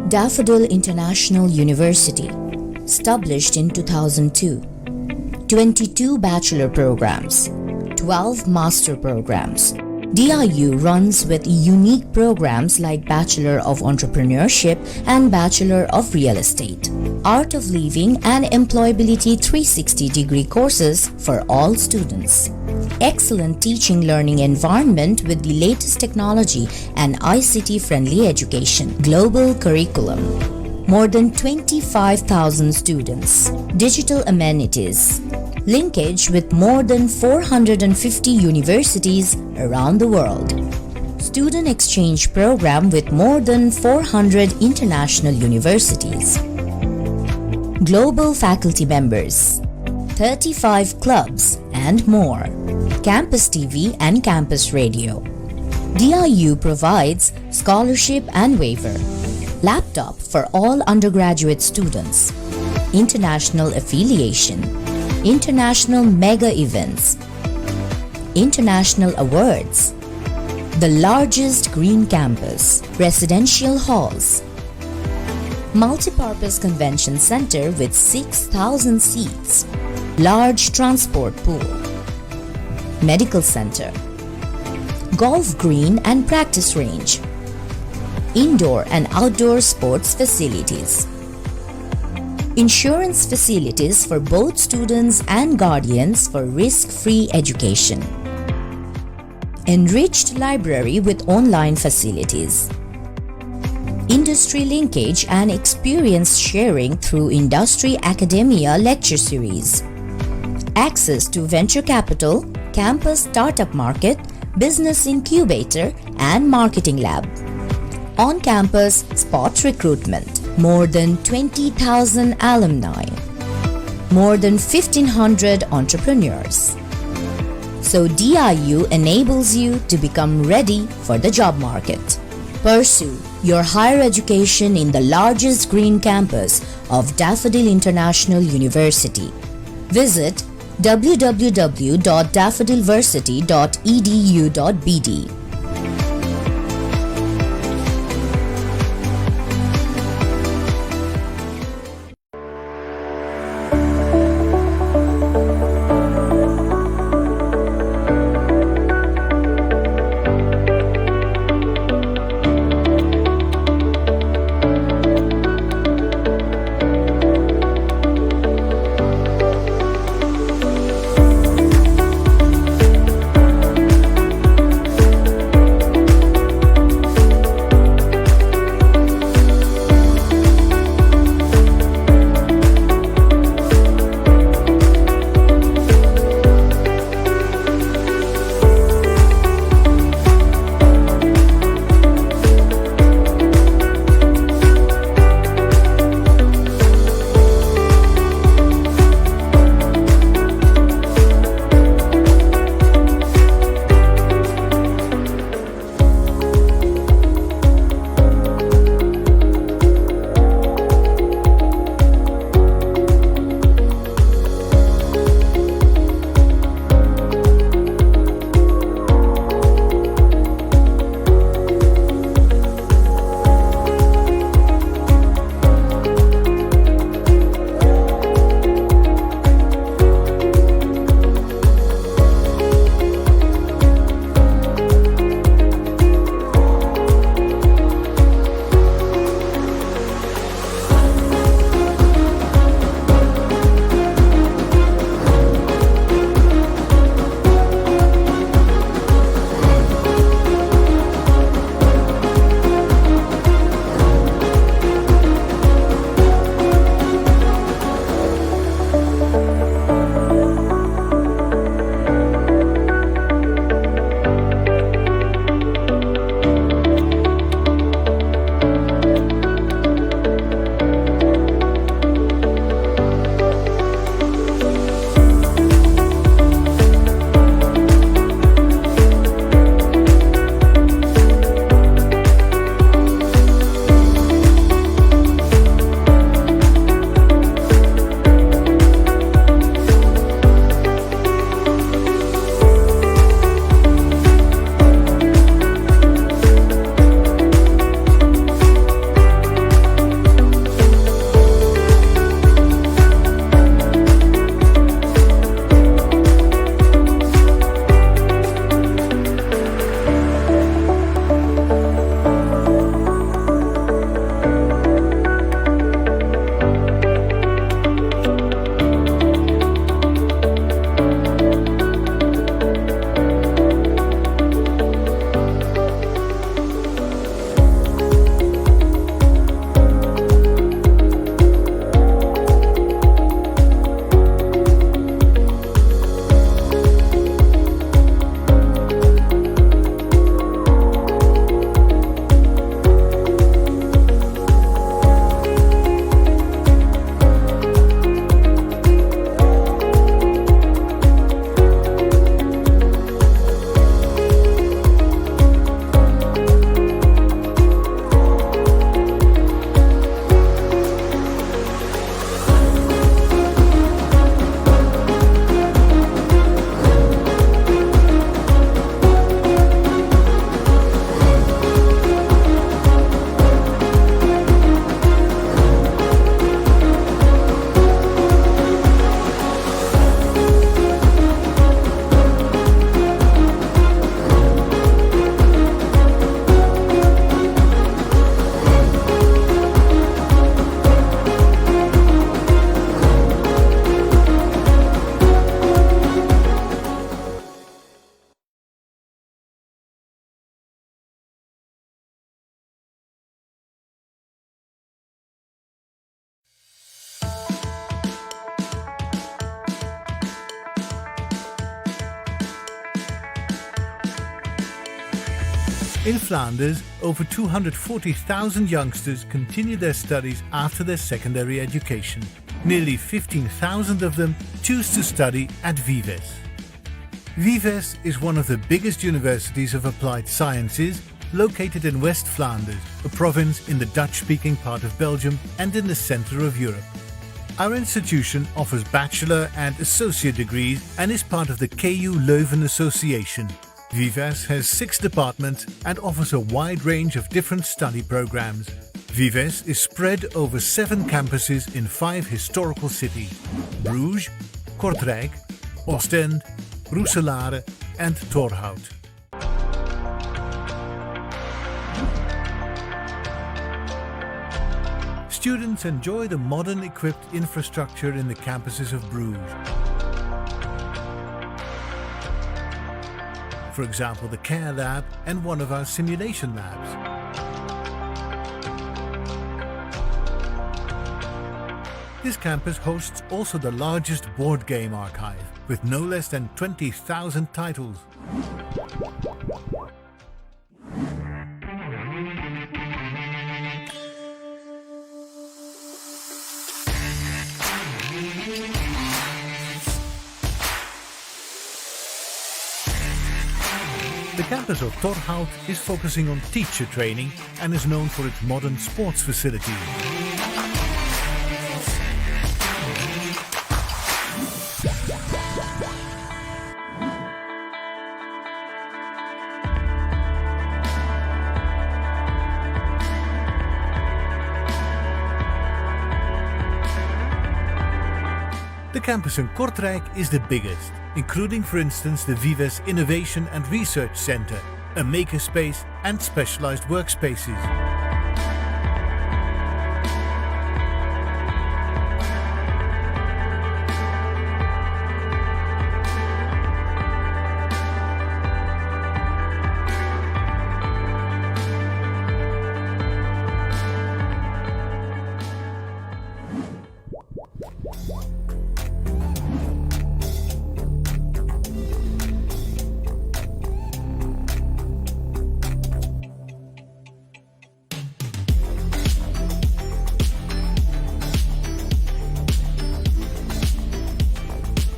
Daffodil International University, established in 2002. 22 bachelor programs, 12 master programs. DIU runs with unique programs like Bachelor of Entrepreneurship and Bachelor of Real Estate, Art of Living and Employability 360-degree courses for all students. Excellent teaching learning environment with the latest technology and ICT-friendly education. Global curriculum. More than 25,000 students. Digital amenities. Linkage with more than 450 universities around the world. Student exchange program with more than 400 international universities. Global faculty members. 35 clubs and more. Campus TV and campus radio. DIU provides scholarship and waiver. Laptop for all undergraduate students. International affiliation. International mega events. International awards. The largest green campus. Residential halls. Multipurpose convention center with 6,000 seats. Large transport pool. Medical center. Golf green and practice range. Indoor and outdoor sports facilities. Insurance facilities for both students and guardians for risk-free education. Enriched library with online facilities. Industry linkage and experience sharing through Industry Academia lecture series. Access to venture capital, campus startup market, business incubator and marketing lab. On-campus spot recruitment. More than 20,000 alumni. More than 1,500 entrepreneurs. So DIU enables you to become ready for the job market. Pursue your higher education in the largest green campus of Daffodil International University. Visit www.daffodilversity.edu.bd. In Flanders, over 240,000 youngsters continue their studies after their secondary education. Nearly 15,000 of them choose to study at Vives. Vives is one of the biggest universities of applied sciences, located in West Flanders, a province in the Dutch-speaking part of Belgium and in the center of Europe. Our institution offers bachelor and associate degrees and is part of the KU Leuven Association. Vives has 6 departments and offers a wide range of different study programs. Vives is spread over 7 campuses in 5 historical cities: Bruges, Kortrijk, Ostend, Roeselare and Torhout. Students enjoy the modern equipped infrastructure in the campuses of Bruges. For example, the Care Lab and one of our simulation labs. This campus hosts also the largest board game archive, with no less than 20,000 titles. The campus of Torhout is focusing on teacher training and is known for its modern sports facilities. The campus in Kortrijk is the biggest, including, for instance, the Vives Innovation and Research Center, a makerspace and specialized workspaces.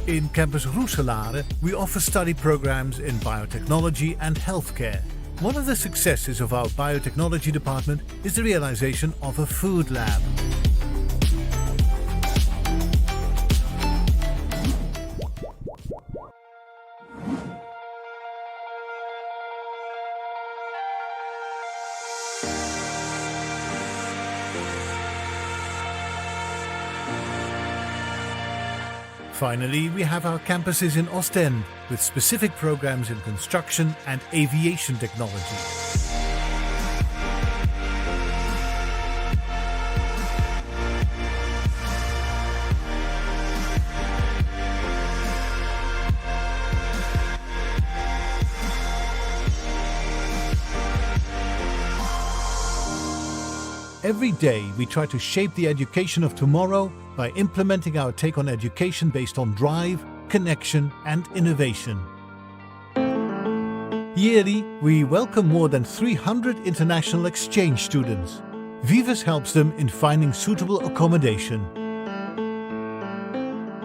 In Campus Roeselare, we offer study programs in biotechnology and healthcare. One of the successes of our biotechnology department is the realization of a food lab. Finally, we have our campuses in Ostend, with specific programs in construction and aviation technology. Every day we try to shape the education of tomorrow by implementing our take on education based on drive, connection and innovation. Yearly, we welcome more than 300 international exchange students. Vives helps them in finding suitable accommodation.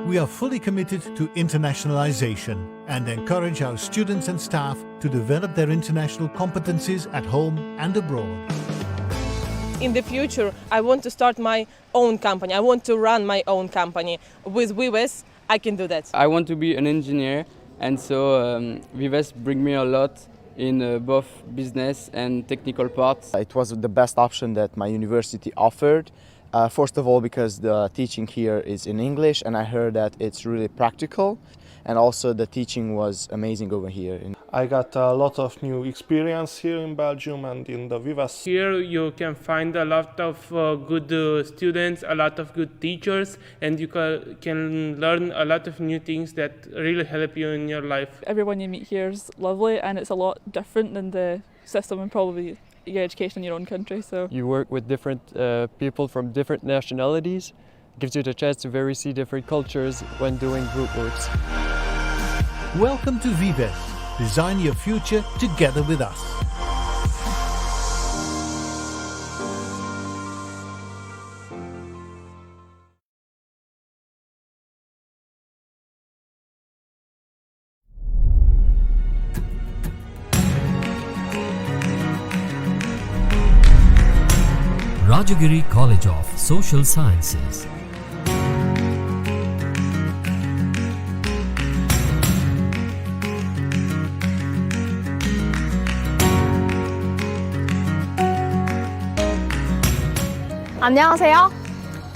We are fully committed to internationalization and encourage our students and staff to develop their international competencies at home and abroad. In the future, I want to start my own company. I want to run my own company. With Vives, I can do that. I want to be an engineer, and so Vives bring me a lot in both business and technical parts. It was the best option that my university offered. First of all, because the teaching here is in English, and I heard that it's really practical. And also the teaching was amazing over here. I got a lot of new experience here in Belgium and in the Vives. Here you can find a lot of good students, a lot of good teachers, and you can learn a lot of new things that really help you in your life. Everyone you meet here is lovely, and it's a lot different than the system and probably your education in your own country. So you work with different people from different nationalities. It gives you the chance to see different cultures when doing group works. Welcome to Vives. Design your future together with us. Rajagiri College of Social Sciences. 안녕하세요.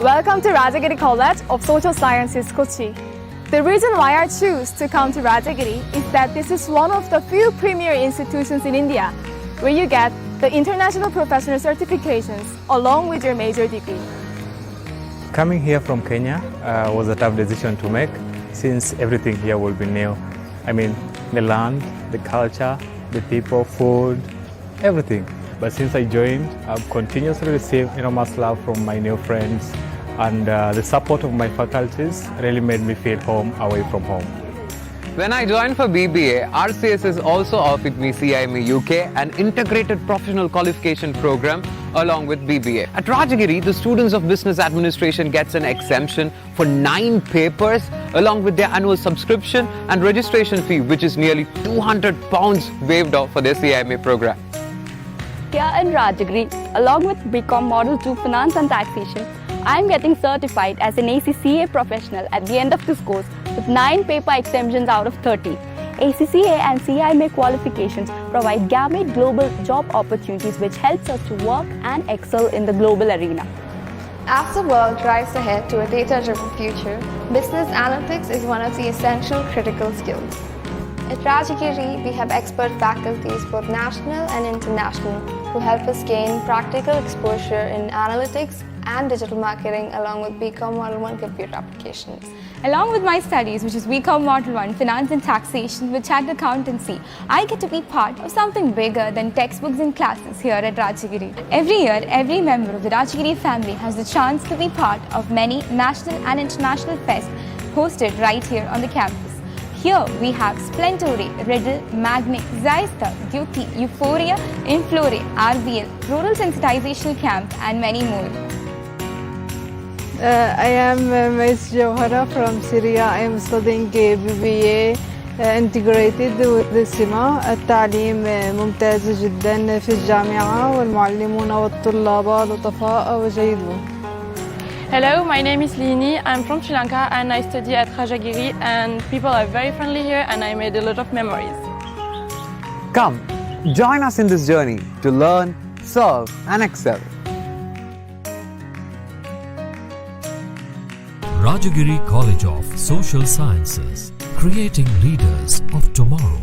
Welcome to Rajagiri College of Social Sciences, Kochi. The reason why I choose to come to Rajagiri is that this is one of the few premier institutions in India where you get the international professional certifications along with your major degree. Coming here from Kenya was a tough decision to make since everything here will be new. I mean, the land, the culture, the people, food, everything. But since I joined, I've continuously received enormous love from my new friends, and the support of my faculties really made me feel home away from home. When I joined for BBA, RCSS also offered me CIMA UK, an integrated professional qualification program along with BBA. At Rajagiri, the students of business administration gets an exemption for 9 papers along with their annual subscription and registration fee, which is nearly £200 waived off for their CIMA program. Here in Rajagiri, along with BCom Model 2 Finance and Taxation, I am getting certified as an ACCA professional at the end of this course with 9 paper exemptions out of 30. ACCA and CIMA qualifications provide gamut global job opportunities which helps us to work and excel in the global arena. As the world drives ahead to a data-driven future, business analytics is one of the essential critical skills. At Rajagiri, we have expert faculties, both national and international, who help us gain practical exposure in analytics and digital marketing along with BCom Model 1 computer applications. Along with my studies, which is BCom Model 1 Finance and Taxation with Chartered Accountancy, I get to be part of something bigger than textbooks and classes here at Rajagiri. Every year, every member of the Rajagiri family has the chance to be part of many national and international fests hosted right here on the campus. Here we have Splendore, Riddle, Magnic, Zaista, Duty, Euphoria, Inflore, RBL, Rural Sensitization Camp and many more. I am Ms. Jawhara from Syria. I am studying BBA integrated with the SIMA. التعليم ممتاز جدا في الجامعة والمعلمون والطلاب لطفاء وجيدون. Hello, my name is Lini. I'm from Sri Lanka and I study at Rajagiri, and people are very friendly here and I made a lot of memories. Come, join us in this journey to learn, serve and excel. Rajagiri College of Social Sciences, creating leaders of tomorrow.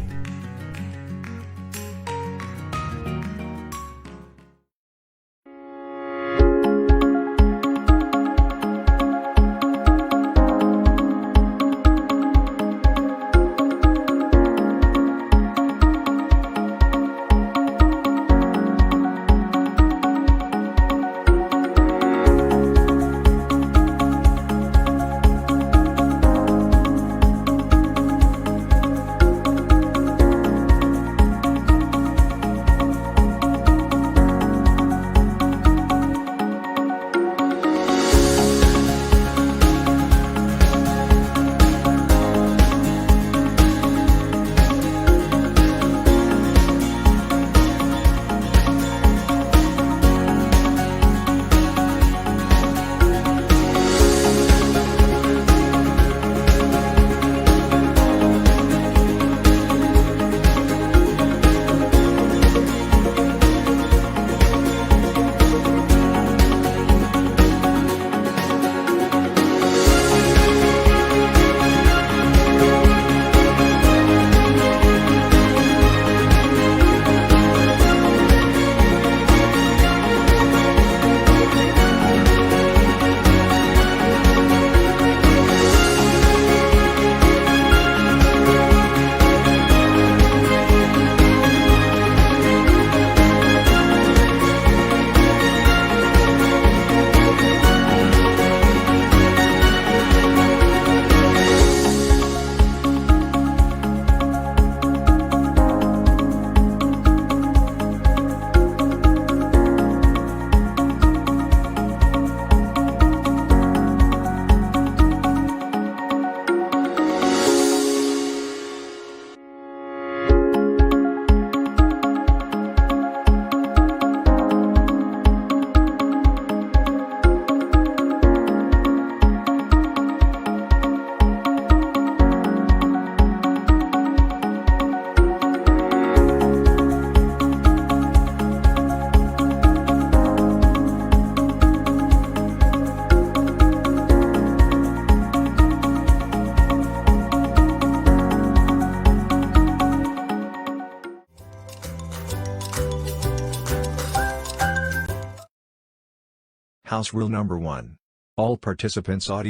House Rule Number 1. All participants' audio.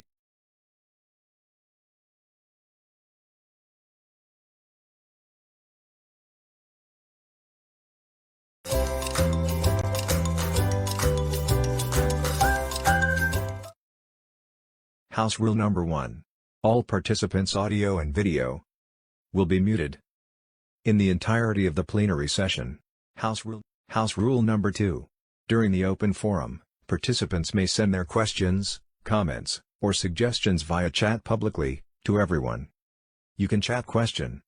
House Rule Number 1. All participants' audio and video will be muted in the entirety of the plenary session. House Rule Number 2. During the open forum, participants may send their questions, comments, or suggestions via chat publicly, to everyone. You can chat question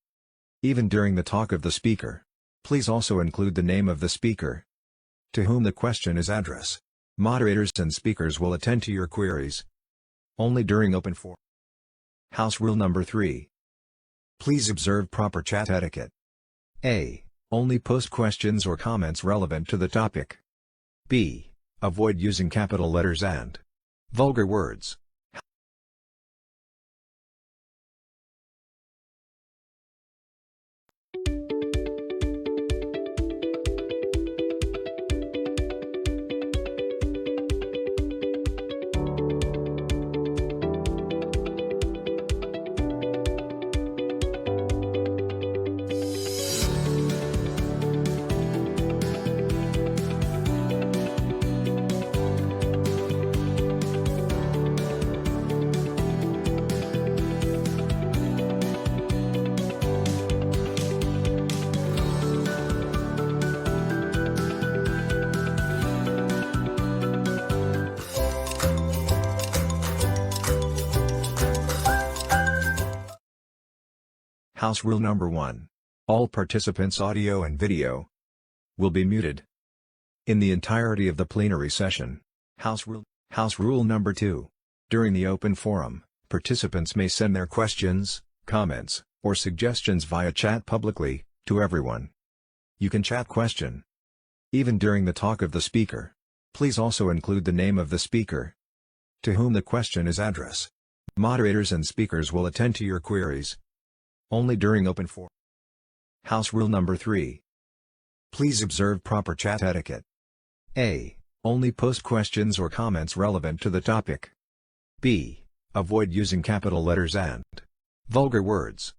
even during the talk of the speaker. Please also include the name of the speaker to whom the question is addressed. Moderators and speakers will attend to your queries only during open forum. House Rule Number 3. Please observe proper chat etiquette. A. Only post questions or comments relevant to the topic. B. Avoid using capital letters and vulgar words. House Rule Number 1. All participants' audio and video will be muted in the entirety of the plenary session. House Rule Number 2. During the open forum, participants may send their questions, comments, or suggestions via chat publicly, to everyone. You can chat question even during the talk of the speaker. Please also include the name of the speaker to whom the question is addressed. Moderators and speakers will attend to your queries only during open forum. House Rule Number 3. Please observe proper chat etiquette. A. Only post questions or comments relevant to the topic. B. Avoid using capital letters and vulgar words.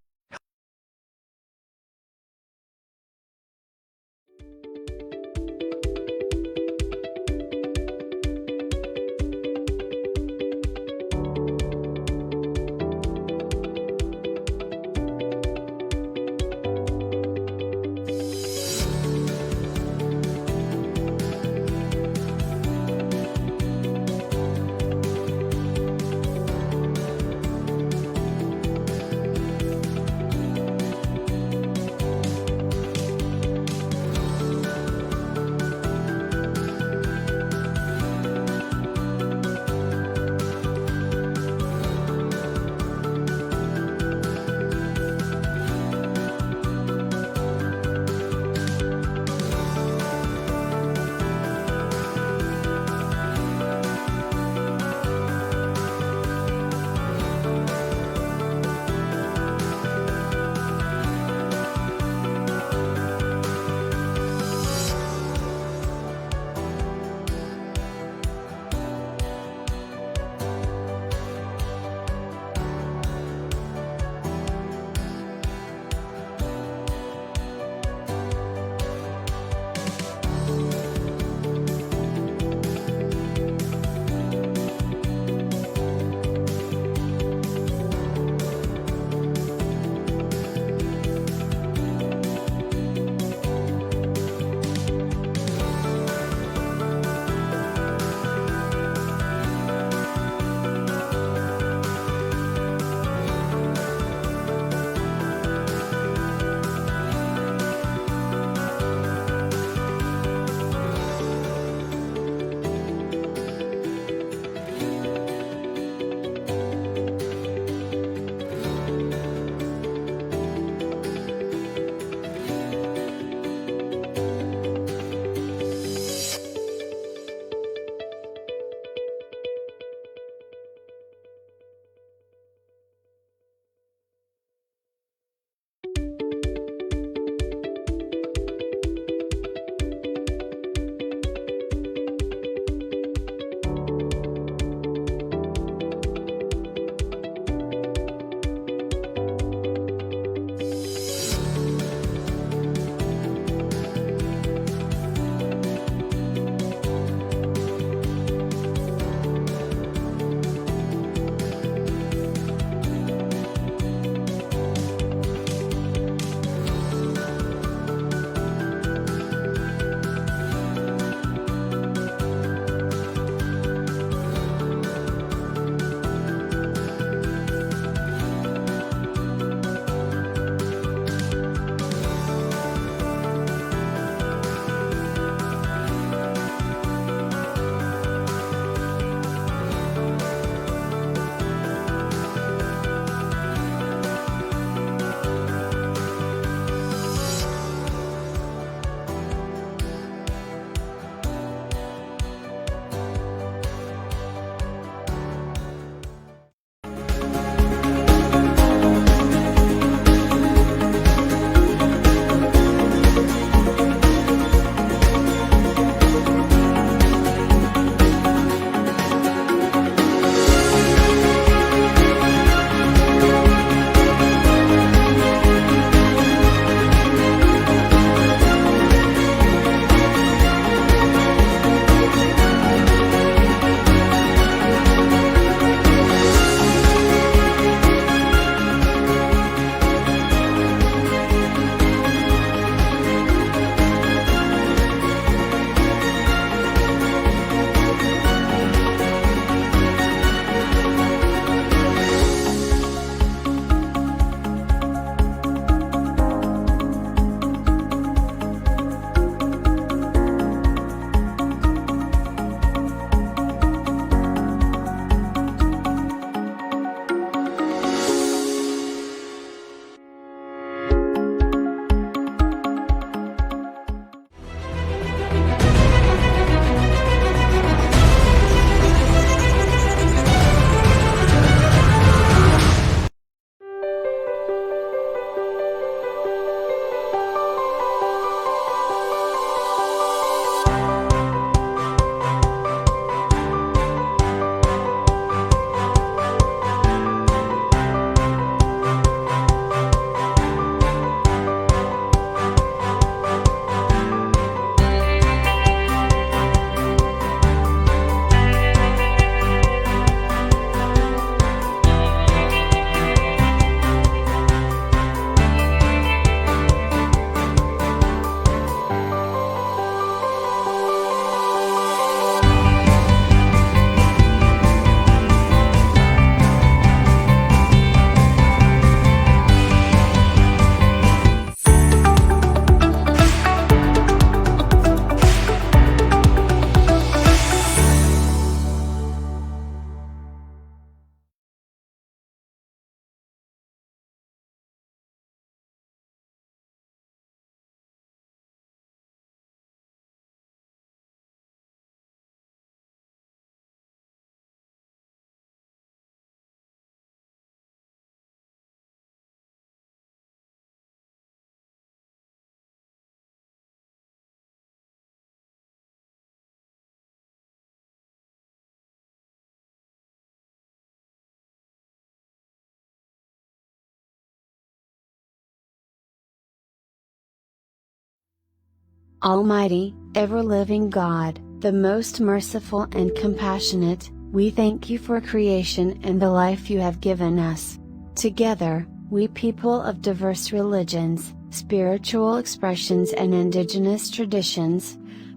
Almighty, ever-living God, the most merciful and compassionate, we thank you for creation and the life you have given us. Together, we people of diverse religions, spiritual expressions and indigenous traditions,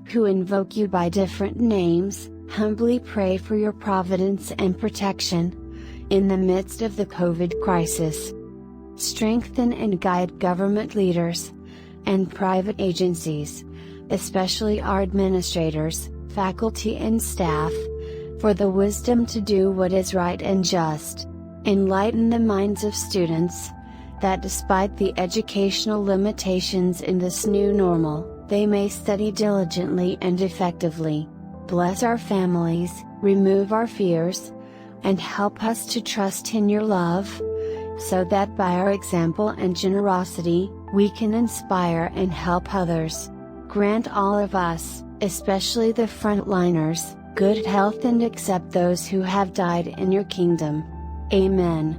who invoke you by different names, humbly pray for your providence and protection in the midst of the COVID crisis. Strengthen and guide government leaders and private agencies, especially our administrators, faculty and staff, for the wisdom to do what is right and just. Enlighten the minds of students, that despite the educational limitations in this new normal, they may study diligently and effectively. Bless our families, remove our fears, and help us to trust in your love, so that by our example and generosity, we can inspire and help others. Grant all of us, especially the frontliners, good health and accept those who have died in your kingdom. Amen.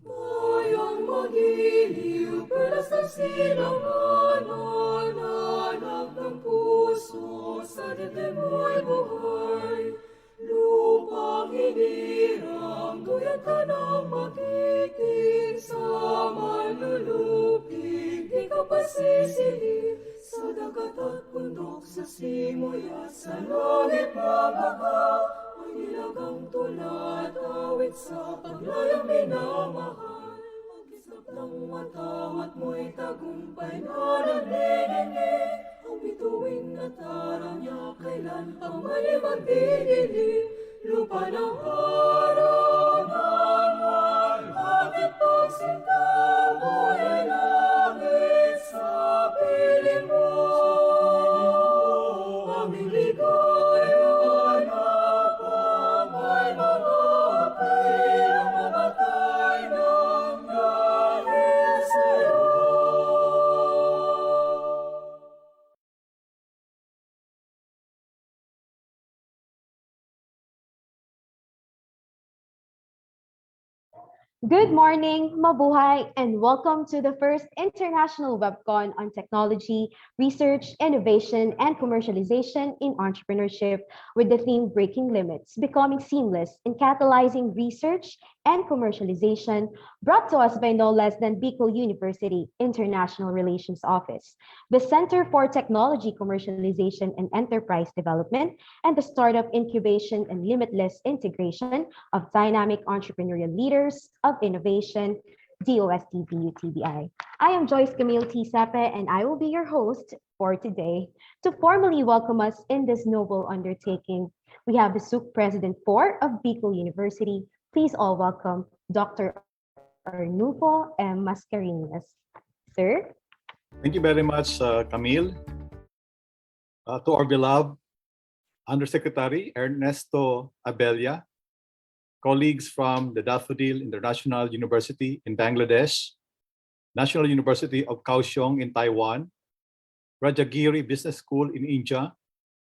Bayang magiliw, perlas ng silangan, hanap ng puso, sa dibdib mo'y buhay. Lupang hinirang, duyan ka ng magiting, sa manlulupig, di ka pasisilip. Sa dagat at bundok, sa simoy at sa langit mabaga, may nilagang tulad, awit sa paglayang minamahal. Pag-islap ng matawat mo'y tagumpay na nanlinig, ang bituin at araw niya kailan pang mali magdidilim. Lupa ng araw ng ating pagsinta, mo'y langit sa piling mo. Aming ligaya na pamay mga pilang mamatay ng dahil sa'yo. Good morning, mabuhay, and welcome to the first International WebCon on Technology, Research, Innovation, and Commercialization in Entrepreneurship with the theme Breaking Limits, Becoming Seamless in Catalyzing Research and Commercialization, brought to us by no less than Bicol University International Relations Office, the Center for Technology Commercialization and Enterprise Development, and the Startup Incubation and Limitless Integration of Dynamic Entrepreneurial Leaders of Innovation, DOSTVUTBI. I am Joyce Camille T. Sepe, and I will be your host for today. To formally welcome us in this noble undertaking, we have the SUC President 4 of Bicol University. Please all welcome Dr. Arnulfo M. Mascarenhas. Sir? Thank you very much, Camille. To our beloved Undersecretary Ernesto Abella, colleagues from the Daffodil International University in Bangladesh, National University of Kaohsiung in Taiwan, Rajagiri Business School in India,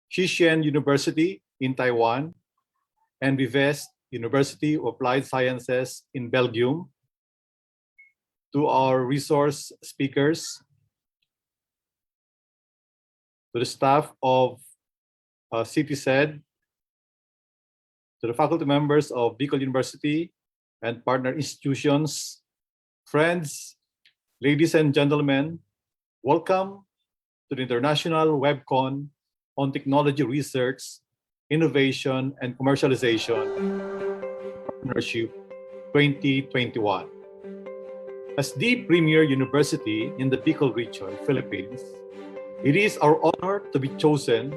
Xixian University in Taiwan, and Vives University of Applied Sciences in Belgium. To our resource speakers, to the staff of CTSED, to the faculty members of Bicol University and partner institutions, friends, ladies and gentlemen, welcome to the International WebCon on Technology Research, Innovation, and Commercialization Partnership 2021. As the premier university in the Bicol region, Philippines, it is our honor to be chosen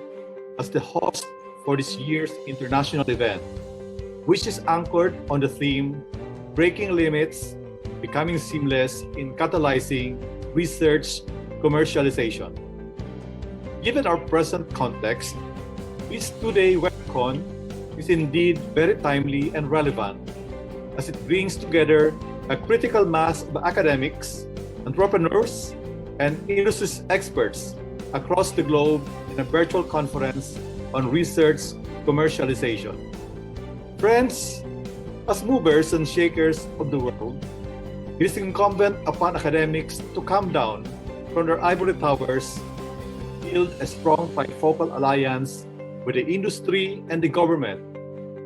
as the host for this year's international event, which is anchored on the theme, Breaking Limits, Becoming Seamless in Catalyzing Research Commercialization. Given our present context, this two-day WebCon is indeed very timely and relevant, as it brings together a critical mass of academics, entrepreneurs, and industry experts across the globe in a virtual conference on research commercialization. Friends, as movers and shakers of the world, it is incumbent upon academics to come down from their ivory towers, build a strong bifocal alliance with the industry and the government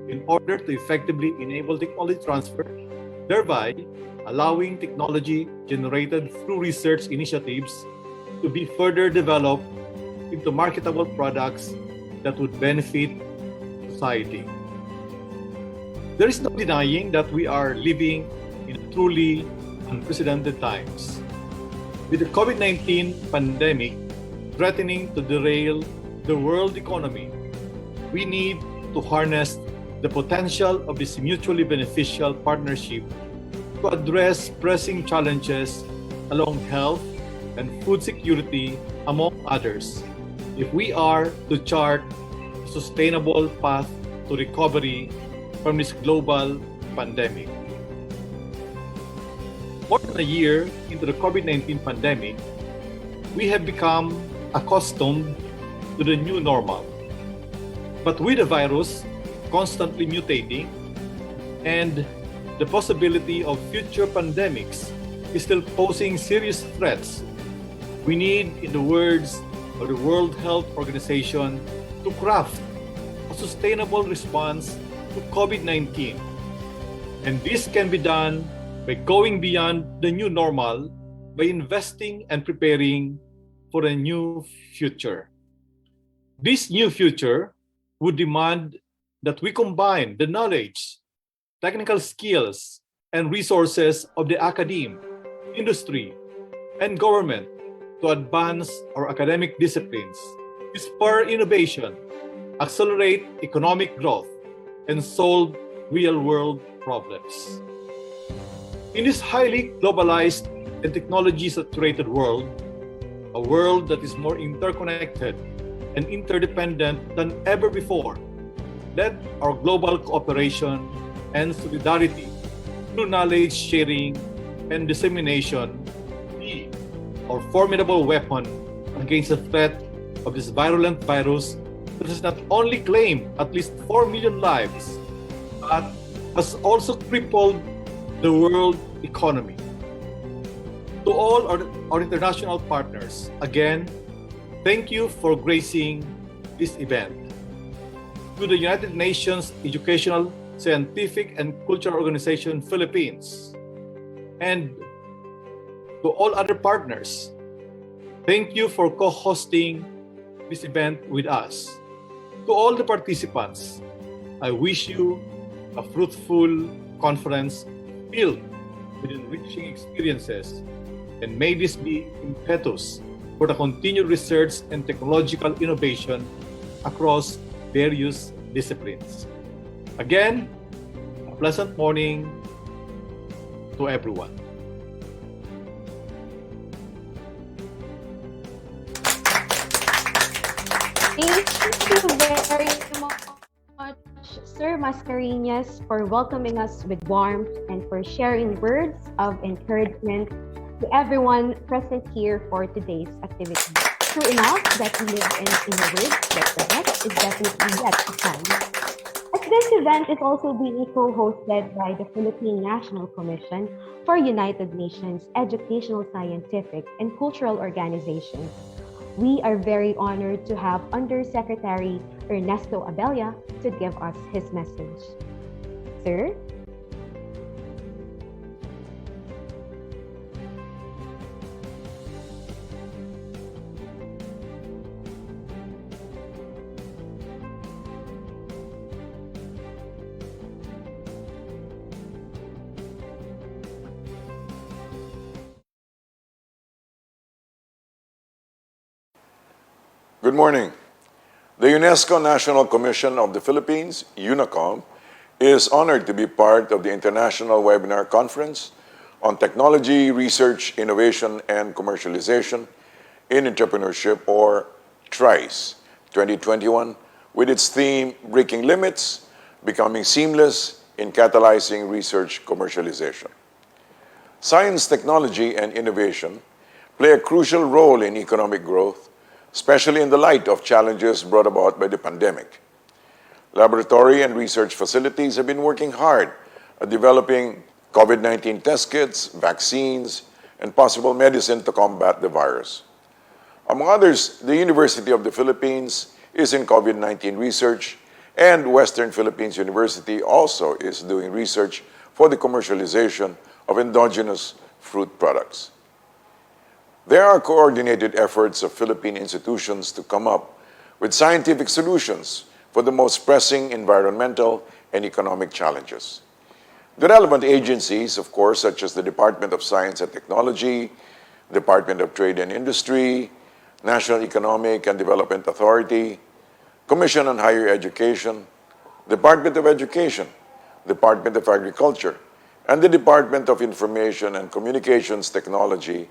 in order to effectively enable technology transfer, thereby allowing technology generated through research initiatives to be further developed into marketable products that would benefit society. There is no denying that we are living in truly unprecedented times. With the COVID-19 pandemic threatening to derail the world economy, we need to harness the potential of this mutually beneficial partnership to address pressing challenges along health and food security, among others, if we are to chart a sustainable path to recovery from this global pandemic. More than a year into the COVID-19 pandemic, we have become accustomed to the new normal. But with the virus constantly mutating and the possibility of future pandemics is still posing serious threats, we need, in the words of the World Health Organization, to craft a sustainable response to COVID-19. And this can be done by going beyond the new normal, by investing and preparing for a new future. This new future would demand that we combine the knowledge, technical skills, and resources of the academe, industry, and government to advance our academic disciplines, spur innovation, accelerate economic growth, and solve real-world problems. In this highly globalized and technology-saturated world, a world that is more interconnected and interdependent than ever before, let our global cooperation and solidarity through knowledge sharing and dissemination be our formidable weapon against the threat of this virulent virus that has not only claimed at least 4 million lives, but has also crippled the world economy. To all our international partners, again, thank you for gracing this event. To the United Nations Educational, Scientific, and Cultural Organization Philippines, and to all other partners, thank you for co-hosting this event with us. To all the participants, I wish you a fruitful conference filled with enriching experiences, and may this be impetus for the continued research and technological innovation across various disciplines. Again, a pleasant morning to everyone. Thank you very much, Sir Mascareñas, for welcoming us with warmth and for sharing words of encouragement to everyone present here for today's activity. True enough that we live in a world that the best is definitely yet to come. As this event is also being co-hosted by the Philippine National Commission for United Nations Educational, Scientific, and Cultural Organization, we are very honored to have Undersecretary Ernesto Abella to give us his message. Sir? Good morning. The UNESCO National Commission of the Philippines, UNACOM, is honored to be part of the International Webinar Conference on Technology, Research, Innovation, and Commercialization in Entrepreneurship, or TRICE 2021, with its theme, Breaking Limits, Becoming Seamless in Catalyzing Research Commercialization. Science, technology, and innovation play a crucial role in economic growth, especially in the light of challenges brought about by the pandemic. Laboratory and research facilities have been working hard at developing COVID-19 test kits, vaccines, and possible medicine to combat the virus. Among others, the University of the Philippines is in COVID-19 research, and Western Philippines University also is doing research for the commercialization of endogenous fruit products. There are coordinated efforts of Philippine institutions to come up with scientific solutions for the most pressing environmental and economic challenges. The relevant agencies, of course, such as the Department of Science and Technology, Department of Trade and Industry, National Economic and Development Authority, Commission on Higher Education, Department of Education, Department of Agriculture, and the Department of Information and Communications Technology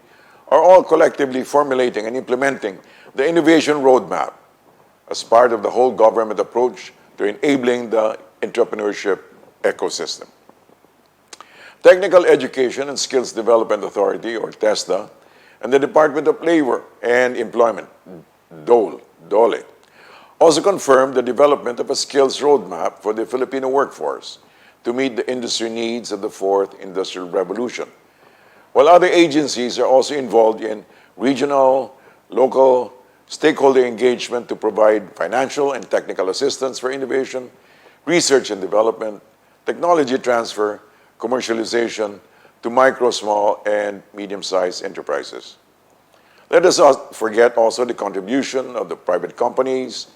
are all collectively formulating and implementing the Innovation Roadmap as part of the whole government approach to enabling the entrepreneurship ecosystem. Technical Education and Skills Development Authority, or TESDA, and the Department of Labor and Employment, DOLE, also confirmed the development of a skills roadmap for the Filipino workforce to meet the industry needs of the fourth industrial revolution, while other agencies are also involved in regional, local, stakeholder engagement to provide financial and technical assistance for innovation, research and development, technology transfer, commercialization to micro, small, and medium-sized enterprises. Let us not forget also the contribution of the private companies,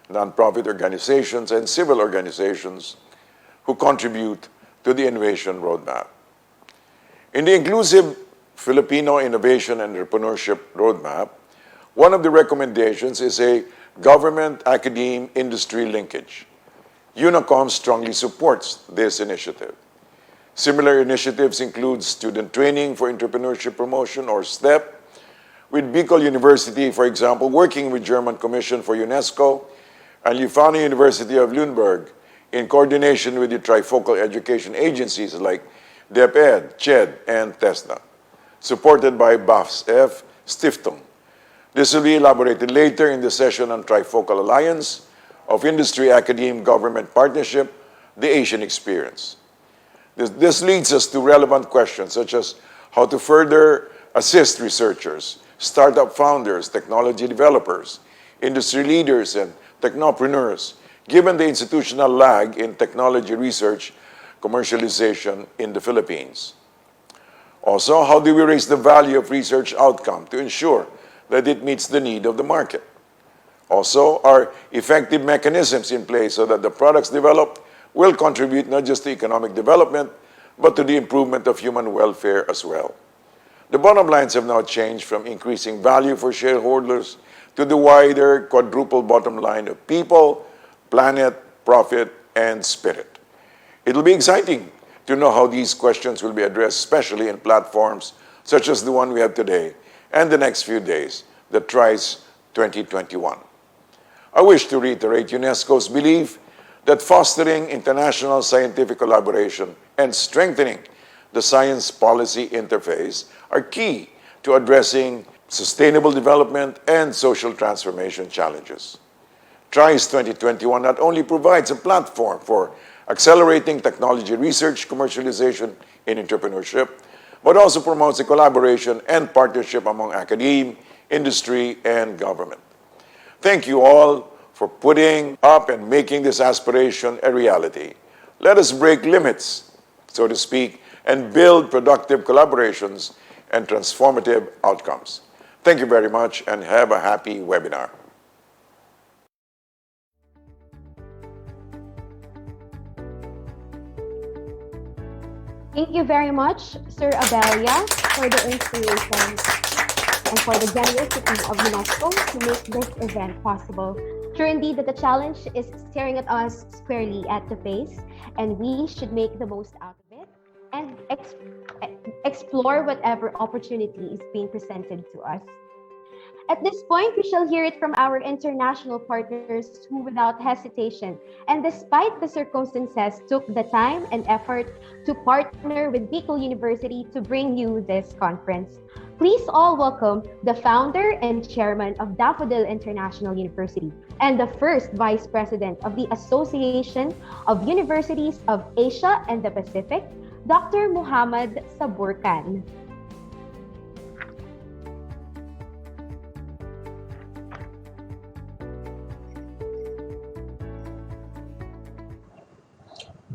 nonprofit organizations, and civil organizations who contribute to the Innovation Roadmap. In the Inclusive Filipino Innovation and Entrepreneurship Roadmap, one of the recommendations is a government-academe industry linkage. UNACOM strongly supports this initiative. Similar initiatives include Student Training for Entrepreneurship Promotion, or STEP, with Bicol University, for example, working with German Commission for UNESCO and Leuphana University of Lüneburg in coordination with the trifocal education agencies like DepEd, CHED, and TESDA, supported by BAFS-F Stiftung. This will be elaborated later in the session on Trifocal Alliance of Industry, Academe, Government Partnership, the Asian Experience. This leads us to relevant questions such as how to further assist researchers, startup founders, technology developers, industry leaders, and technopreneurs, given the institutional lag in technology research commercialization in the Philippines. Also, how do we raise the value of research outcome to ensure that it meets the need of the market? Also, are effective mechanisms in place so that the products developed will contribute not just to economic development, but to the improvement of human welfare as well. The bottom lines have now changed from increasing value for shareholders to the wider quadruple bottom line of people, planet, profit, and spirit. It'll be exciting to know how these questions will be addressed, especially in platforms such as the one we have today and the next few days, the TRICE 2021. I wish to reiterate UNESCO's belief that fostering international scientific collaboration and strengthening the science policy interface are key to addressing sustainable development and social transformation challenges. TRICE 2021 not only provides a platform for accelerating technology research, commercialization, and entrepreneurship, but also promotes a collaboration and partnership among academe, industry, and government. Thank you all for putting up and making this aspiration a reality. Let us break limits, so to speak, and build productive collaborations and transformative outcomes. Thank you very much and have a happy webinar. Thank you very much, Sir Abelia, for the inspiration and for the generosity of UNESCO to make this event possible. True indeed that the challenge is staring at us squarely at the face, and we should make the most out of it and explore whatever opportunity is being presented to us. At this point, we shall hear it from our international partners who, without hesitation and despite the circumstances, took the time and effort to partner with Bicol University to bring you this conference. Please all welcome the founder and chairman of Daffodil International University and the first vice president of the Association of Universities of Asia and the Pacific, Dr. Muhammad Saburkan.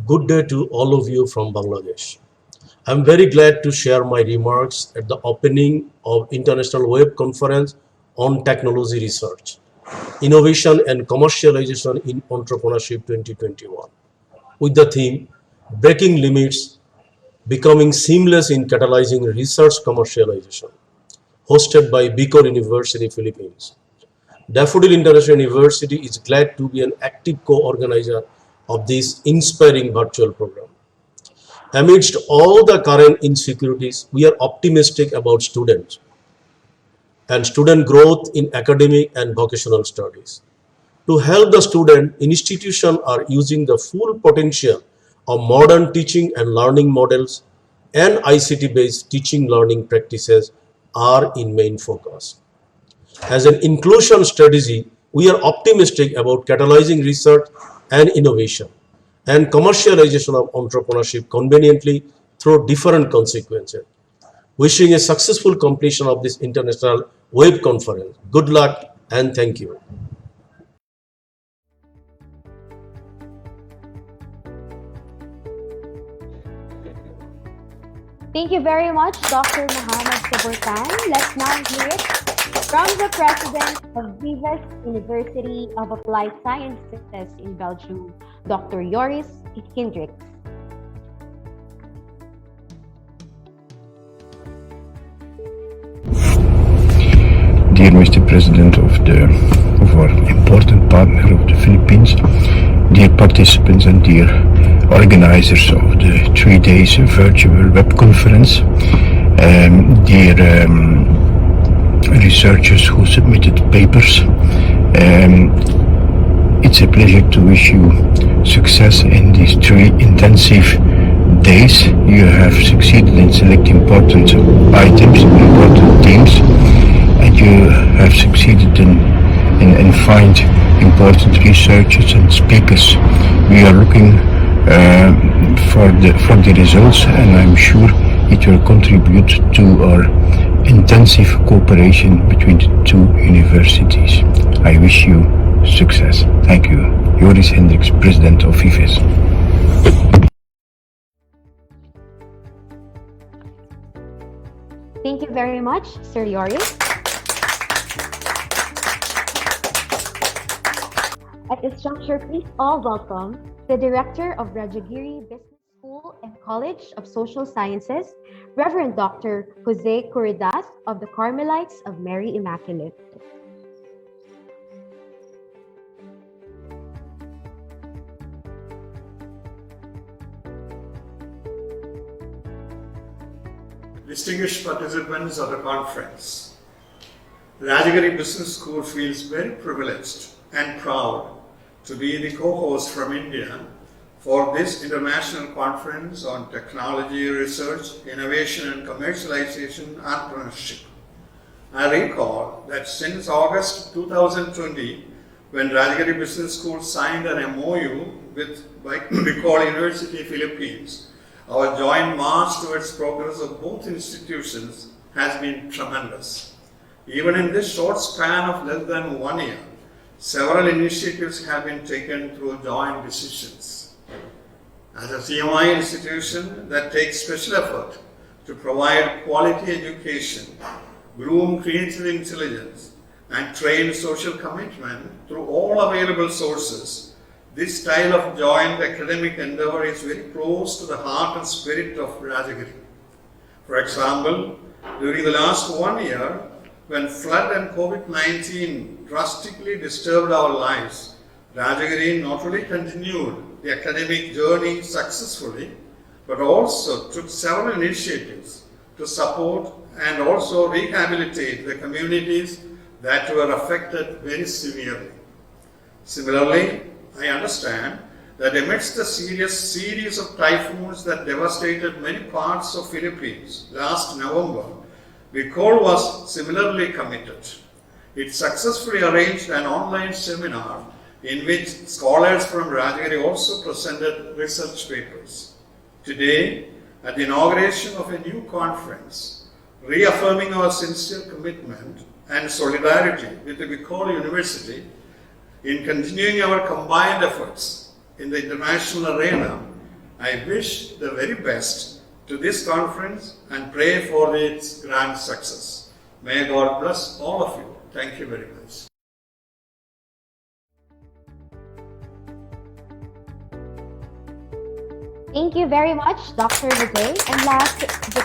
Good day to all of you from Bangladesh. I'm very glad to share my remarks at the opening of International Web Conference on Technology Research, Innovation and Commercialization in Entrepreneurship 2021, with the theme Breaking Limits, Becoming Seamless in Catalyzing Research Commercialization, hosted by Bicol University, Philippines. Daffodil International University is glad to be an active co-organizer of this inspiring virtual program. Amidst all the current insecurities, we are optimistic about students and student growth in academic and vocational studies. To help the student, institutions are using the full potential of modern teaching and learning models, and ICT-based teaching learning practices are in main focus. As an inclusion strategy, we are optimistic about catalyzing research and innovation and commercialization of entrepreneurship conveniently through different consequences. Wishing a successful completion of this international web conference. Good luck and thank you. Thank you very much, Dr. Muhammad Saburkan. Let's now hear it from the president of Vives University of Applied Sciences in Belgium, Dr. Joris Hendricks. Dear Mr. President of our important partner of the Philippines, dear participants and dear organizers of the 3 days virtual web conference, dear researchers who submitted papers, it's a pleasure to wish you success in these 3 intensive days. You have succeeded in selecting important items, important themes, and you have succeeded in find important researchers and speakers. We are looking for the results, and I'm sure it will contribute to our intensive cooperation between the 2 universities. I wish you success. Thank you. Joris Hendricks, President of Vives. Thank you very much, Sir Joris. At this juncture, please all welcome the Director of Rajagiri Business School and College of Social Sciences, Reverend Dr. Jose Curidas of the Carmelites of Mary Immaculate. Distinguished participants of the conference, Rajagiri Business School feels very privileged and proud to be the co-host from India for this international conference on technology, research, innovation and commercialization entrepreneurship. I recall that since August 2020, when Rajagiri Business School signed an MOU with Bicol University, Philippines, our joint march towards progress of both institutions has been tremendous. Even in this short span of less than 1 year, several initiatives have been taken through joint decisions. As a CMI institution that takes special effort to provide quality education, groom creative intelligence, and train social commitment through all available sources, this style of joint academic endeavor is very close to the heart and spirit of Rajagiri. For example, during the last 1 year, when flood and COVID-19 drastically disturbed our lives, Rajagiri not only continued the academic journey successfully, but also took several initiatives to support and also rehabilitate the communities that were affected very severely. Similarly, I understand that amidst the serious series of typhoons that devastated many parts of Philippines last November, WICOL was similarly committed. It successfully arranged an online seminar in which scholars from Rajagiri also presented research papers. Today, at the inauguration of a new conference, reaffirming our sincere commitment and solidarity with the WICOL University in continuing our combined efforts in the international arena, I wish the very best to this conference and pray for its grand success. May God bless all of you. Thank you very much. Thank you very much, Dr. Jose. And last but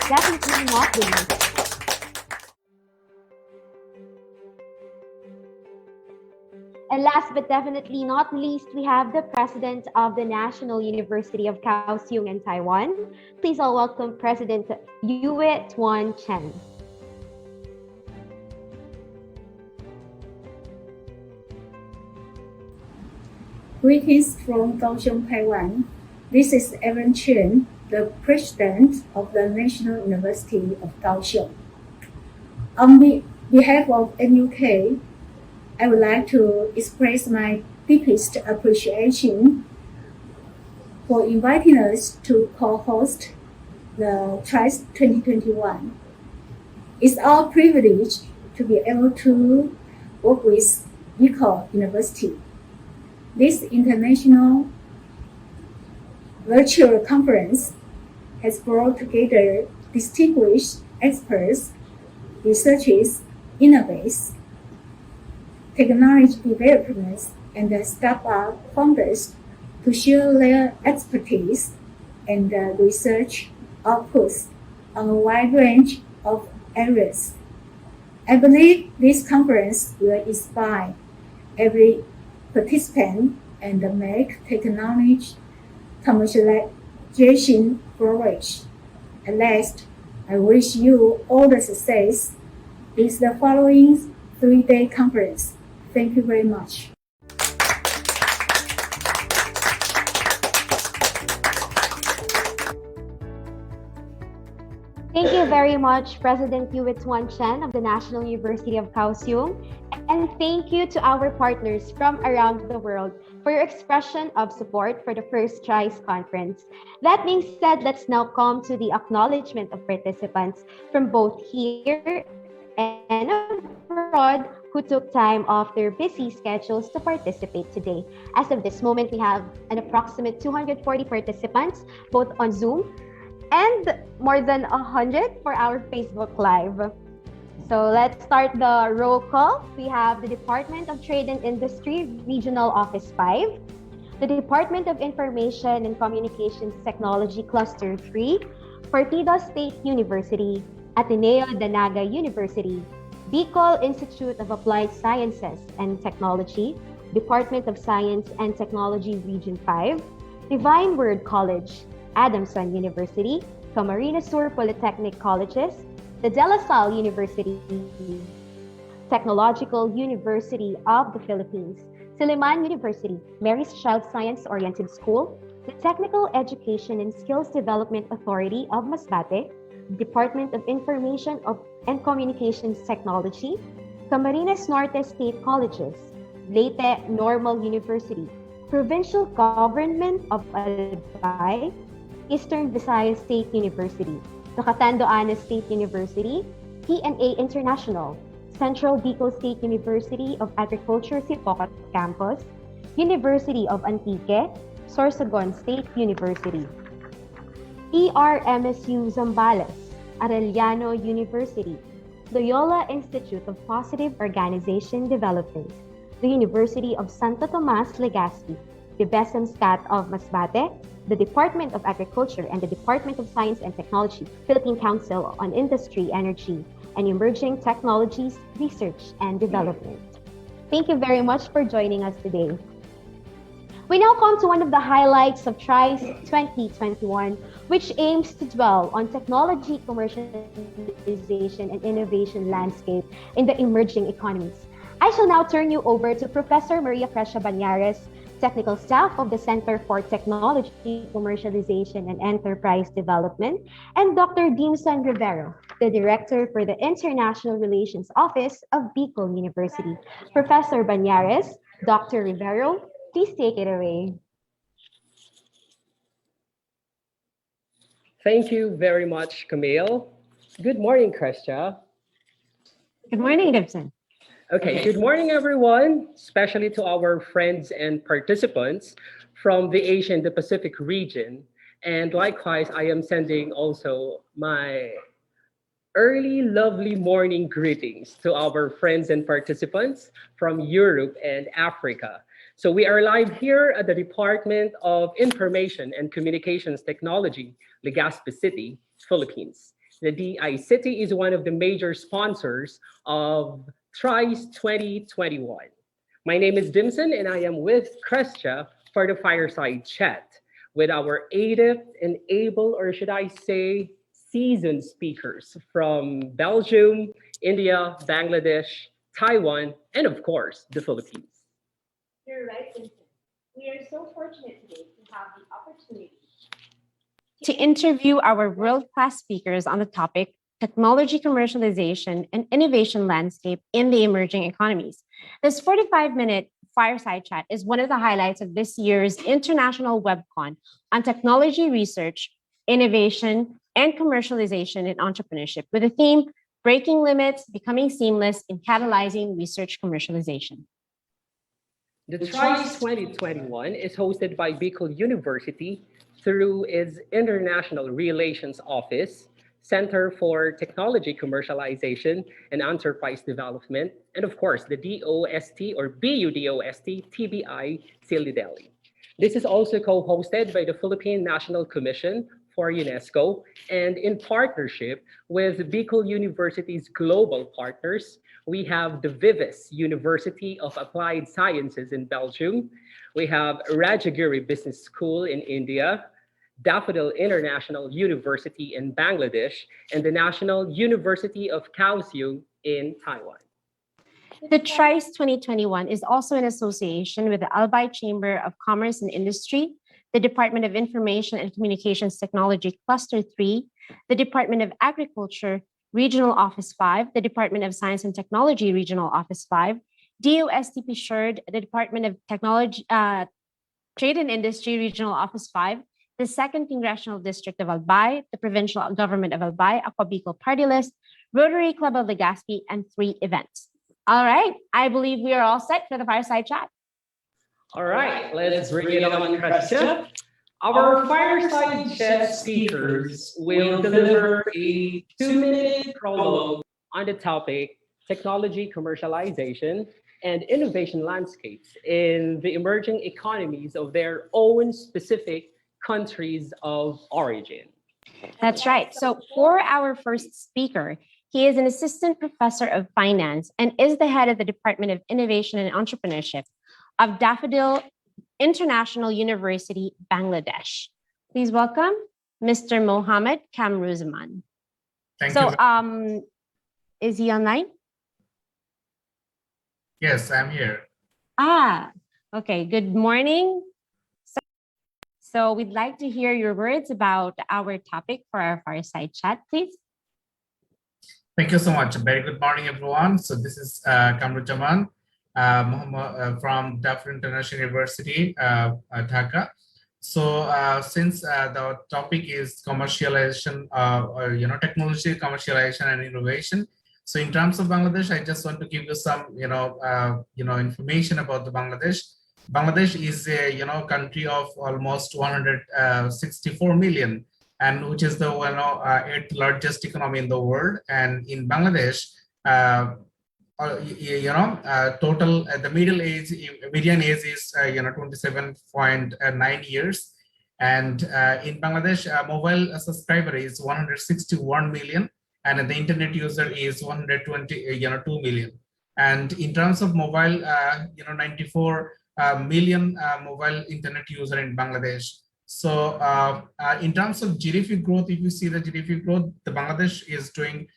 definitely not the least, we have the President of the National University of Kaohsiung in Taiwan. Please all welcome President Yue Tuan Chen. Greetings from Kaohsiung, Taiwan. This is Evan Chen, the President of the National University of Kaohsiung. On behalf of NUK, I would like to express my deepest appreciation for inviting us to co-host the TRICE 2021. It's our privilege to be able to work with WICOL University. This international virtual conference has brought together distinguished experts, researchers, innovators, technology developers, and startup founders to share their expertise and research outputs on a wide range of areas. I believe this conference will inspire every participant and make technology commercialization flourish. At last, I wish you all the success in the following 3-day conference. Thank you very much. Thank you very much, President Yue Tuan Chen of the National University of Kaohsiung. And thank you to our partners from around the world for your expression of support for the first TRICE conference. That being said, let's now come to the acknowledgement of participants from both here and abroad who took time off their busy schedules to participate today. As of this moment, we have an approximate 240 participants, both on Zoom and more than 100 for our Facebook Live. So let's start the roll call. We have the Department of Trade and Industry, Regional Office 5, the Department of Information and Communications Technology, Cluster 3, Partido State University, Ateneo de Naga University, Bicol Institute of Applied Sciences and Technology, Department of Science and Technology, Region 5, Divine Word College, Adamson University, Camarines Sur Polytechnic Colleges, the De La Salle University, Technological University of the Philippines, Silliman University, Mary's Child Science Oriented School, the Technical Education and Skills Development Authority of Masbate, Department of Information and Communications Technology, Camarines Norte State Colleges, Leyte Normal University, Provincial Government of Albay, Eastern Visayas State University, the Catanduanes State University, PNA International, Central Bicol State University of Agriculture Sipocat Campus, University of Antique, Sorsogon State University, ERMSU Zambales, Arellano University, Loyola Institute of Positive Organization Development, the University of Santo Tomas Legazpi, the BESEMSCAT of Masbate, the Department of Agriculture and the Department of Science and Technology, Philippine Council on Industry, Energy, and Emerging Technologies, Research and Development. Thank you very much for joining us today. We now come to one of the highlights of TRICE 2021, which aims to dwell on technology commercialization and innovation landscape in the emerging economies. I shall now turn you over to Professor Maria Crescia Banyares, Technical Staff of the Center for Technology, Commercialization, and Enterprise Development, and Dr. Dimson Rivero, the Director for the International Relations Office of Bicol University. Professor Banyares, Dr. Rivero, please take it away. Thank you very much, Camille. Good morning, Crescia. Good morning, Dimson. Okay, good morning, everyone, especially to our friends and participants from the Asia and the Pacific region. And likewise, I am sending also my early, lovely morning greetings to our friends and participants from Europe and Africa. So we are live here at the Department of Information and Communications Technology, Legazpi City, Philippines. The DI City is one of the major sponsors of TRICE 2021. My name is Dimson and I am with Crescia for the fireside chat with our adept and able, or should I say, seasoned speakers from Belgium, India, Bangladesh, Taiwan, and of course, the Philippines. You're right, Dimson. We are so fortunate today to have the opportunity to interview our world-class speakers on the topic technology commercialization and innovation landscape in the emerging economies. This 45-minute fireside chat is one of the highlights of this year's International WebCon on technology research, innovation, and commercialization in entrepreneurship with the theme Breaking Limits, Becoming Seamless in Catalyzing Research Commercialization. The TRICE 2021 is hosted by Bicol University through its International Relations Office, Center for Technology Commercialization and Enterprise Development, and of course, the DOST or BUDOST TBI Silly Delhi. This is also co-hosted by the Philippine National Commission for UNESCO and in partnership with Bicol University's global partners. We have the Vives University of Applied Sciences in Belgium. We have Rajagiri Business School in India, Daffodil International University in Bangladesh, and the National University of Kaohsiung in Taiwan. The TRICE 2021 is also in association with the Albay Chamber of Commerce and Industry, the Department of Information and Communications Technology Cluster 3, the Department of Agriculture Regional Office 5, the Department of Science and Technology Regional Office 5, DOSTP Sherd, the Department of Technology, Trade and Industry Regional Office 5, the 2nd Congressional District of Albay, the Provincial Government of Albay, Aqua Bicol Party List, Rotary Club of Legazpi, and 3 events. All right, I believe we are all set for the fireside chat. All right, let's bring it on, Crescia. Our fireside chat speakers will deliver a 2-minute prologue on the topic technology commercialization and innovation landscapes in the emerging economies of their own specific countries of origin. That's right. So for our first speaker, he is an assistant professor of finance and is the head of the Department of Innovation and Entrepreneurship of Daffodil International University, Bangladesh. Please welcome Mr. Mohammed Kamruzaman. Thank you. Is he online? Yes, I'm here. Okay. Good morning. So we'd like to hear your words about our topic for our fireside chat, please. Thank you so much. Very good morning, everyone. So this is Kamruzaman from Daffodil International University, Dhaka. So since the topic is commercialization, technology commercialization and innovation. So in terms of Bangladesh, I just want to give you some, information about the Bangladesh. Bangladesh is a, country of almost 164 million, and which is the 8th largest economy in the world. And in Bangladesh, total the median age is 27.9 years, and in Bangladesh mobile subscriber is 161 million, and the internet user is 122 million. And in terms of mobile, 94 million mobile internet user in Bangladesh. So in terms of GDP growth, if you see the GDP growth, the Bangladesh is doing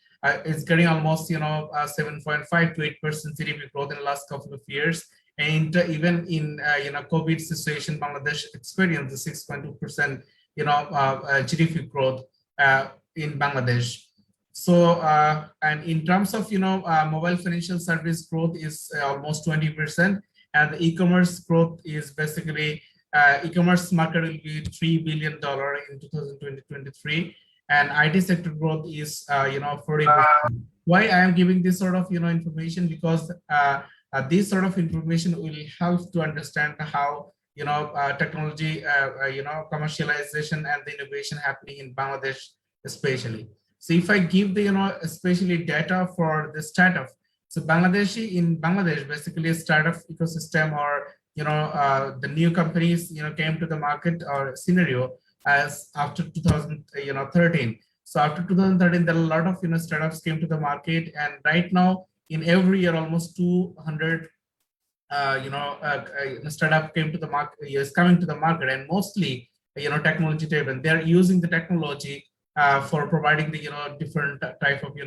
it's getting almost 7.5 to 8% GDP growth in the last couple of years. And even in COVID situation, Bangladesh experienced the 6.2% GDP growth in Bangladesh. So and in terms of mobile financial service growth is almost 20%, and the e-commerce growth is basically e-commerce market will be $3 billion in 2023, and IT sector growth is 40%. Why I am giving this sort of information? Because this sort of information will help to understand how technology commercialization and the innovation happening in Bangladesh especially. So if I give the especially data for the startup, so in Bangladesh basically a startup ecosystem, or the new companies came to the market or scenario as after 2013. So after 2013, there are a lot of startups came to the market, and right now in every year almost 200 startup came to the market, is coming to the market, and mostly technology driven. They're using the technology for providing the different type of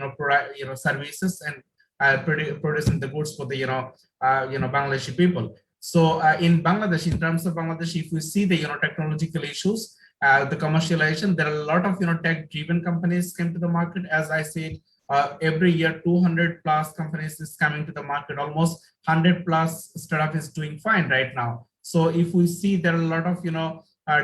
services and producing the goods for the Bangladeshi people. So in Bangladesh, in terms of Bangladesh, if we see the technological issues, the commercialization, there are a lot of tech driven companies came to the market. As I said, every year 200 plus companies is coming to the market. Almost 100 plus startup is doing fine right now. So if we see there are a lot of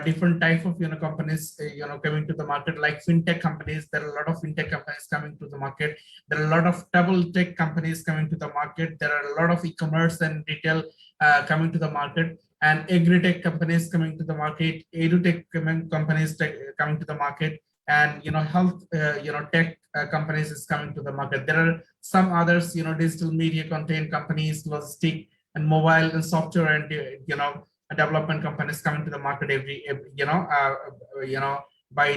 different type of companies coming to the market, like fintech companies. There are a lot of fintech companies coming to the market. There are a lot of double tech companies coming to the market. There are a lot of e-commerce and retail coming to the market, and agri-tech companies coming to the market, edu-tech companies coming to the market, and health tech companies is coming to the market. There are some others, digital media content companies, logistic and mobile and software, and development companies coming to the market by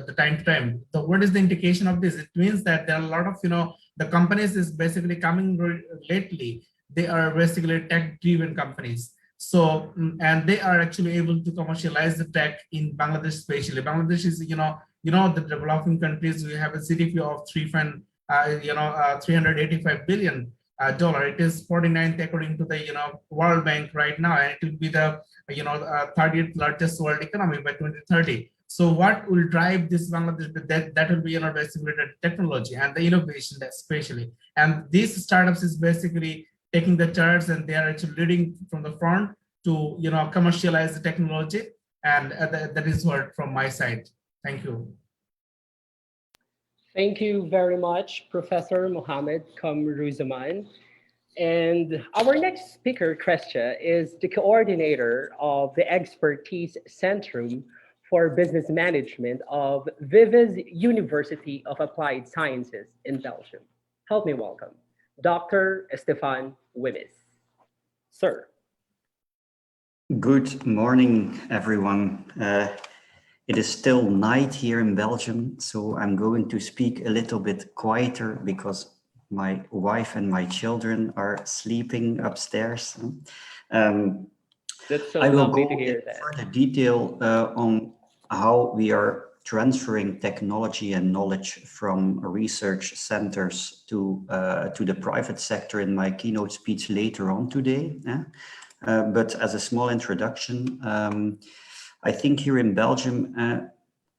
the time to time. So what is the indication of this? It means that there are a lot of the companies is basically coming lately. They are basically tech driven companies. So and they are actually able to commercialize the tech in Bangladesh, especially. Bangladesh is the developing countries. We have a GDP of 385 billion dollar. It is 49th according to the World Bank right now, and it will be the 30th largest world economy by 2030. So what will drive this Bangladesh? That will be basically the technology and the innovation, especially. And these startups is basically taking the charge, and they are actually leading from the front to commercialize the technology. And that is what from my side. Thank you. Thank you very much, Professor Mohammed Kamruzaman. And our next speaker, Kresha, is the coordinator of the Expertise Centrum for Business Management of Vives University of Applied Sciences in Belgium. Help me welcome Dr. Stefan Wimmis. Sir. Good morning, everyone. It is still night here in Belgium, so I'm going to speak a little bit quieter because my wife and my children are sleeping upstairs. That's so I will lovely go to hear in that. further detail on how we are transferring technology and knowledge from research centers to the private sector in my keynote speech later on today. But as a small introduction, I think here in Belgium,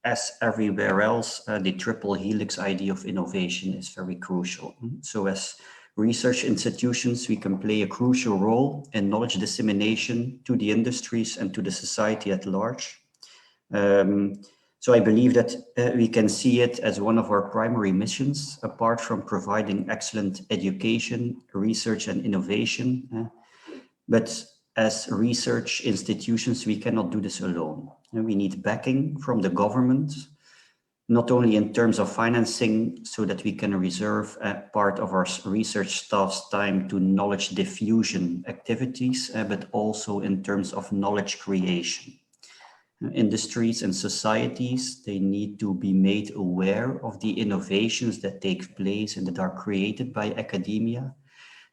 as everywhere else, the triple helix idea of innovation is very crucial. So as research institutions, we can play a crucial role in knowledge dissemination to the industries and to the society at large. So I believe that we can see it as one of our primary missions, apart from providing excellent education, research and innovation. But as research institutions, we cannot do this alone. And we need backing from the government, not only in terms of financing, so that we can reserve part of our research staff's time to knowledge diffusion activities, but also in terms of knowledge creation. Industries and societies, they need to be made aware of the innovations that take place and that are created by academia.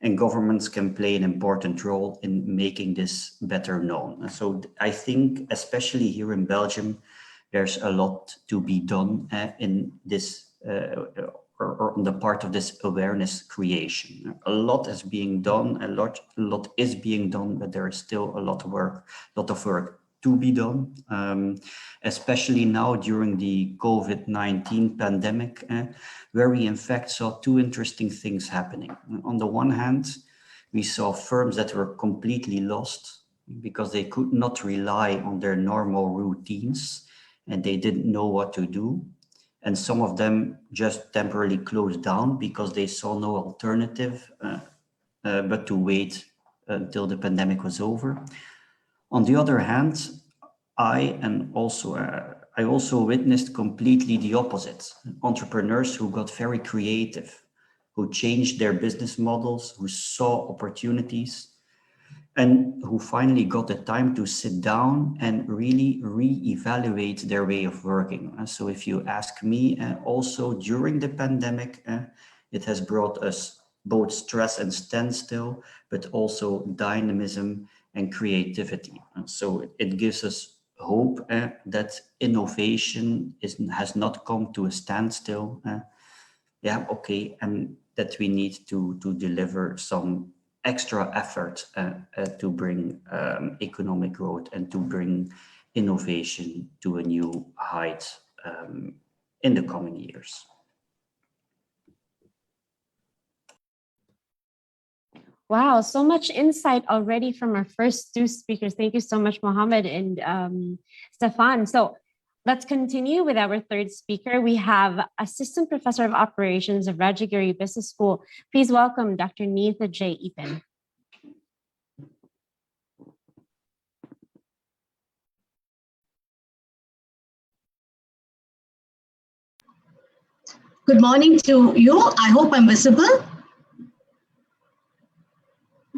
And governments can play an important role in making this better known. So I think, especially here in Belgium, there's a lot to be done in this or on the part of this awareness creation. A lot is being done, a lot is being done, but there is still a lot of work to be done, especially now during the COVID-19 pandemic, where we in fact saw two interesting things happening. On the one hand, we saw firms that were completely lost because they could not rely on their normal routines and they didn't know what to do. And some of them just temporarily closed down because they saw no alternative but to wait until the pandemic was over. On the other hand, I also witnessed completely the opposite. Entrepreneurs who got very creative, who changed their business models, who saw opportunities, and who finally got the time to sit down and really re-evaluate their way of working. So if you ask me, also during the pandemic, it has brought us both stress and standstill, but also dynamism and creativity. So it gives us hope that innovation has not come to a standstill. And that we need to deliver some extra effort to bring economic growth and to bring innovation to a new height in the coming years. Wow, so much insight already from our first two speakers. Thank you so much, Mohammed and Stefan. So let's continue with our third speaker. We have Assistant Professor of Operations of Rajagiri Business School. Please welcome Dr. Neetha J. Eapen. Good morning to you. I hope I'm visible.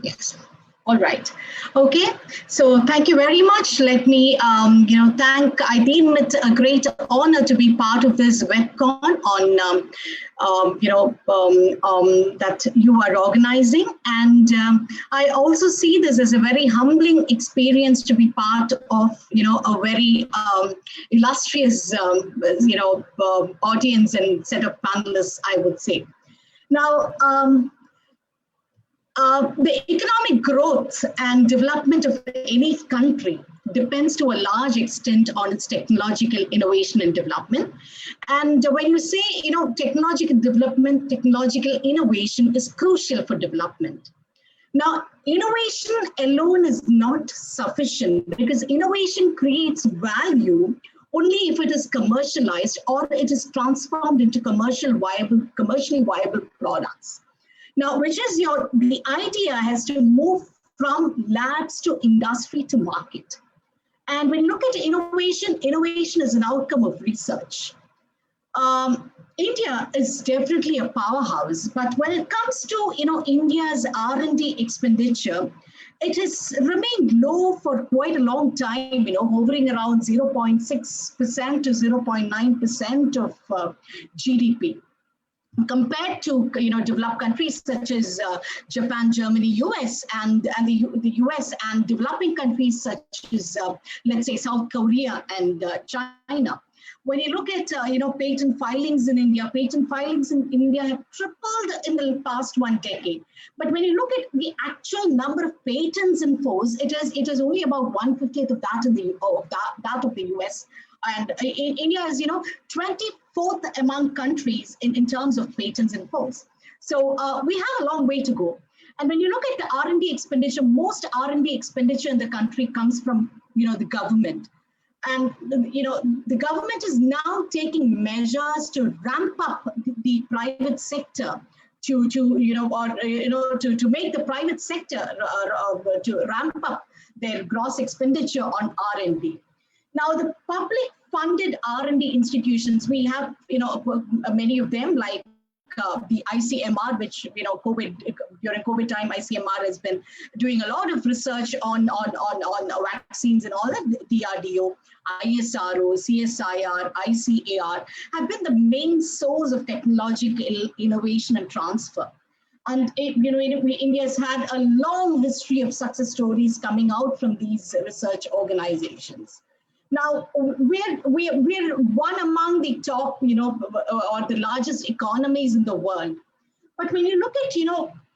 Yes. All right. Okay. So thank you very much. Let me, I deem it a great honor to be part of this WebCon on, that you are organizing. And I also see this as a very humbling experience to be part of, a very illustrious, audience and set of panelists, I would say. Now, the economic growth and development of any country depends to a large extent on its technological innovation and development. And when you say, technological development, technological innovation is crucial for development. Now, innovation alone is not sufficient because innovation creates value only if it is commercialized or it is transformed into commercially viable products. Now, which is the idea has to move from labs to industry to market. And when you look at innovation, innovation is an outcome of research. India is definitely a powerhouse, but when it comes to, India's R&D expenditure, it has remained low for quite a long time, hovering around 0.6% to 0.9% of GDP. Compared to developed countries such as Japan, Germany, US, and the US, and developing countries such as let's say South Korea and China. When you look at patent filings in India, patent filings in India have tripled in the past 1 decade. But when you look at the actual number of patents in force, it is only about 1/50 of that of the US. And India is, 24th among countries in terms of patents in force. So we have a long way to go. And when you look at the R&D expenditure, most R&D expenditure in the country comes from, the government. And, the government is now taking measures to ramp up the private sector to make the private sector to ramp up their gross expenditure on R&D. Now, the public funded R&D institutions, we have, many of them like the ICMR, which, during COVID time, ICMR has been doing a lot of research on vaccines and all that. DRDO, ISRO, CSIR, ICAR have been the main source of technological innovation and transfer. And India has had a long history of success stories coming out from these research organizations. Now, we're one among the top, or the largest economies in the world. But when you look at,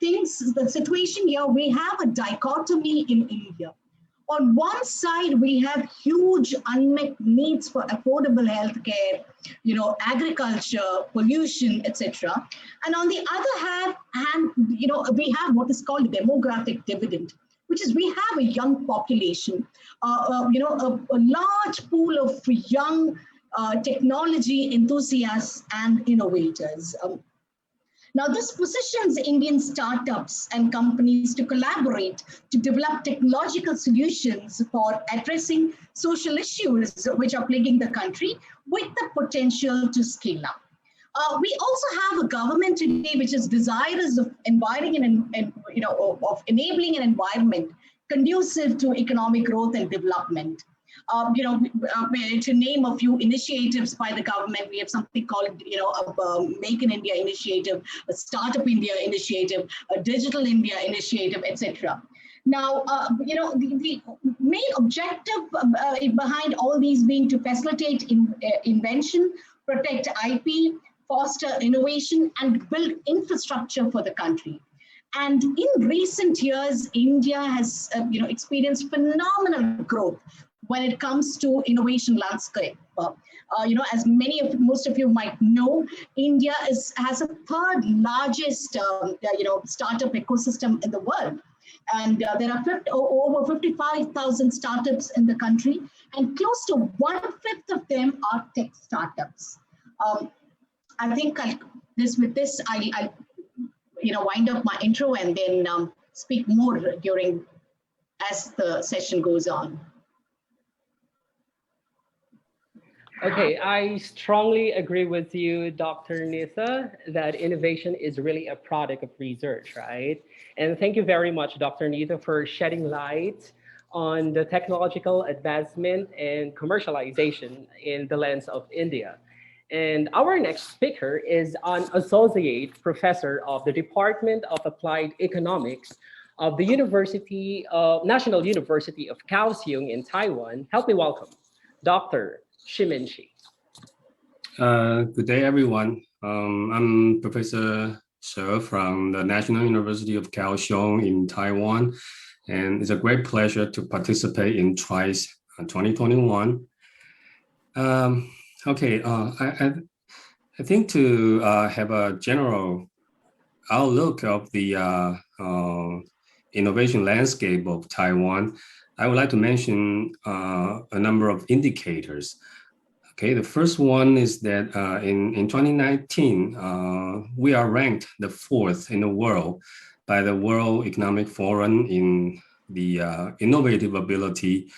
things, the situation here, we have a dichotomy in India. On one side, we have huge unmet needs for affordable healthcare, agriculture, pollution, etc. And on the other hand, we have what is called demographic dividend, which is we have a young population, a large pool of young technology enthusiasts and innovators. Now, this positions Indian startups and companies to collaborate to develop technological solutions for addressing social issues which are plaguing the country with the potential to scale up. We also have a government today which is desirous of of enabling an environment conducive to economic growth and development. To name a few initiatives by the government, we have something called, a Make in India initiative, a Startup India initiative, a Digital India initiative, etc. Now, the main objective behind all these being to facilitate invention, protect IP, foster innovation, and build infrastructure for the country. And in recent years, India has experienced phenomenal growth when it comes to innovation landscape. As most of you might know, India has a third largest startup ecosystem in the world. And there are over 55,000 startups in the country, and close to 1/5 of them are tech startups. I think with this, I'll wind up my intro and then speak more as the session goes on. Okay, I strongly agree with you, Dr. Nitha, that innovation is really a product of research, right? And thank you very much, Dr. Nitha, for shedding light on the technological advancement and commercialization in the lens of India. And our next speaker is an associate professor of the Department of Applied Economics of the National University of Kaohsiung in Taiwan. Help me welcome Dr. Shimin Shi. Good day, everyone. I'm Professor She from the National University of Kaohsiung in Taiwan, and it's a great pleasure to participate in TRICE 2021. I think to have a general outlook of the innovation landscape of Taiwan, I would like to mention a number of indicators. Okay, the first one is that in 2019, we are ranked the 4th in the world by the World Economic Forum in the innovative ability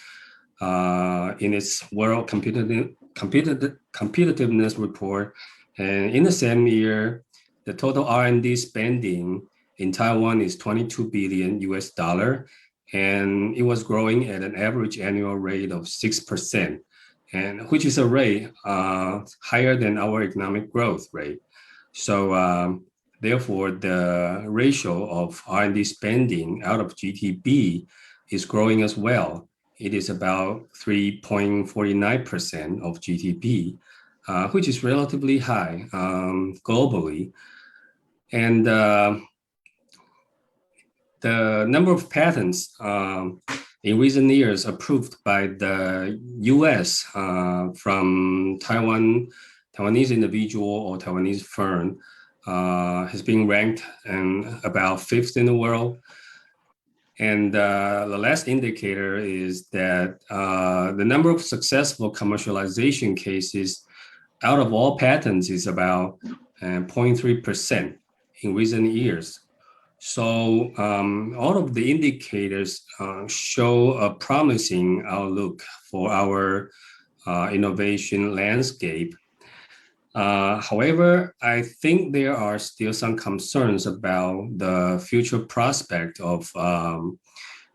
in its World Competitiveness Report. And in the same year, the total R&D spending in Taiwan is $22 billion, and it was growing at an average annual rate of 6%, and which is a rate higher than our economic growth rate. So therefore, the ratio of R&D spending out of GDP is growing as well. It is about 3.49% of GDP, which is relatively high globally. And the number of patents in recent years approved by the US from Taiwanese individual or Taiwanese firm has been ranked about 5th in the world. And the last indicator is that the number of successful commercialization cases out of all patents is about 0.3% in recent years. So all of the indicators show a promising outlook for our innovation landscape. However, I think there are still some concerns about the future prospect of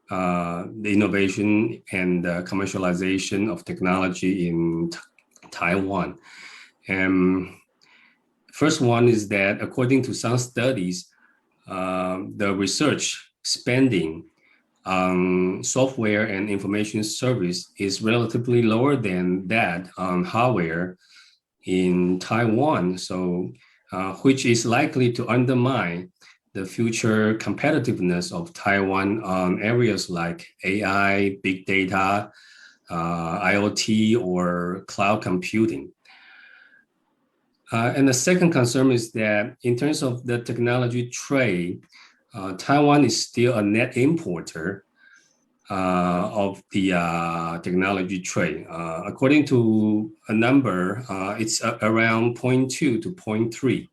the innovation and the commercialization of technology in Taiwan. And first one is that according to some studies, the research spending software and information service is relatively lower than that on hardware in Taiwan, so which is likely to undermine the future competitiveness of Taiwan on areas like AI, big data, IoT, or cloud computing. And the second concern is that in terms of the technology trade, Taiwan is still a net importer of the technology trade. According to a number, it's around 0.2 to 0.3.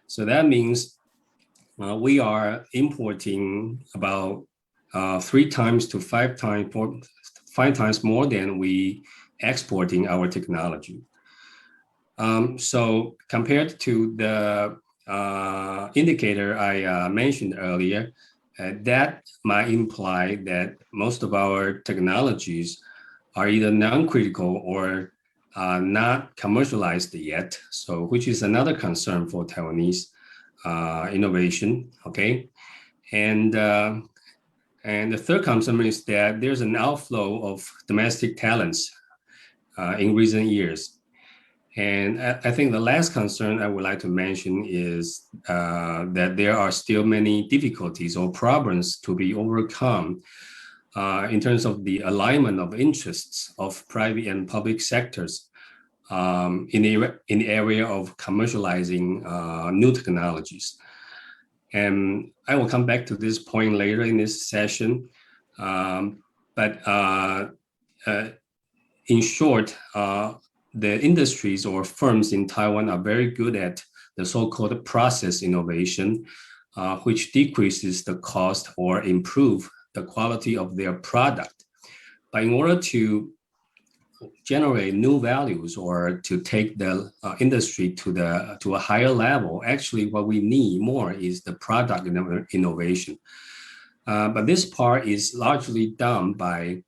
So that means we are importing about 3 times to 5 times more than we exporting our technology. So compared to the indicator I mentioned earlier, that might imply that most of our technologies are either non-critical or not commercialized yet. So, which is another concern for Taiwanese innovation. Okay, and the third concern is that there's an outflow of domestic talents in recent years. And I think the last concern I would like to mention is that there are still many difficulties or problems to be overcome in terms of the alignment of interests of private and public sectors in the area of commercializing new technologies. And I will come back to this point later in this session. But in short, the industries or firms in Taiwan are very good at the so-called process innovation, which decreases the cost or improve the quality of their product. But in order to generate new values or to take the industry to a higher level, actually what we need more is the product innovation. But this part is largely done by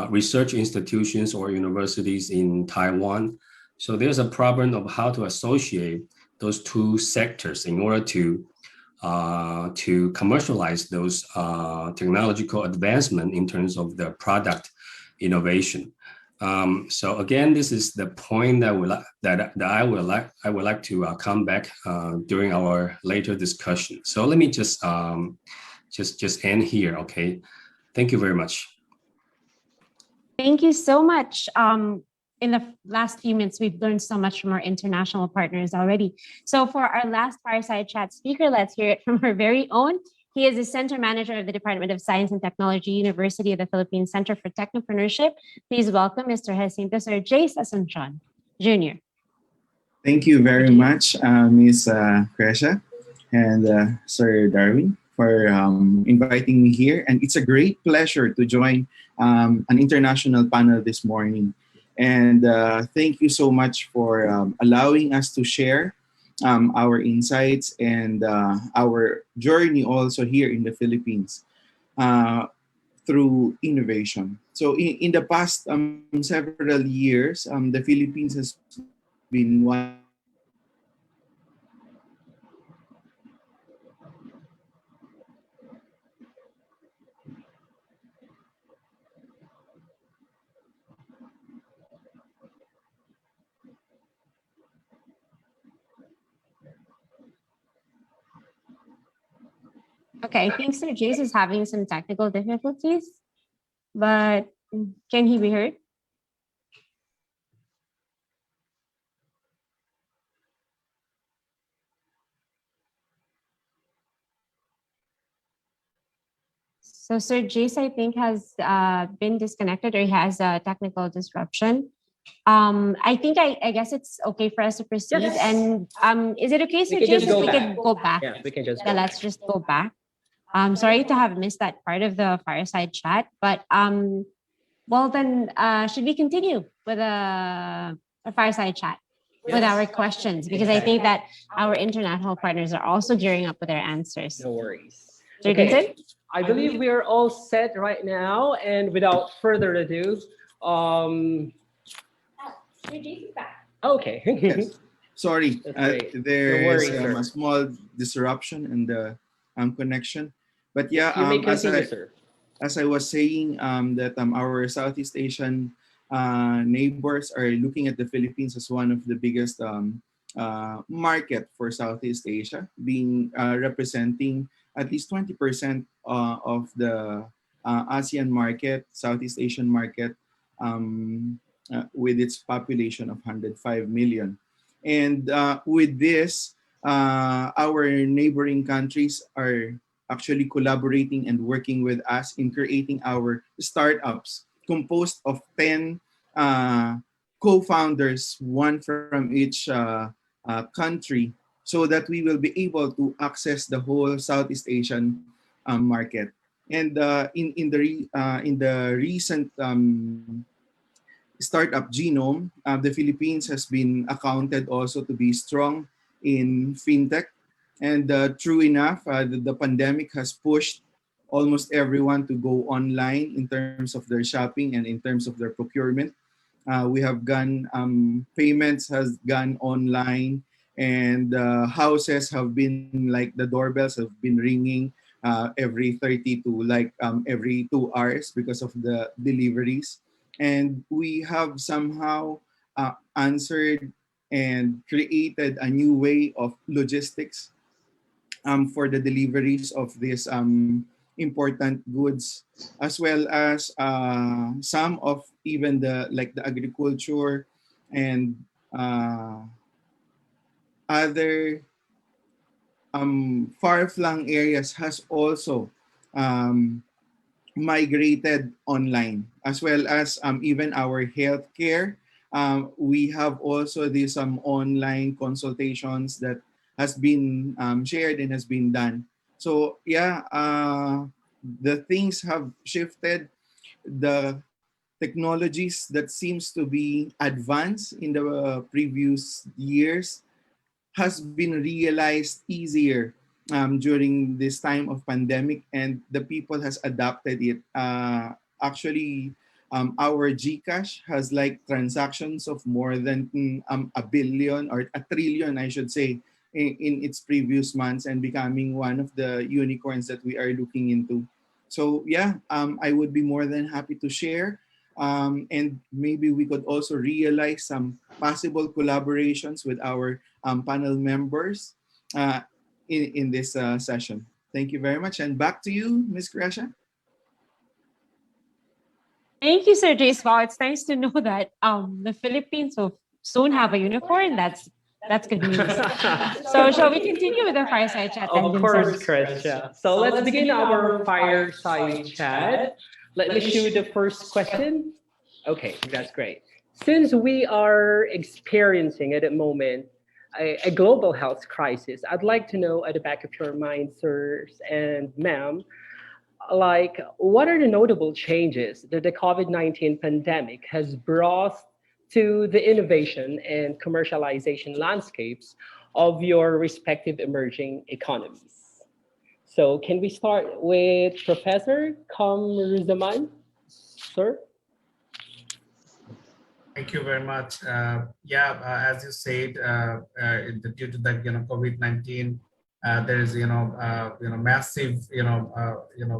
research institutions or universities in Taiwan. So there's a problem of how to associate those two sectors in order to commercialize those technological advancement in terms of the product innovation. So again, this is the point that I would like to come back during our later discussion. So let me just end here. Okay, thank you very much. Thank you so much. In the last few minutes, we've learned so much from our international partners already. So for our last fireside chat speaker, let's hear it from our very own. He is the Center Manager of the Department of Science and Technology, University of the Philippines Center for Technopreneurship. Please welcome Mr. Jacinto Sir Jace Asuncion, Jr. Thank you very much, Ms. Kresha and Sir Darwin, for inviting me here. And it's a great pleasure to join an international panel this morning. And thank you so much for allowing us to share our insights and our journey also here in the Philippines through innovation. So in the past several years, the Philippines has been one Okay, I think Sir Jace is having some technical difficulties, but can he be heard? So Sir Jace, I think, has been disconnected, or he has a technical disruption. I think I guess it's okay for us to proceed. Yes. And is it okay, Sir Jace, if we could go back? Yeah, we can just Yeah, let's just go back. Sorry to have missed that part of the fireside chat, but well then, should we continue with a fireside chat with our questions? Because I think that our international partners are also gearing up with their answers. No worries. Sir Vincent? I believe we are all set right now, and without further ado, okay. Yes. Sorry, That's great. there No worries, is sir. a small disruption in the connection. But yeah, You may as continue, I, sir. as I was saying, that our Southeast Asian neighbors are looking at the Philippines as one of the biggest market for Southeast Asia, being representing at least 20% of the ASEAN market, Southeast Asian market, with its population of 105 million. And with this, our neighboring countries are actually collaborating and working with us in creating our startups composed of 10 co-founders, one from each country, so that we will be able to access the whole Southeast Asian market. And in the recent startup genome, the Philippines has been accounted also to be strong in fintech. And true enough, the pandemic has pushed almost everyone to go online in terms of their shopping and in terms of their procurement. We have gone, payments has gone online, and houses have been like the doorbells have been ringing every 30 to like every 2 hours because of the deliveries. And we have somehow answered and created a new way of logistics for the deliveries of these important goods, as well as some of even the like the agriculture and other far-flung areas has also um, migrated online, as well as even our healthcare. We have also these online consultations that has been shared and has been done. So yeah, the things have shifted. The technologies that seems to be advanced in the previous years has been realized easier during this time of pandemic, and the people has adapted it. Actually, our GCash has like transactions of more than a billion or a trillion, I should say, in its previous months, and becoming one of the unicorns that we are looking into. So yeah, I would be more than happy to share. And maybe we could also realize some possible collaborations with our panel members uh, in this session. Thank you very much. And back to you, Ms. Kresha. Thank you, Sir Jace. Wow, it's nice to know that the Philippines will soon have a unicorn. That's good news. So shall we continue with the fireside chat? Of course, Krisha. So let's begin our fireside chat. Let me shoot the first question. Okay, that's great. Since we are experiencing at the moment a global health crisis, I'd like to know at the back of your mind, sirs and ma'am, like what are the notable changes that the COVID-19 pandemic has brought to the innovation and commercialization landscapes of your respective emerging economies? So can we start with Professor Kamruzaman, sir? Thank you very much. As you said, due to the COVID-19, there is massive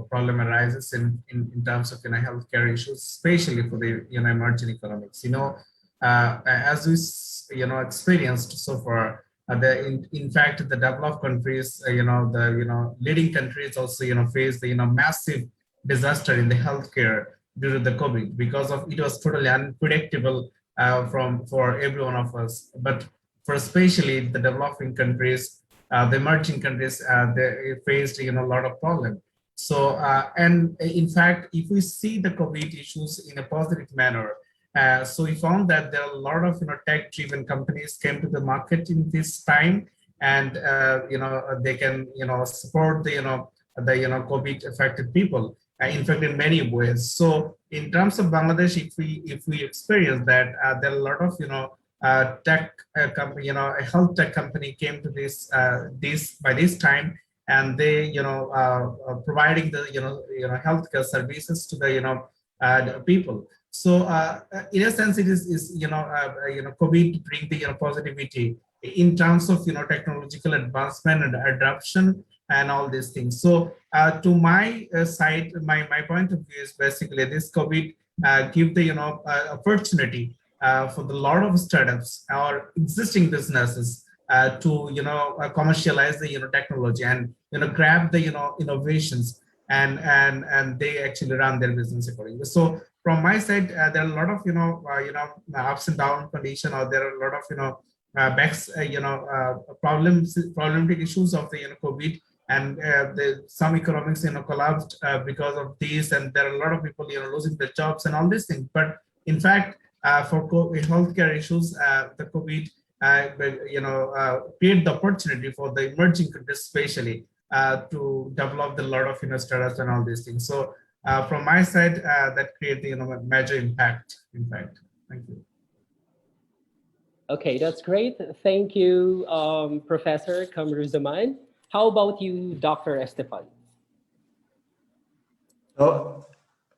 problem arises in terms of healthcare issues, especially for the emerging economies. As we experienced so far, in fact the developed countries, the leading countries also face the massive disaster in the healthcare due to the COVID, because of it was totally unpredictable for every one of us. But for especially the developing countries, the emerging countries, they faced a lot of problem. So and in fact, if we see the COVID issues in a positive manner, so we found that there are a lot of tech-driven companies came to the market in this time, and they can support the COVID affected people. In fact, in many ways. So in terms of Bangladesh, if we experience that, there are a lot of tech company, a health tech company came to this by this time, and they providing the healthcare services to the people. So in a sense, it is COVID bring the positivity in terms of technological advancement and adoption, and all these things. So to my side, my point of view is basically this COVID give the opportunity for the lot of startups or existing businesses to commercialize the technology and grab the innovations and they actually run their business accordingly. So from my side, there are a lot of ups and down condition, or there are a lot of problematic issues of the COVID, and some economics collapsed because of this, and there are a lot of people losing their jobs and all these things. But in fact, for healthcare issues, the COVID create the opportunity for the emerging countries, especially to develop the lot of startups and all these things. So from my side, that create the major impact. In fact, thank you. Okay, that's great. Thank you, Professor Kamruzaman. How about you, Dr. Estefan? So,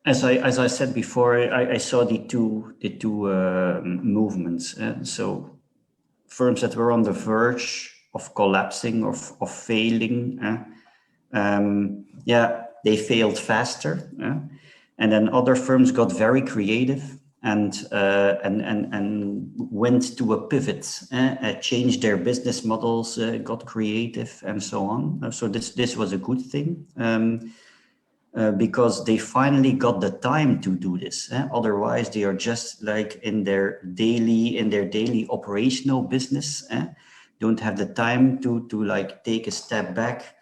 as I said before, I saw the two movements. So firms that were on the verge of collapsing, of failing, they failed faster, and then other firms got very creative and went to a pivot, changed their business models, got creative, and so on. So this was a good thing. Because they finally got the time to do this. Otherwise, they are just like in their daily operational business. Don't have the time to like take a step back,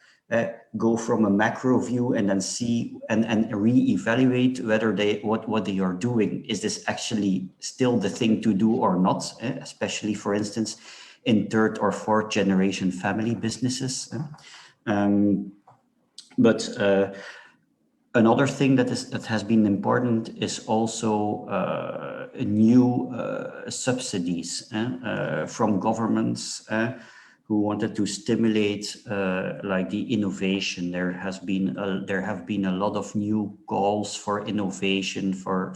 go from a macro view, and then see and reevaluate whether what they are doing, is this actually still the thing to do or not? Especially, for instance, in third or fourth generation family businesses. Another thing that has been important is also new subsidies from governments who wanted to stimulate like the innovation. There have been a lot of new calls for innovation, for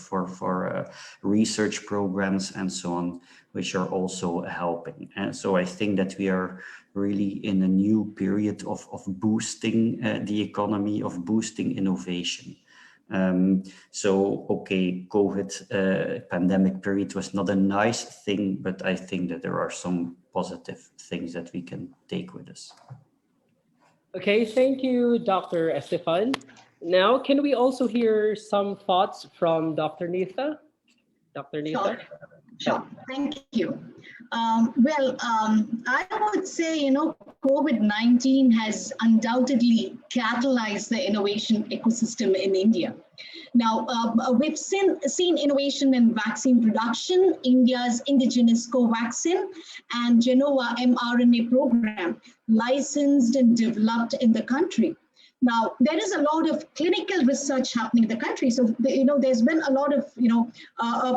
research programs and so on, which are also helping. And so I think that we are really in a new period of boosting the economy, of boosting innovation. COVID pandemic period was not a nice thing, but I think that there are some positive things that we can take with us. Okay, thank you, Dr. Estefan. Now, can we also hear some thoughts from Dr. Nitha? Dr. Nitha? Sure. Thank you. I would say, COVID-19 has undoubtedly catalyzed the innovation ecosystem in India. Now, we've seen innovation in vaccine production, India's indigenous Covaxin and Genova mRNA program, licensed and developed in the country. Now, there is a lot of clinical research happening in the country. So, there's been a lot of,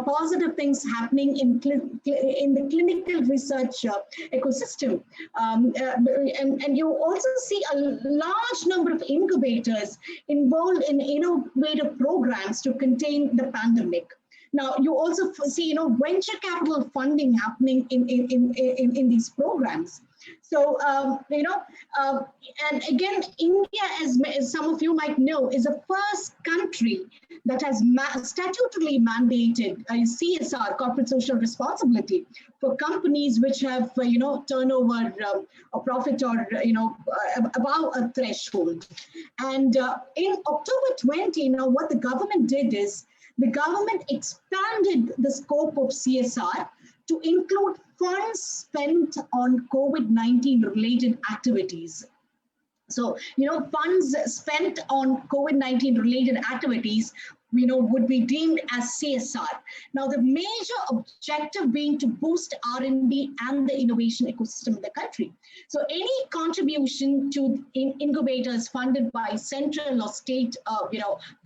positive things happening in the clinical research ecosystem. And you also see a large number of incubators involved in innovative programs to contain the pandemic. Now, you also see, venture capital funding happening in these programs. So, and again, India, as some of you might know, is the first country that has statutorily mandated CSR, corporate social responsibility, for companies which have, turnover or profit or, above a threshold. And in October 20, what the government did is, the government expanded the scope of CSR to include funds spent on COVID-19 related activities. So, funds spent on COVID-19 related activities, would be deemed as CSR. Now, the major objective being to boost R&D and the innovation ecosystem in the country. So, any contribution to incubators funded by central or state,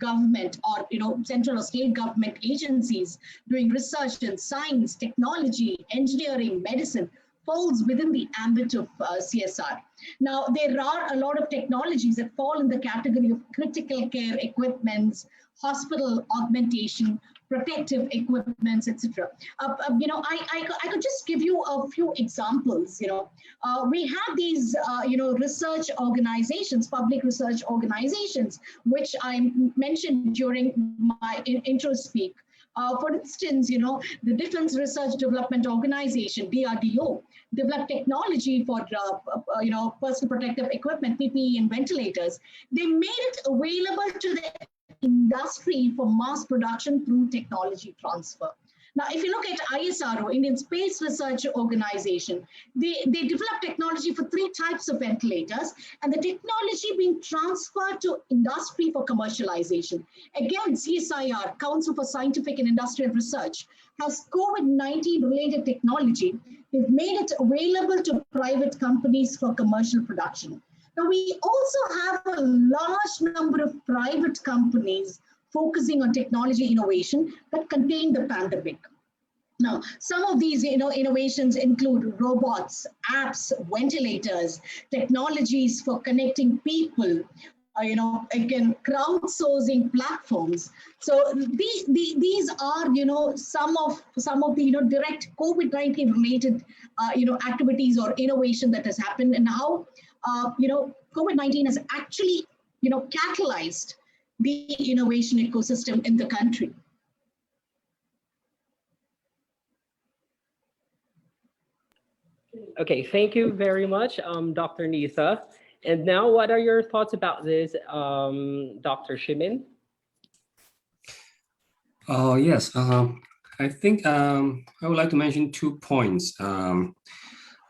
government or, central or state government agencies doing research in science, technology, engineering, medicine, falls within the ambit of CSR. Now, there are a lot of technologies that fall in the category of critical care equipments, hospital augmentation, protective equipments, etc. I could just give you a few examples. We have these, research organizations, public research organizations, which I mentioned during my intro speak. For instance, the Defense Research Development Organization, DRDO, developed technology for, personal protective equipment, PPE and ventilators. They made it available to the industry for mass production through technology transfer. Now, if you look at ISRO, Indian Space Research Organization, they developed technology for 3 types of ventilators, and the technology being transferred to industry for commercialization. Again, CSIR, Council for Scientific and Industrial Research, has COVID-19 related technology. They've made it available to private companies for commercial production. Now, we also have a large number of private companies focusing on technology innovation that contain the pandemic. Now, some of these innovations include robots, apps, ventilators, technologies for connecting people, again, crowdsourcing platforms. So these are, some of the, direct COVID-19 related, activities or innovation that has happened, and how, COVID-19 has actually, catalyzed the innovation ecosystem in the country. Okay, thank you very much, Dr. Nisa. And now, what are your thoughts about this, Dr. Shimin? Yes, I think I would like to mention 2 points about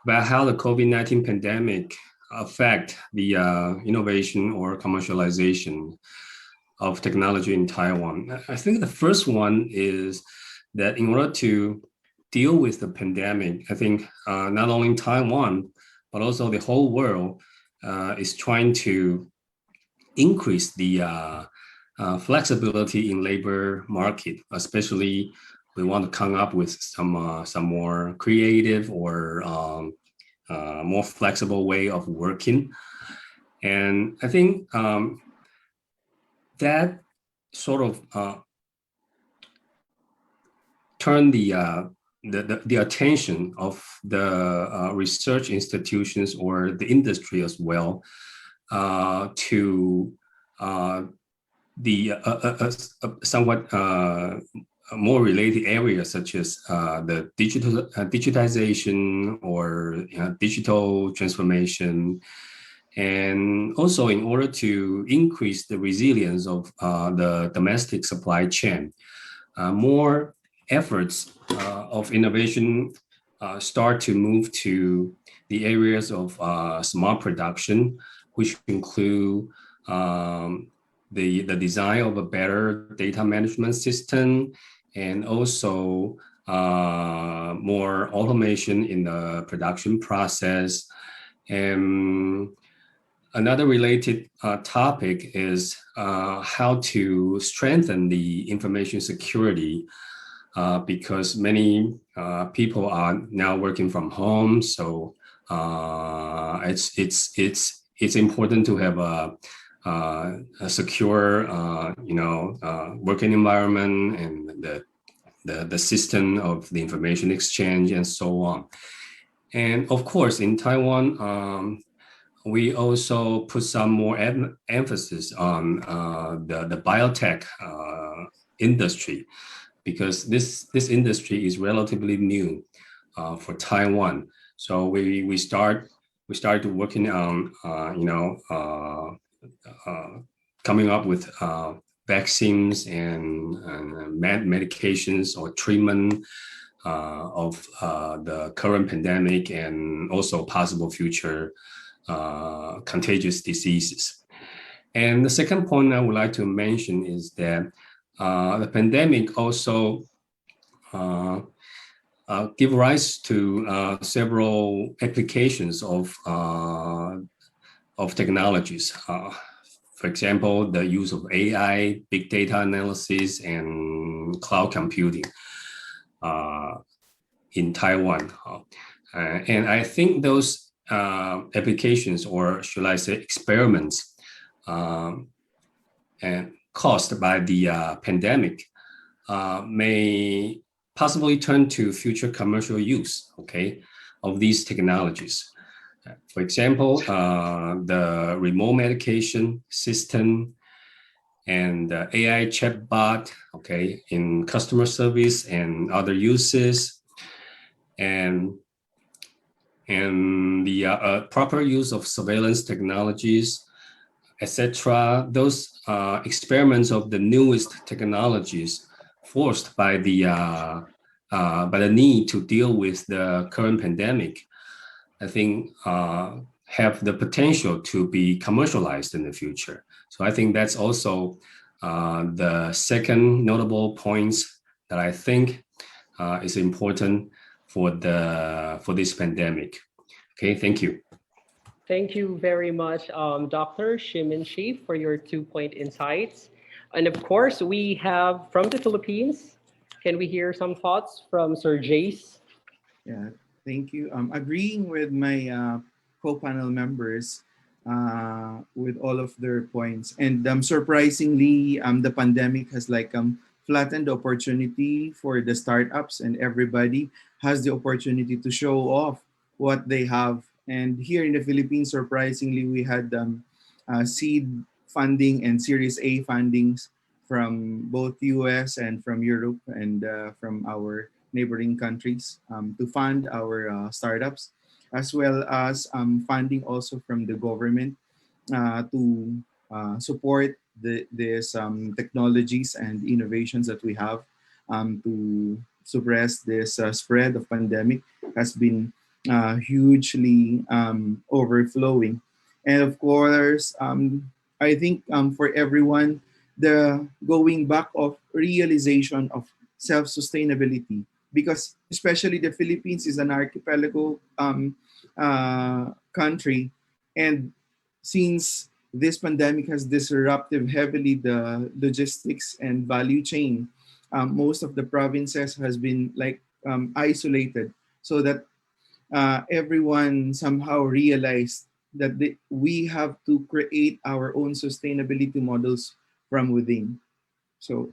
how the COVID-19 pandemic affect the innovation or commercialization of technology in Taiwan. I think the first one is that in order to deal with the pandemic, I think not only in Taiwan, but also the whole world is trying to increase the flexibility in labor market, especially we want to come up with some more creative or more flexible way of working. And I think that sort of turned the attention of the research institutions or the industry as well to the somewhat more related areas such as the digitization or digital transformation. And also in order to increase the resilience of the domestic supply chain, more efforts of innovation start to move to the areas of smart production, which include the design of a better data management system, and also more automation in the production process. And another related topic is how to strengthen the information security because many people are now working from home. So it's important to have a secure, working environment and the system of the information exchange and so on. And of course, in Taiwan, we also put some more emphasis on the biotech industry, because this industry is relatively new for Taiwan. So we started working on coming up with vaccines and medications or treatment of the current pandemic and also possible future contagious diseases. And the second point I would like to mention is that the pandemic also give rise to several applications of technologies. For example, the use of AI, big data analysis, and cloud computing in Taiwan. And I think those applications, or should I say experiments, and caused by the pandemic may possibly turn to future commercial use, okay, of these technologies. For example, the remote medication system and AI chatbot, okay, in customer service and other uses, and the proper use of surveillance technologies, etc. Those experiments of the newest technologies forced by the need to deal with the current pandemic, I think have the potential to be commercialized in the future. So I think that's also the second notable points that I think is important for this pandemic. Okay, thank you. Thank you very much, Dr. Shimin Shi, for your 2-point insights. And of course, we have from the Philippines, can we hear some thoughts from Sir Jace? Yeah, thank you. Agreeing with my co-panel members with all of their points. And surprisingly, the pandemic has flattened the opportunity for the startups, and everybody has the opportunity to show off what they have. And here in the Philippines, surprisingly, we had seed funding and Series A fundings from both US and from Europe and from our neighboring countries to fund our startups, as well as funding also from the government to support these technologies and innovations that we have to suppress this spread of pandemic has been hugely overflowing. And of course, I think for everyone, the going back of realization of self-sustainability, because especially the Philippines is an archipelago country, and since this pandemic has disrupted heavily the logistics and value chain, most of the provinces has been isolated, so that everyone somehow realized that we have to create our own sustainability models from within. So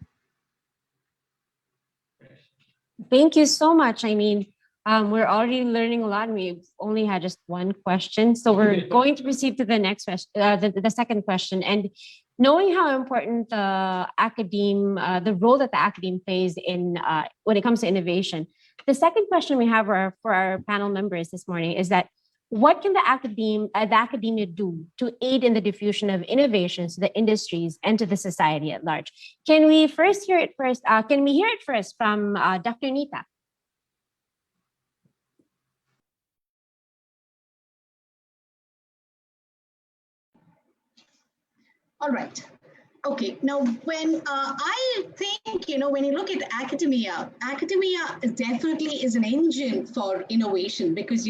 Thank you so much. I mean, we're already learning a lot, and we've only had just one question. So we're going to proceed to the next question, the second question. And knowing how important the role that the academe plays in when it comes to innovation, the second question we have for our panel members this morning is that what can the academia do to aid in the diffusion of innovations to the industries and to the society at large? Can we hear it first from Dr. Nita? All right. Okay. Now, when I think, when you look at academia definitely is an engine for innovation, because,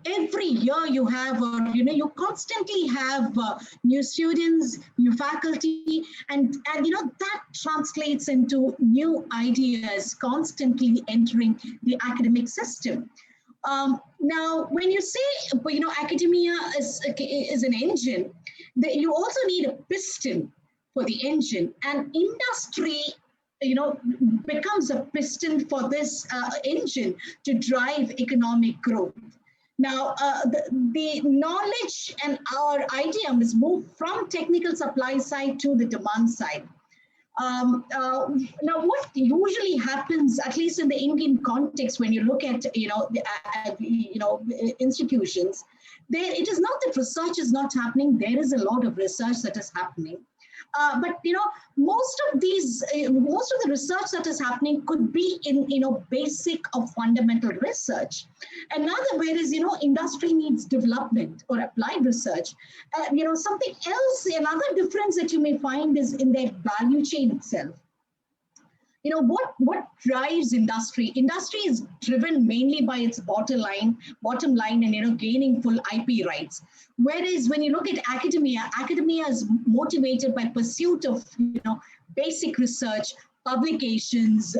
every year you have, you constantly have new students, new faculty, and that translates into new ideas constantly entering the academic system. Now, when you say, academia is an engine, you also need a piston for the engine, and industry becomes a piston for this engine to drive economic growth. Now, the knowledge and our idea must move from technical supply side to the demand side. Now, what usually happens, at least in the Indian context, when you look at institutions, it is not that research is not happening. There is a lot of research that is happening. But most of the research that is happening could be in basic or fundamental research. Whereas industry needs development or applied research. Something else, another difference that you may find is in their value chain itself. What drives industry? Industry is driven mainly by its bottom line and gaining full IP rights. Whereas when you look at academia is motivated by pursuit of basic research, publications,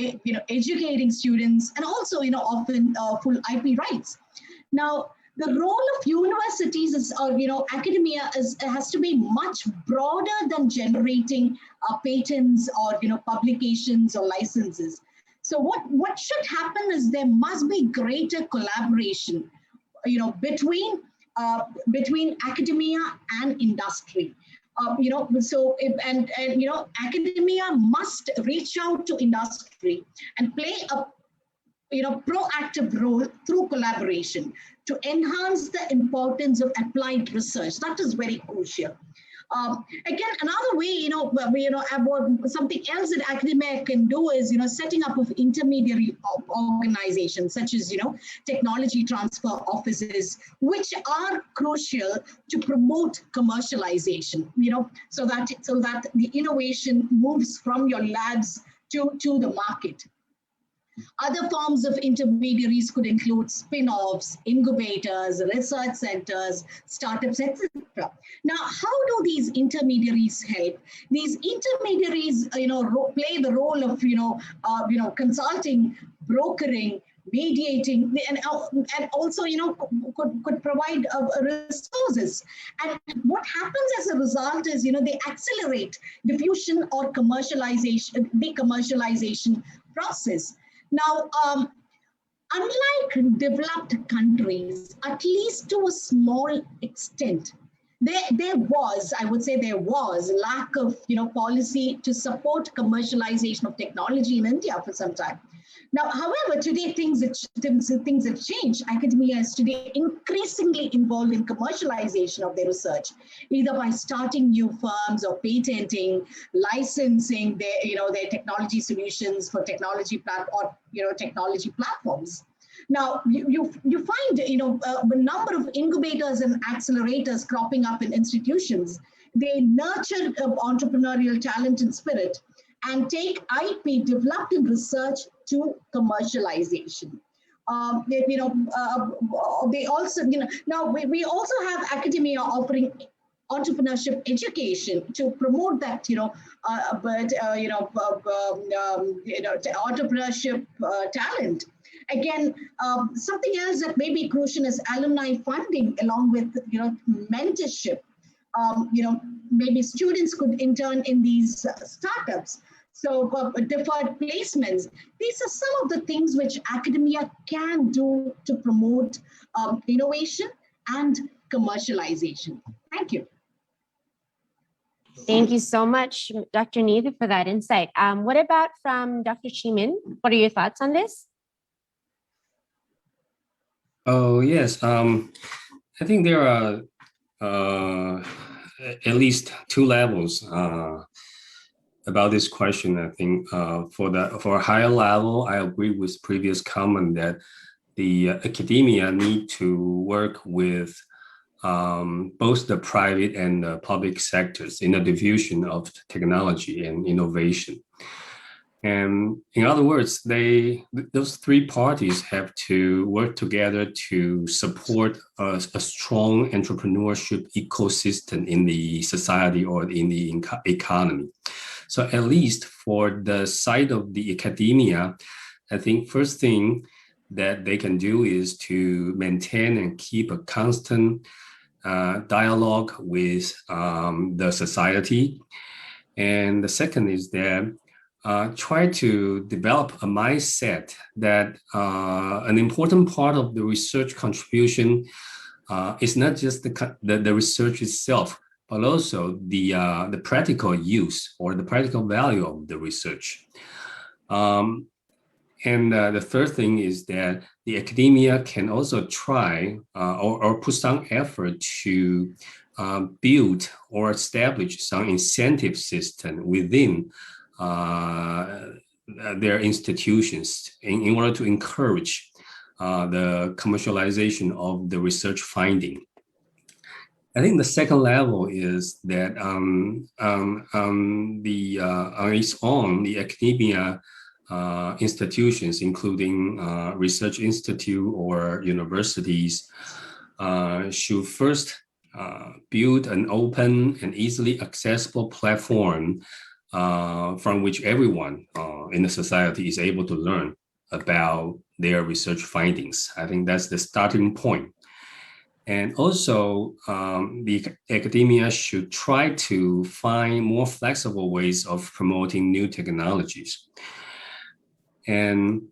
educating students, and also often full IP rights. Now, the role of universities is, academia has to be much broader than generating patents or publications or licenses. So what should happen is there must be greater collaboration, between academia and industry. Academia must reach out to industry and play a proactive role through collaboration to enhance the importance of applied research. That is very crucial. Again, another way, something else that academia can do is, setting up of intermediary organizations such as, technology transfer offices, which are crucial to promote commercialization, so that the innovation moves from your labs to the market. Other forms of intermediaries could include spin-offs, incubators, research centers, startups, etc. Now, how do these intermediaries help? These intermediaries, play the role of, consulting, brokering, mediating, and also, could provide resources. And what happens as a result is, they accelerate diffusion or the commercialization process. Now, unlike developed countries, at least to a small extent, there was lack of policy to support commercialization of technology in India for some time. Now, however, today things have changed. Academia is today increasingly involved in commercialization of their research, either by starting new firms or patenting, licensing their technology solutions for technology platforms. Now, you find a number of incubators and accelerators cropping up in institutions. They nurture entrepreneurial talent and spirit, and take IP developed in research to commercialization. They also, now we also have academia offering entrepreneurship education to promote that, entrepreneurship talent. Again, something else that may be crucial is alumni funding, along with mentorship. Maybe students could intern in these startups. So deferred placements. These are some of the things which academia can do to promote innovation and commercialization. Thank you. Thank you so much, Dr. Neith, for that insight. What about from Dr. Chimin? What are your thoughts on this? Oh, yes. I think there are at least two levels about this question. I think for a higher level, I agree with previous comment that the academia need to work with both the private and the public sectors in the diffusion of technology and innovation. And in other words, those three parties have to work together to support a strong entrepreneurship ecosystem in the society or in the economy. So at least for the side of the academia, I think first thing that they can do is to maintain and keep a constant dialogue with the society. And the second is that try to develop a mindset that an important part of the research contribution is not just the research itself, but also the practical use or the practical value of the research. And the third thing is that the academia can also try or put some effort to build or establish some incentive system within their institutions in order to encourage the commercialization of the research finding. I think the second level is that on its own, the academia institutions, including research institute or universities, should first build an open and easily accessible platform from which everyone in the society is able to learn about their research findings. I think that's the starting point. And also, the academia should try to find more flexible ways of promoting new technologies. And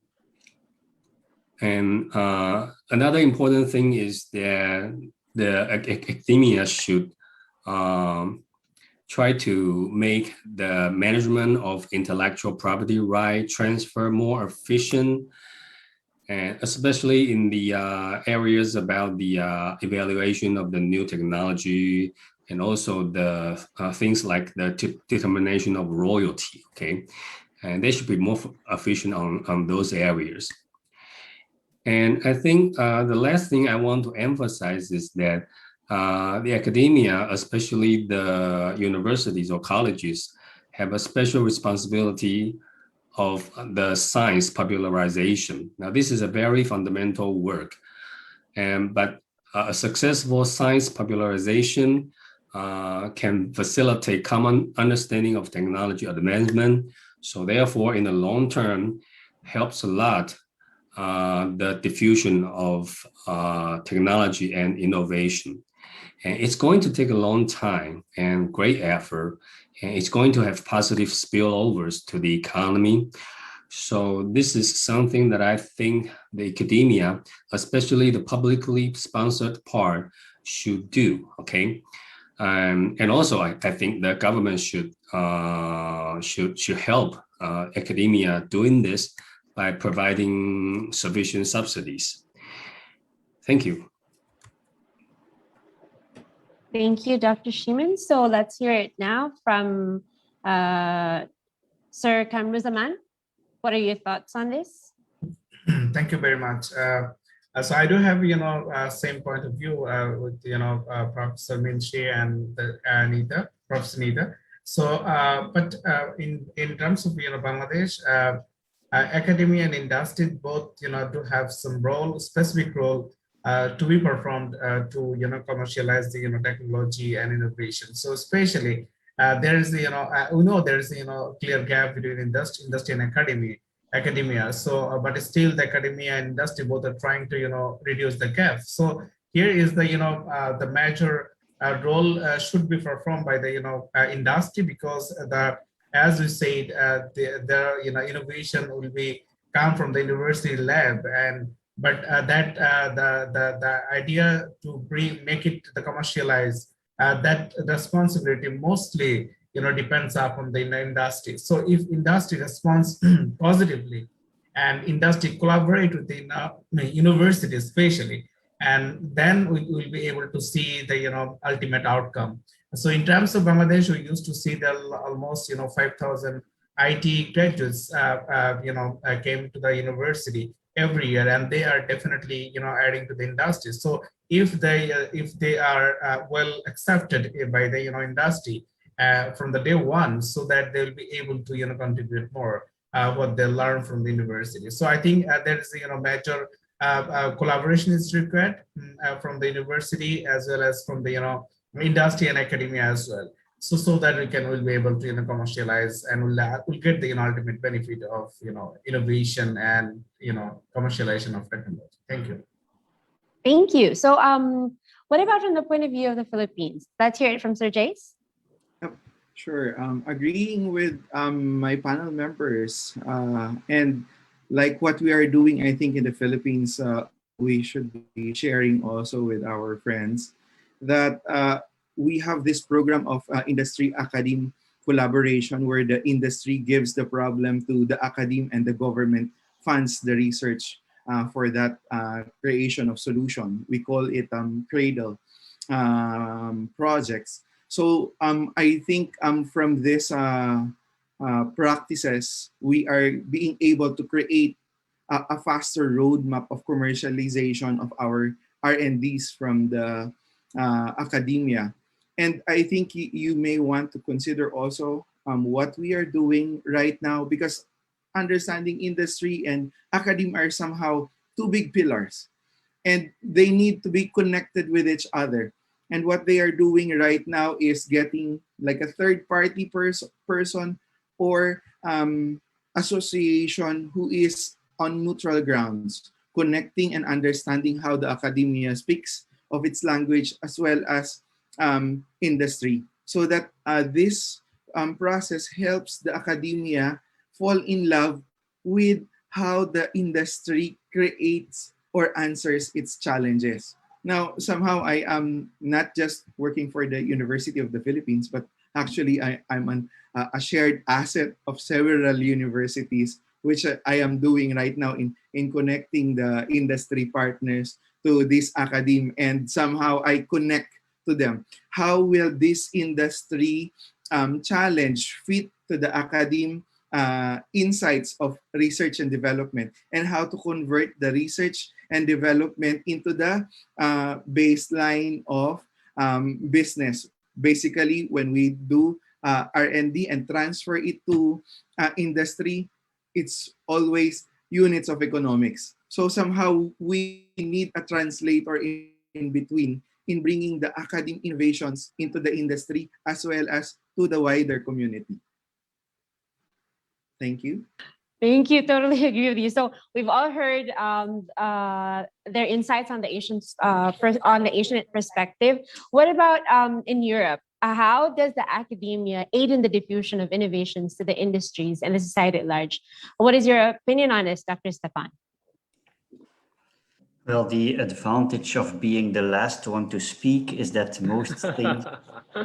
another important thing is that the academia should try to make the management of intellectual property right transfer more efficient, and especially in the areas about the evaluation of the new technology, and also the things like the determination of royalty, okay? And they should be more efficient on those areas. And I think the last thing I want to emphasize is that the academia, especially the universities or colleges, have a special responsibility of the science popularization. Now, this is a very fundamental work, but a successful science popularization can facilitate common understanding of technology advancement. So therefore, in the long term, helps a lot the diffusion of technology and innovation. And it's going to take a long time and great effort, and it's going to have positive spillovers to the economy. So this is something that I think the academia, especially the publicly sponsored part, should do, okay? And also, I think the government should help academia doing this by providing sufficient subsidies. Thank you. Thank you, Dr. Shiman. So let's hear it now from Sir Kamruzaman. What are your thoughts on this? Thank you very much. So I do have, same point of view with, Professor Minshi and Professor Nita. So, but in terms of, Bangladesh, academia and industry both, do have some role, specific role to be performed to, commercialize the, technology and innovation. So especially there is, we know there is, clear gap between industry and academia. So, but still the academia and industry both are trying to, reduce the gap. So here is the, the major role should be performed by the, industry, because as we said, the innovation will be come from the university lab, but the idea to make it the commercialize, that responsibility mostly depends upon the industry. So if industry responds positively and industry collaborate with the university especially, and then we will be able to see the ultimate outcome. So in terms of Bangladesh, we used to see that almost 5,000 IT graduates came to the university every year, and they are definitely adding to the industry. So if they are well accepted by the industry from the day one, so that they'll be able to contribute more what they learn from the university. So I think there is major collaboration is required from the university as well as from the industry and academia as well. So that we'll be able to commercialize, and we'll get the ultimate benefit of innovation and commercialization of technology. Thank you. Thank you. So what about from the point of view of the Philippines? Let's hear it from Sir Jace. Sure. Agreeing with my panel members, and like what we are doing, I think in the Philippines, we should be sharing also with our friends that we have this program of industry academe collaboration, where the industry gives the problem to the academe and the government funds the research for that creation of solution. We call it cradle projects. So I think from this practices, we are being able to create a faster roadmap of commercialization of our R&Ds from the academia. And I think you may want to consider also what we are doing right now, because understanding industry and academia are somehow two big pillars, and they need to be connected with each other. And what they are doing right now is getting like a third-party person or association who is on neutral grounds, connecting and understanding how the academia speaks of its language as well as industry, so that this process helps the academia fall in love with how the industry creates or answers its challenges. Now, somehow I am not just working for the University of the Philippines, but actually I'm a shared asset of several universities, which I am doing right now in connecting the industry partners to this academe, and somehow I connect to them. How will this industry challenge fit to the academe insights of research and development, and how to convert the research and development into the baseline of business. Basically, when we do R&D and transfer it to industry, it's always units of economics. So somehow we need a translator in between in bringing the academic innovations into the industry as well as to the wider community. Thank you. Thank you. Totally agree with you. So we've all heard their insights on the on the Asian perspective. What about in Europe? How does the academia aid in the diffusion of innovations to the industries and the society at large? What is your opinion on this, Dr. Stefan? Well, the advantage of being the last one to speak is that most things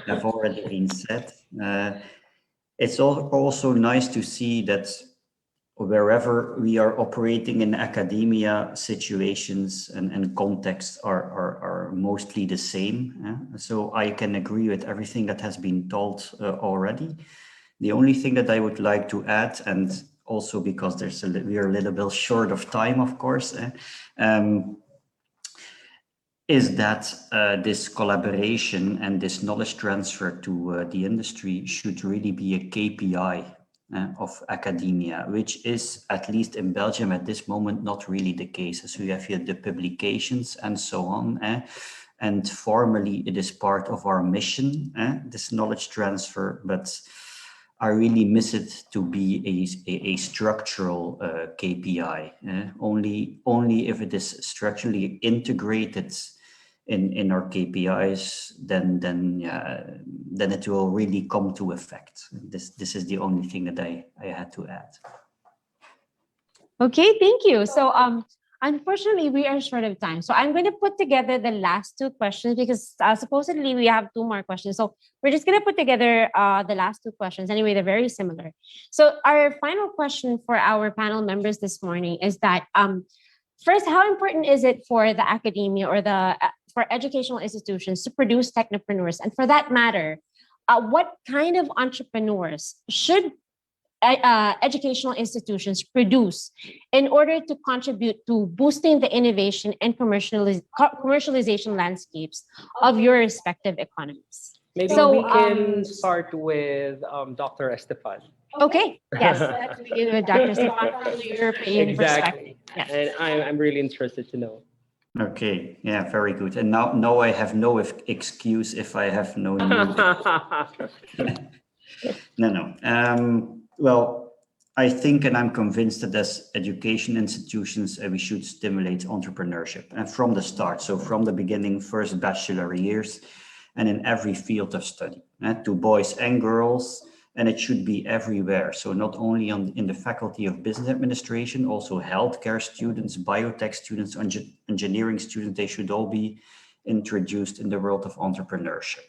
have already been said. It's also nice to see that wherever we are operating in academia, situations and contexts are mostly the same. So I can agree with everything that has been told already. The only thing that I would like to add, and also because we are a little bit short of time, of course, is that this collaboration and this knowledge transfer to the industry should really be a KPI of academia, which is, at least in Belgium at this moment, not really the case. So you have here the publications and so on. And formally, it is part of our mission, this knowledge transfer, but I really miss it to be a structural KPI. Only if it is structurally integrated in our KPIs, then it will really come to effect. This is the only thing that I had to add. Okay, thank you. So unfortunately, we are short of time. So I'm going to put together the last two questions because supposedly we have two more questions. So we're just going to put together the last two questions. Anyway, they're very similar. So our final question for our panel members this morning is that first, how important is it for the academia or for educational institutions to produce technopreneurs? And for that matter, what kind of entrepreneurs should educational institutions produce in order to contribute to boosting the innovation and commercialization landscapes of your respective economies? Maybe we can start with Dr. Estefan. Okay, yes, let's begin with Dr. Stefan from the European perspective. Yes. And I'm really interested to know. Okay, yeah, very good. And now I have no excuse if I have no No. Well, I think and I'm convinced that as education institutions, we should stimulate entrepreneurship and from the start. So from the beginning, first bachelor years, and in every field of study, to boys and girls, and it should be everywhere. So not only in the Faculty of Business Administration, also healthcare students, biotech students, engineering students, they should all be introduced in the world of entrepreneurship.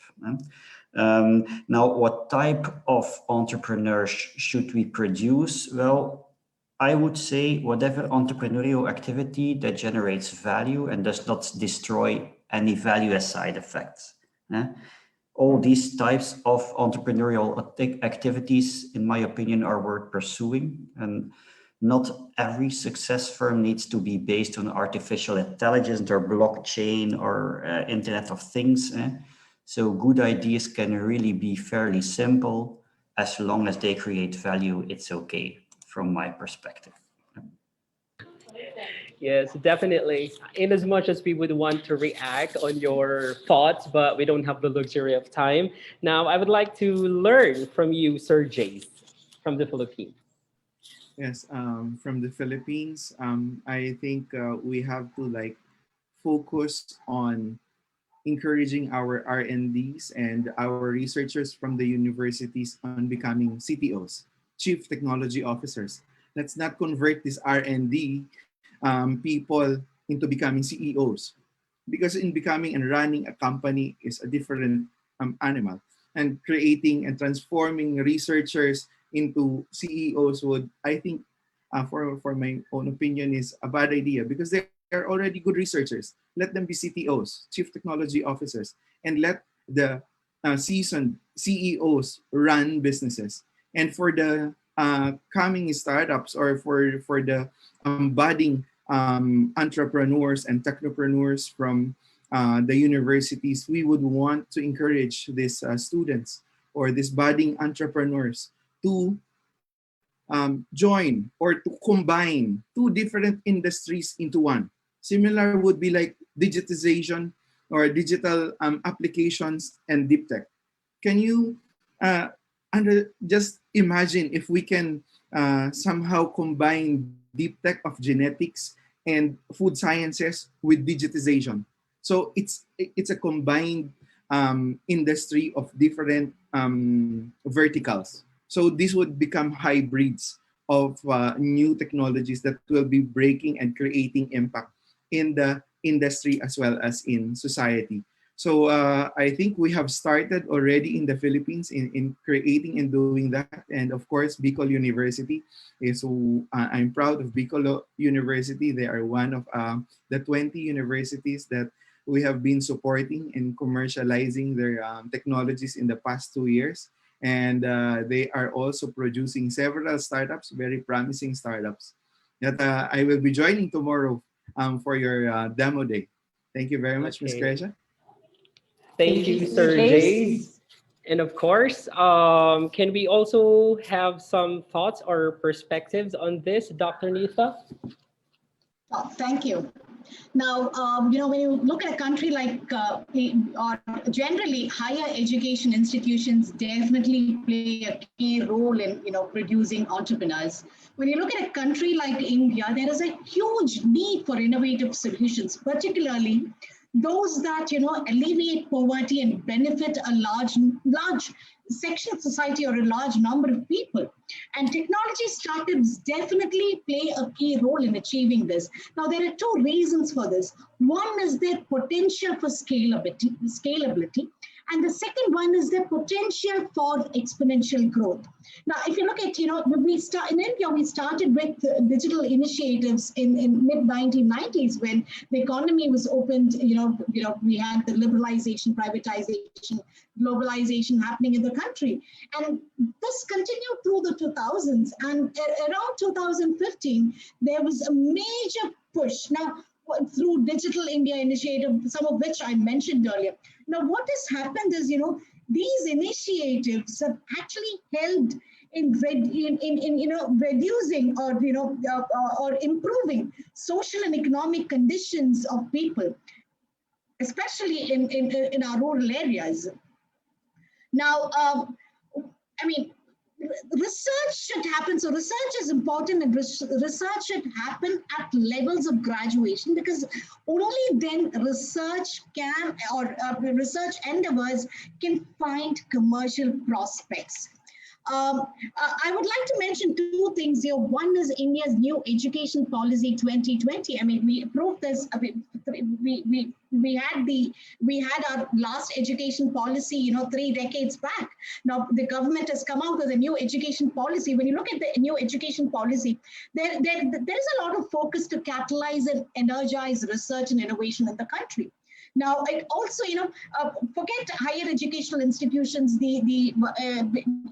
Now, what type of entrepreneurs should we produce? Well, I would say whatever entrepreneurial activity that generates value and does not destroy any value as side effects. All these types of entrepreneurial activities, in my opinion, are worth pursuing. And not every success firm needs to be based on artificial intelligence or blockchain or Internet of Things. So good ideas can really be fairly simple. As long as they create value, it's okay from my perspective. Yes, definitely. In as much as we would want to react on your thoughts, but we don't have the luxury of time. Now, I would like to learn from you, Sir Jace, from the Philippines. Yes, from the Philippines, I think we have to focus on encouraging our R&Ds and our researchers from the universities on becoming CTOs, Chief Technology Officers. Let's not convert this R&D people into becoming CEOs, because in becoming and running a company is a different animal. And creating and transforming researchers into CEOs would, I think, for my own opinion, is a bad idea, because they are already good researchers. Let them be CTOs, Chief Technology Officers, and let the seasoned CEOs run businesses. And for the coming startups, or for the budding entrepreneurs and technopreneurs from the universities, we would want to encourage these students or these budding entrepreneurs to join or to combine two different industries into one. Similar would be like digitization or digital applications and deep tech. Can you just imagine if we can somehow combine deep tech of genetics and food sciences with digitization? So it's a combined industry of different verticals. So this would become hybrids of new technologies that will be breaking and creating impact in the industry as well as in society. So I think we have started already in the Philippines in creating and doing that. And of course, Bicol University is, I'm proud of Bicol University. They are one of the 20 universities that we have been supporting in commercializing their technologies in the past 2 years. And they are also producing several startups, very promising startups, that I will be joining tomorrow for your demo day. Thank you very much, Ms. Kresha. Thank you, Sir Jace. And of course, can we also have some thoughts or perspectives on this, Dr. Nitha? Oh, thank you. Now, when you look at a country like, or generally higher education institutions definitely play a key role in, producing entrepreneurs. When you look at a country like India, there is a huge need for innovative solutions, particularly those that, alleviate poverty and benefit a large section of society or a large number of people. And technology startups definitely play a key role in achieving this. Now, there are two reasons for this. One is their potential for scalability, and the second one is their potential for exponential growth. Now, if you look at, in India, we started with digital initiatives in mid-1990s when the economy was opened. We had the liberalization, privatization, globalization happening in the country, and this continued through the 2000s. And around 2015, there was a major push. Now, through Digital India Initiative, some of which I mentioned earlier. Now, what has happened is, these initiatives have actually helped in reducing or improving social and economic conditions of people, especially in our rural areas. Now, research should happen. So research is important, and research should happen at levels of graduation, because only then research endeavors can find commercial prospects. I would like to mention two things here. One is India's new education policy 2020. We approved this. We had our last education policy, 3 decades back. Now the government has come out with a new education policy. When you look at the new education policy, there is a lot of focus to catalyze and energize research and innovation in the country. Now, it also, forget higher educational institutions, the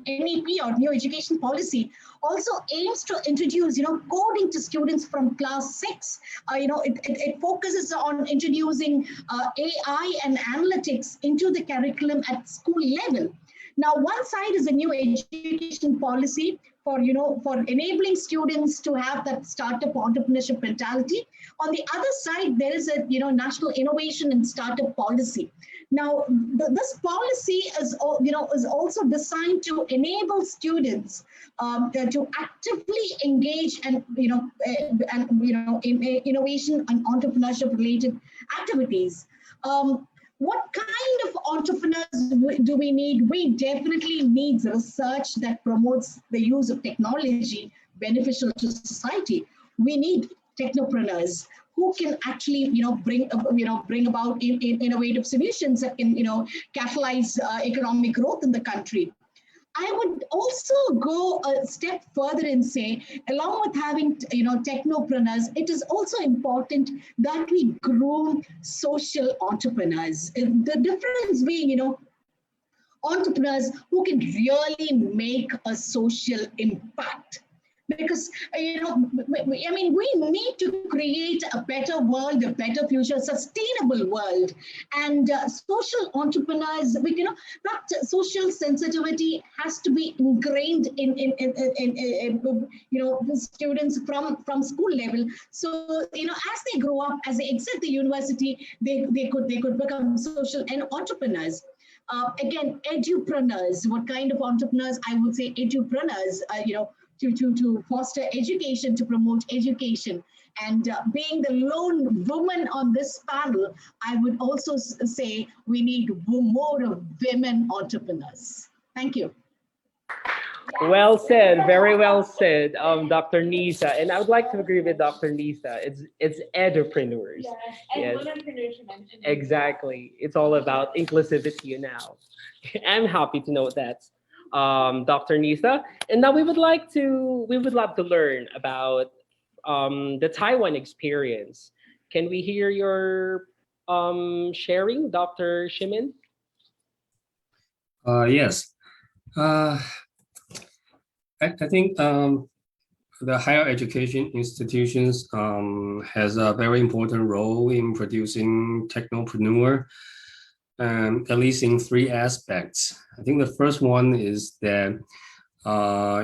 NEP or new education policy also aims to introduce, coding to students from class 6. It focuses on introducing AI and analytics into the curriculum at school level. Now, one side is a new education policy for enabling students to have that startup entrepreneurship mentality. On the other side, there is a national innovation and startup policy. Now, this policy is also designed to enable students to actively engage in innovation and entrepreneurship related activities. What kind of entrepreneurs do we need? We definitely need research that promotes the use of technology beneficial to society. We need technopreneurs who can actually, bring about innovative solutions that can, catalyze economic growth in the country. I would also go a step further and say, along with having technopreneurs, it is also important that we groom social entrepreneurs. The difference being, entrepreneurs who can really make a social impact. Because we need to create a better world, a better future, sustainable world, and social entrepreneurs. That social sensitivity has to be ingrained in students from school level. So as they grow up, as they exit the university, they could become social and entrepreneurs. Again, edupreneurs. What kind of entrepreneurs? I would say edupreneurs. To foster education, to promote education. And being the lone woman on this panel, I would also say we need more of women entrepreneurs. Thank you. Well said, very well said, Dr. Nisa. And I would like to agree with Dr. Nisa. It's edupreneurs. Yes, exactly. It's all about inclusivity now. I'm happy to know that, Dr. Nisa. And now we would love to learn about the Taiwan experience. Can we hear your sharing, Dr. Shimin? Yes. I think the higher education institutions has a very important role in producing technopreneur, at least in three aspects. I think the first one is that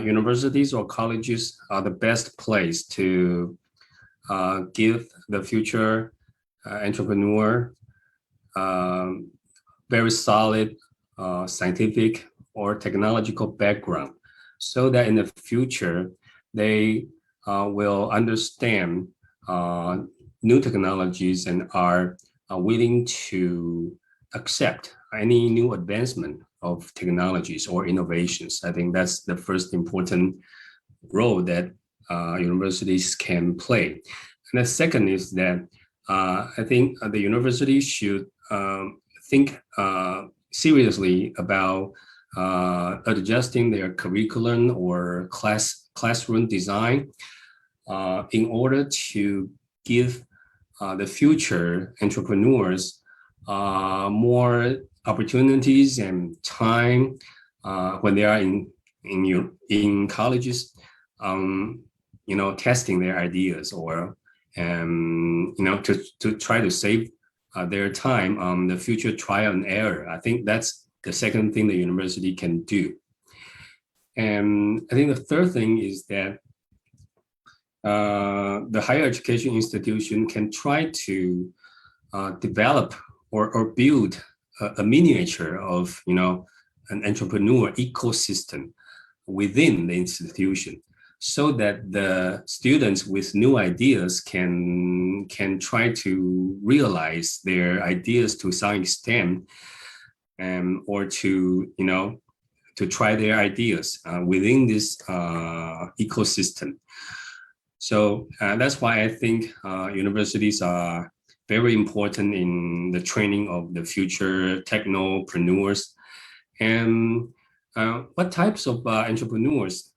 universities or colleges are the best place to give the future entrepreneur very solid scientific or technological background, so that in the future they will understand new technologies and are willing to accept any new advancement of technologies or innovations. I think that's the first important role that universities can play. And the second is that I think the university should think seriously about adjusting their curriculum or classroom design in order to give the future entrepreneurs more opportunities and time when they are in colleges, testing their ideas, or to try to save their time on the future trial and error. I think that's the second thing the university can do. And I think the third thing is that the higher education institution can try to develop or build a miniature of an entrepreneur ecosystem within the institution, so that the students with new ideas can try to realize their ideas to some extent, or to try their ideas within this ecosystem. So that's why I think universities are very important in the training of the future technopreneurs. And what types of entrepreneurs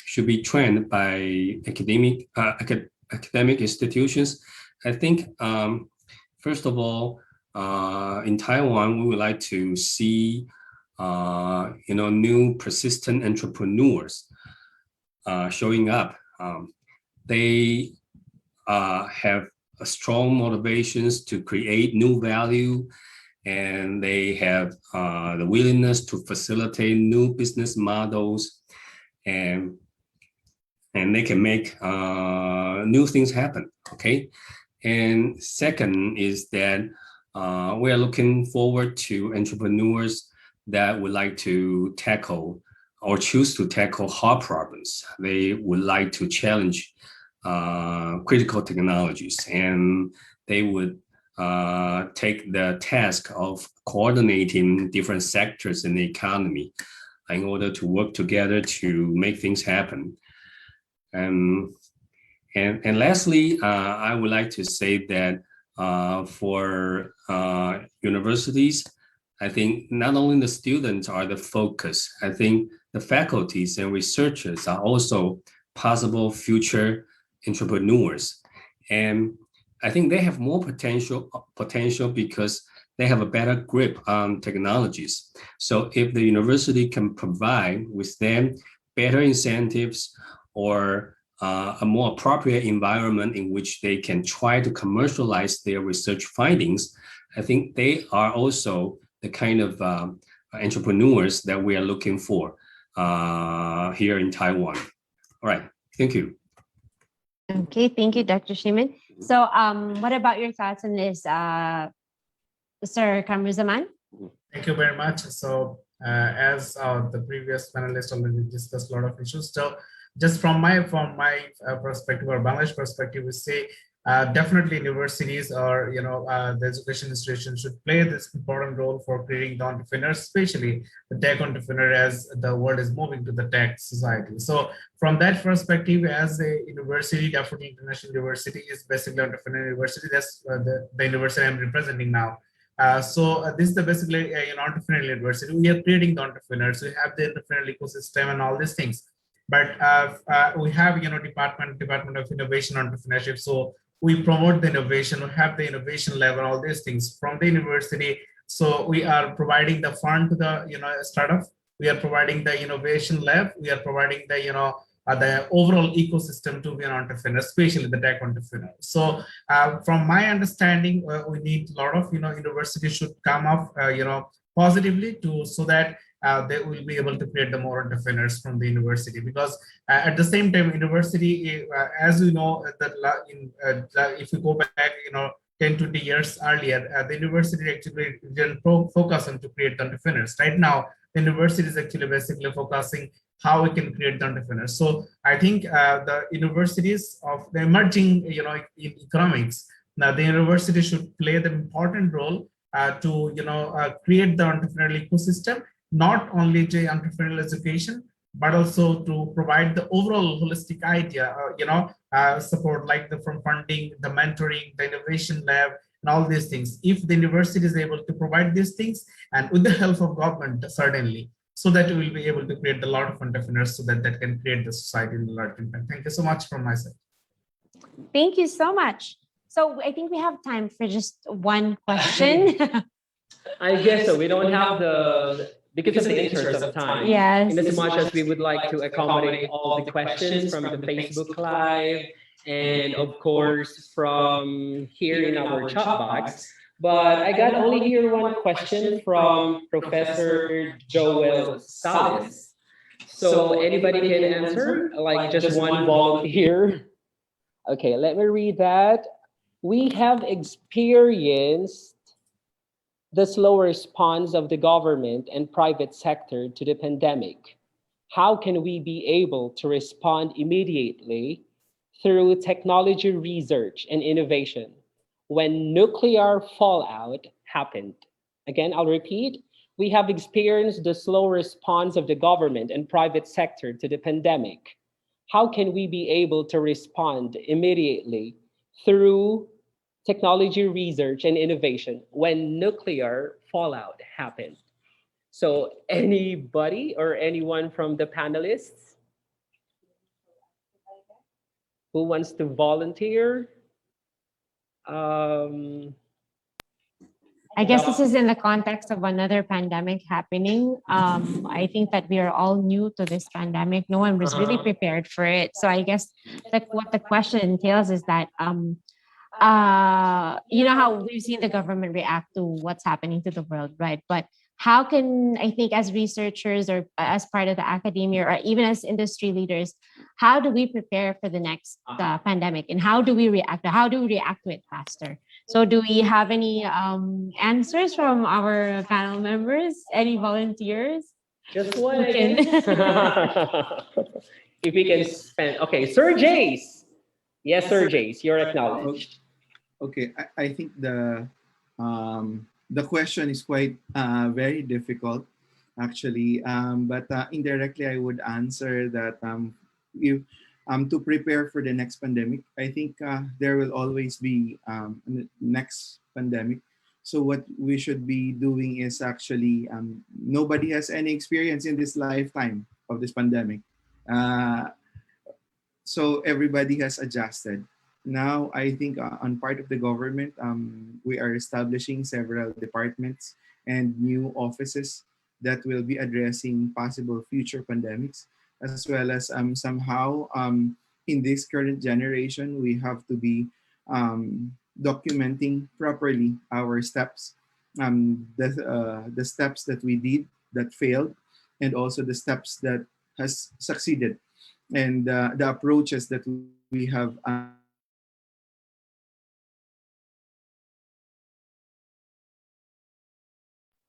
should be trained by academic institutions? I think, first of all, in Taiwan, we would like to see new persistent entrepreneurs showing up. They have a strong motivations to create new value, and they have the willingness to facilitate new business models, and they can make new things happen. Okay. And second is that we are looking forward to entrepreneurs that would like to tackle or choose to tackle hard problems. They would like to challenge critical technologies, and they would take the task of coordinating different sectors in the economy in order to work together to make things happen. And lastly, I would like to say that for universities, I think not only the students are the focus, I think the faculties and researchers are also possible future entrepreneurs. And I think they have more potential because they have a better grip on technologies. So if the university can provide with them better incentives or a more appropriate environment in which they can try to commercialize their research findings, I think they are also the kind of entrepreneurs that we are looking for here in Taiwan. All right, thank you. Okay, thank you, Dr. Shimin. So what about your thoughts on this, Sir Kamruzaman? Thank you very much. So as the previous panelists already discussed a lot of issues, so just from my perspective or Bangladesh perspective, we say definitely universities or the education institution should play this important role for creating the entrepreneurs, especially the tech entrepreneur, as the world is moving to the tech society. So from that perspective, as a university, definitely International University is basically entrepreneur university. That's the university I'm representing now. So this is the basically an entrepreneurial university. We are creating the entrepreneurs. We have the entrepreneurial ecosystem and all these things. But we have Department of Innovation Entrepreneurship. So we promote the innovation. We have the innovation lab and all these things from the university. So we are providing the fund to the startup. We are providing the innovation lab. We are providing the overall ecosystem to be an entrepreneur, especially the tech entrepreneur. So from my understanding, we need a lot of universities should come up positively so that they will be able to create the more entrepreneurs from the university, because at the same time, university, as we know, that if you go back 10, 20 years earlier, the university actually didn't focus on to create the entrepreneurs. Right now, the university is actually basically focusing how we can create the entrepreneurs. So I think the universities of the emerging, in economics, now the university should play the important role to create the entrepreneurial ecosystem, not only the entrepreneurial education, but also to provide the overall holistic idea, support like from funding, the mentoring, the innovation lab, and all these things. If the university is able to provide these things, and with the help of government, certainly, so that we will be able to create a lot of entrepreneurs so that can create the society in the large impact. Thank you so much from my side. Thank you so much. So I think we have time for just one question. I guess so. We don't have because of the interest of time. Yes. In as much as we would like to accommodate all the questions from the Facebook Live and of course from here in our chat box. But I got only here one question from Professor Joel Salas. So anybody can answer, like just one volunteer. Okay, let me read that. We have experienced the slow response of the government and private sector to the pandemic. How can we be able to respond immediately through technology research and innovation when nuclear fallout happened? Again, I'll repeat. We have experienced the slow response of the government and private sector to the pandemic. How can we be able to respond immediately through technology research and innovation when nuclear fallout happened? So anybody or anyone from the panelists who wants to volunteer? I guess this is in the context of another pandemic happening. I think that we are all new to this pandemic. No one was really prepared for it. So I guess what the question entails is that, you know how we've seen the government react to what's happening to the world, right? But how can, I think as researchers or as part of the academia or even as industry leaders, how do we prepare for the next pandemic, and how do we react? How do we react to it faster? So do we have any answers from our panel members? Any volunteers? Just one. If we can spend, okay, Sir Jace. Yes, Sir Jace, you're acknowledged. Okay, I think the question is quite very difficult, actually. But indirectly, I would answer that you, to prepare for the next pandemic, I think there will always be next pandemic. So what we should be doing is actually nobody has any experience in this lifetime of this pandemic. Uh, so everybody has adjusted. Now, I think on part of the government, we are establishing several departments and new offices that will be addressing possible future pandemics, as well as somehow in this current generation, we have to be documenting properly our steps, the steps that we did that failed, and also the steps that has succeeded, and the approaches that we have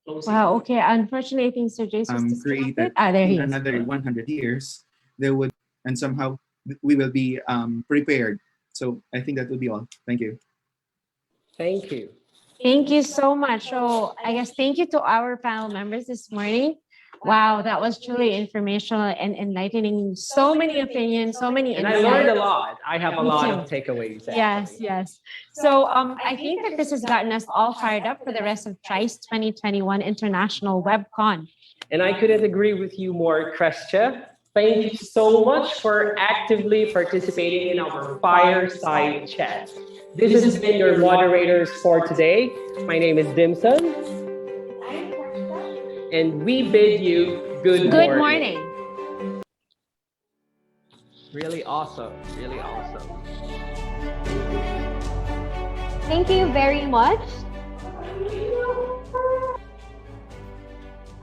Wow. Okay. Unfortunately, I think Sir James was disconnected. created There in he is. another 100 years, there would, and somehow we will be prepared. So I think that would be all. Thank you. Thank you. Thank you so much. So I guess thank you to our panel members this morning. Wow, that was truly informational and enlightening. So many opinions, so many And I insights. learned a lot. I have a Me lot too. of takeaways. Yes, yes. So I think that this has gotten us all fired up for the rest of TRICE 2021 International WebCon. And I couldn't agree with you more, Krestia. Thank you so much for actively participating in our fireside chat. This has been your moderators for today. My name is Dimson. And we bid you good morning. Really awesome. Really awesome. Thank you very much.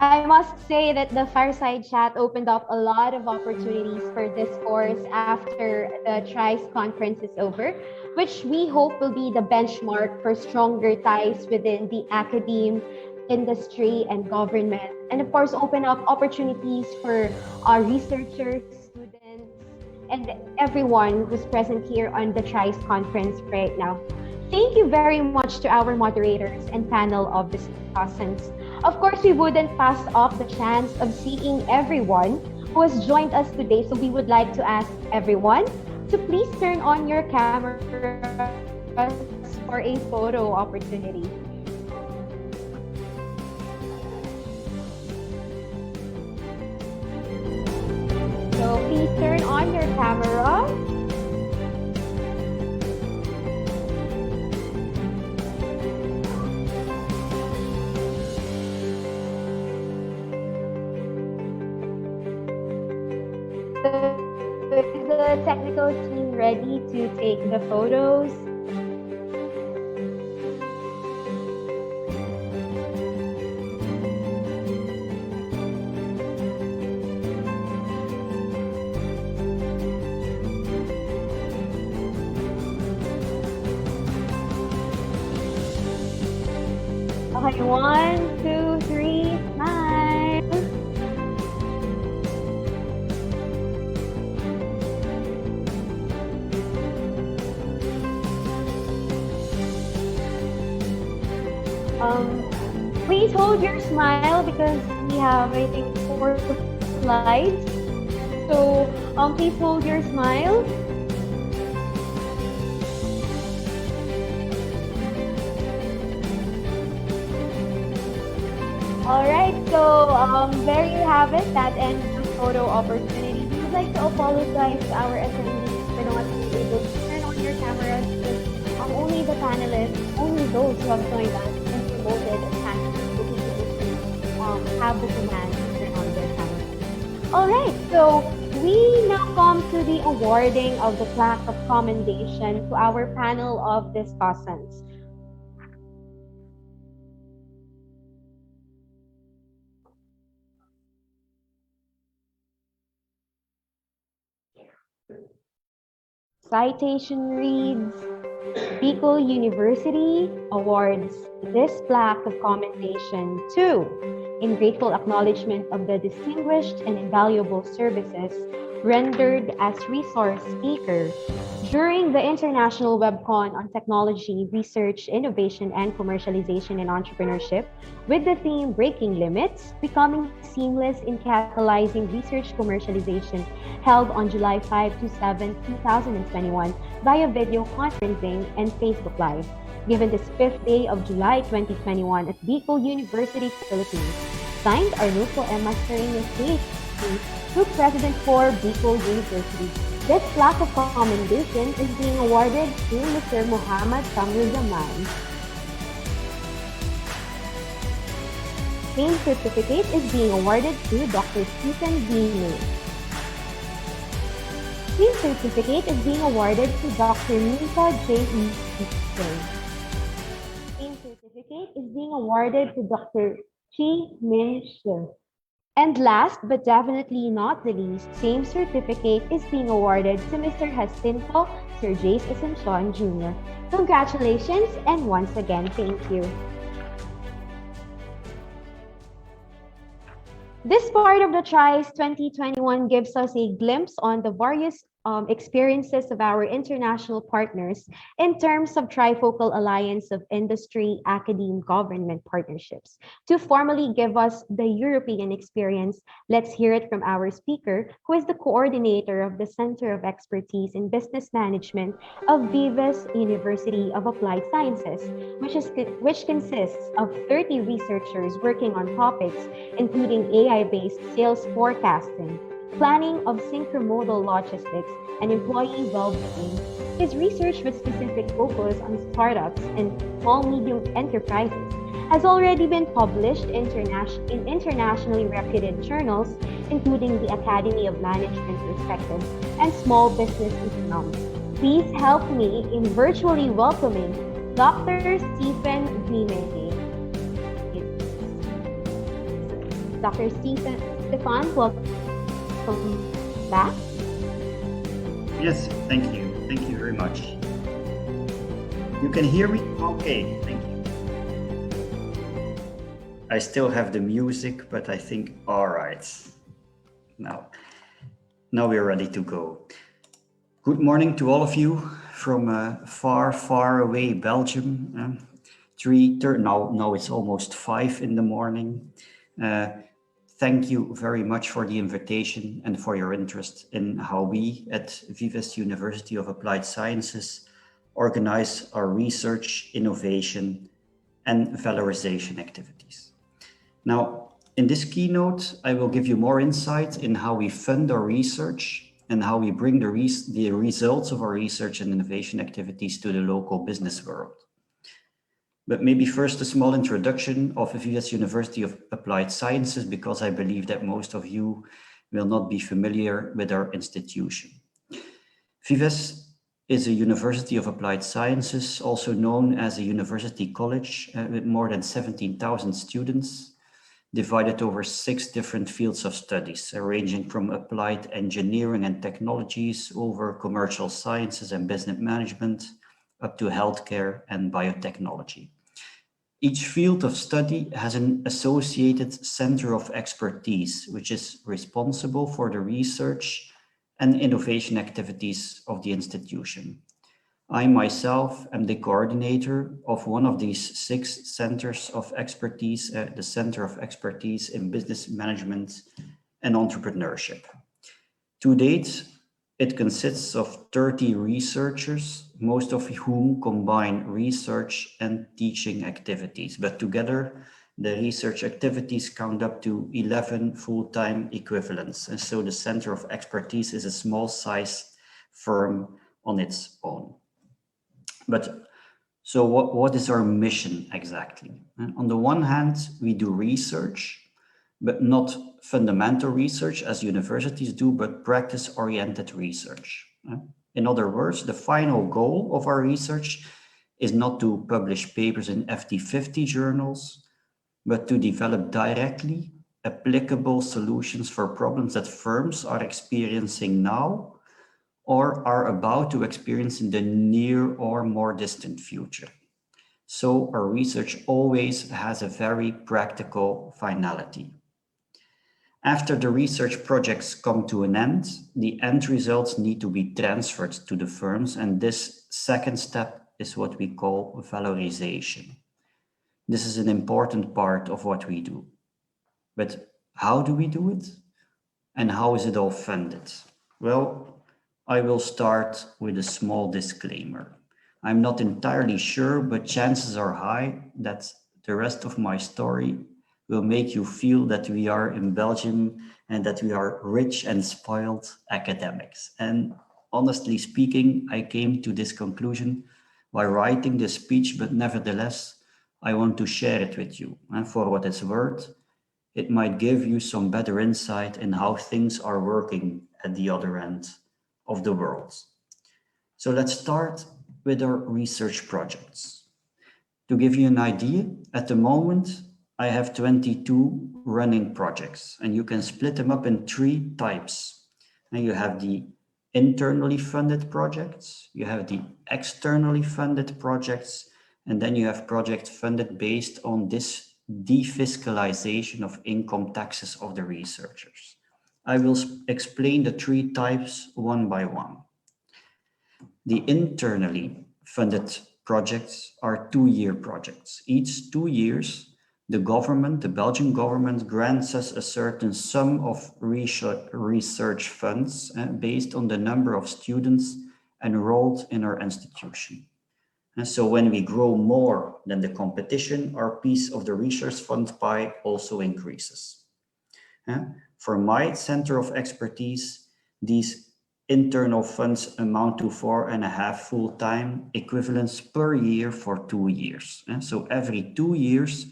I must say that the fireside chat opened up a lot of opportunities for discourse after the TRICE conference is over, which we hope will be the benchmark for stronger ties within the academe, industry, and government. And of course, open up opportunities for our researchers, students, and everyone who's present here on the TRICE conference right now. Thank you very much to our moderators and panel of discussants. Of course, we wouldn't pass up the chance of seeing everyone who has joined us today. So we would like to ask everyone to please turn on your cameras for a photo opportunity. So please turn on your camera. Is the technical team ready to take the photos? Okay, 1, 2, 3, smile. Please hold your smile because we have, I think, 4 slides. So please hold your smile. All right, so there you have it. That ends the photo opportunity. We would like to apologize to our attendees for not being able to turn on your cameras because only the panelists, only those who have joined us and promoted panelists will be able to have the command to turn on their cameras. All right, so we now come to the awarding of the plaque of commendation to our panel of discussants. Citation reads, Bicol University awards this plaque of commendation to, in grateful acknowledgement of the distinguished and invaluable services rendered as resource speaker During the International WebCon on Technology, Research, Innovation, and Commercialization in Entrepreneurship, with the theme Breaking Limits, Becoming Seamless in Catalyzing Research Commercialization, held on July 5 to 7, 2021, via video conferencing and Facebook Live, given this 5th day of July 2021 at Bicol University, Philippines. Signed, Arnulfo M. Mascareño, PhD, Group President for Bicol University. This plaque of commendation is being awarded to Mr. Muhammad Kamruzaman. Same certificate is being awarded to Dr. Stephen Dino. Same certificate is being awarded to Dr. Minka J. Easton. Same certificate is being awarded to Dr. Chi Min Shi. And last but definitely not the least, same certificate is being awarded to Mr. Jacinto Sir Jace Asuncion Jr. Congratulations, and once again, thank you. This part of the TRICE 2021 gives us a glimpse on the various experiences of our international partners in terms of trifocal alliance of industry, academe, government partnerships. To formally give us the European experience, let's hear it from our speaker, who is the coordinator of the Center of Expertise in Business Management of Vivas University of Applied Sciences, which consists of 30 researchers working on topics including AI-based sales forecasting, planning of synchromodal logistics, and employee well-being. His research with specific focus on startups and small-medium enterprises has already been published in internationally reputed journals, including the Academy of Management Perspectives and Small Business Economics. Please help me in virtually welcoming Dr. Stephen Dine. Dr. Stefan, welcome back. Yes, thank you. Thank you very much. You can hear me? Okay, thank you. I still have the music, but I think, all right. Now we're ready to go. Good morning to all of you from far, far away Belgium. Now it's almost 5 in the morning. Thank you very much for the invitation and for your interest in how we at Vivas University of Applied Sciences organize our research, innovation, and valorization activities. Now, in this keynote, I will give you more insight in how we fund our research and how we bring the results of our research and innovation activities to the local business world. But maybe first a small introduction of Vivas University of Applied Sciences, because I believe that most of you will not be familiar with our institution. Vivas is a University of Applied Sciences, also known as a university college with more than 17,000 students, divided over 6 different fields of studies, ranging from applied engineering and technologies over commercial sciences and business management, up to healthcare and biotechnology. Each field of study has an associated center of expertise, which is responsible for the research and innovation activities of the institution. I myself am the coordinator of one of these 6 centers of expertise, the Center of Expertise in Business Management and Entrepreneurship. To date, it consists of 30 researchers, most of whom combine research and teaching activities, but together the research activities count up to 11 full-time equivalents. And so the Center of Expertise is a small-sized firm on its own. But so what is our mission exactly? On the one hand, we do research, but not fundamental research as universities do, but practice-oriented research. In other words, the final goal of our research is not to publish papers in FT50 journals, but to develop directly applicable solutions for problems that firms are experiencing now or are about to experience in the near or more distant future. So our research always has a very practical finality. After the research projects come to an end, the end results need to be transferred to the firms, and this second step is what we call valorization. This is an important part of what we do. But how do we do it? And how is it all funded? Well, I will start with a small disclaimer. I'm not entirely sure, but chances are high that the rest of my story will make you feel that we are in Belgium and that we are rich and spoiled academics. And honestly speaking, I came to this conclusion while writing this speech, but nevertheless, I want to share it with you. And for what it's worth, it might give you some better insight in how things are working at the other end of the world. So let's start with our research projects. To give you an idea, at the moment, I have 22 running projects, and you can split them up in 3 types. And you have the internally funded projects, you have the externally funded projects, and then you have projects funded based on this defiscalization of income taxes of the researchers. I will explain the 3 types one by one. The internally funded projects are 2-year projects. Each 2 years, the government, the Belgian government, grants us a certain sum of research funds based on the number of students enrolled in our institution. And so when we grow more than the competition, our piece of the research fund pie also increases. For my center of expertise, these internal funds amount to 4.5 full-time equivalents per year for 2 years. So every 2 years,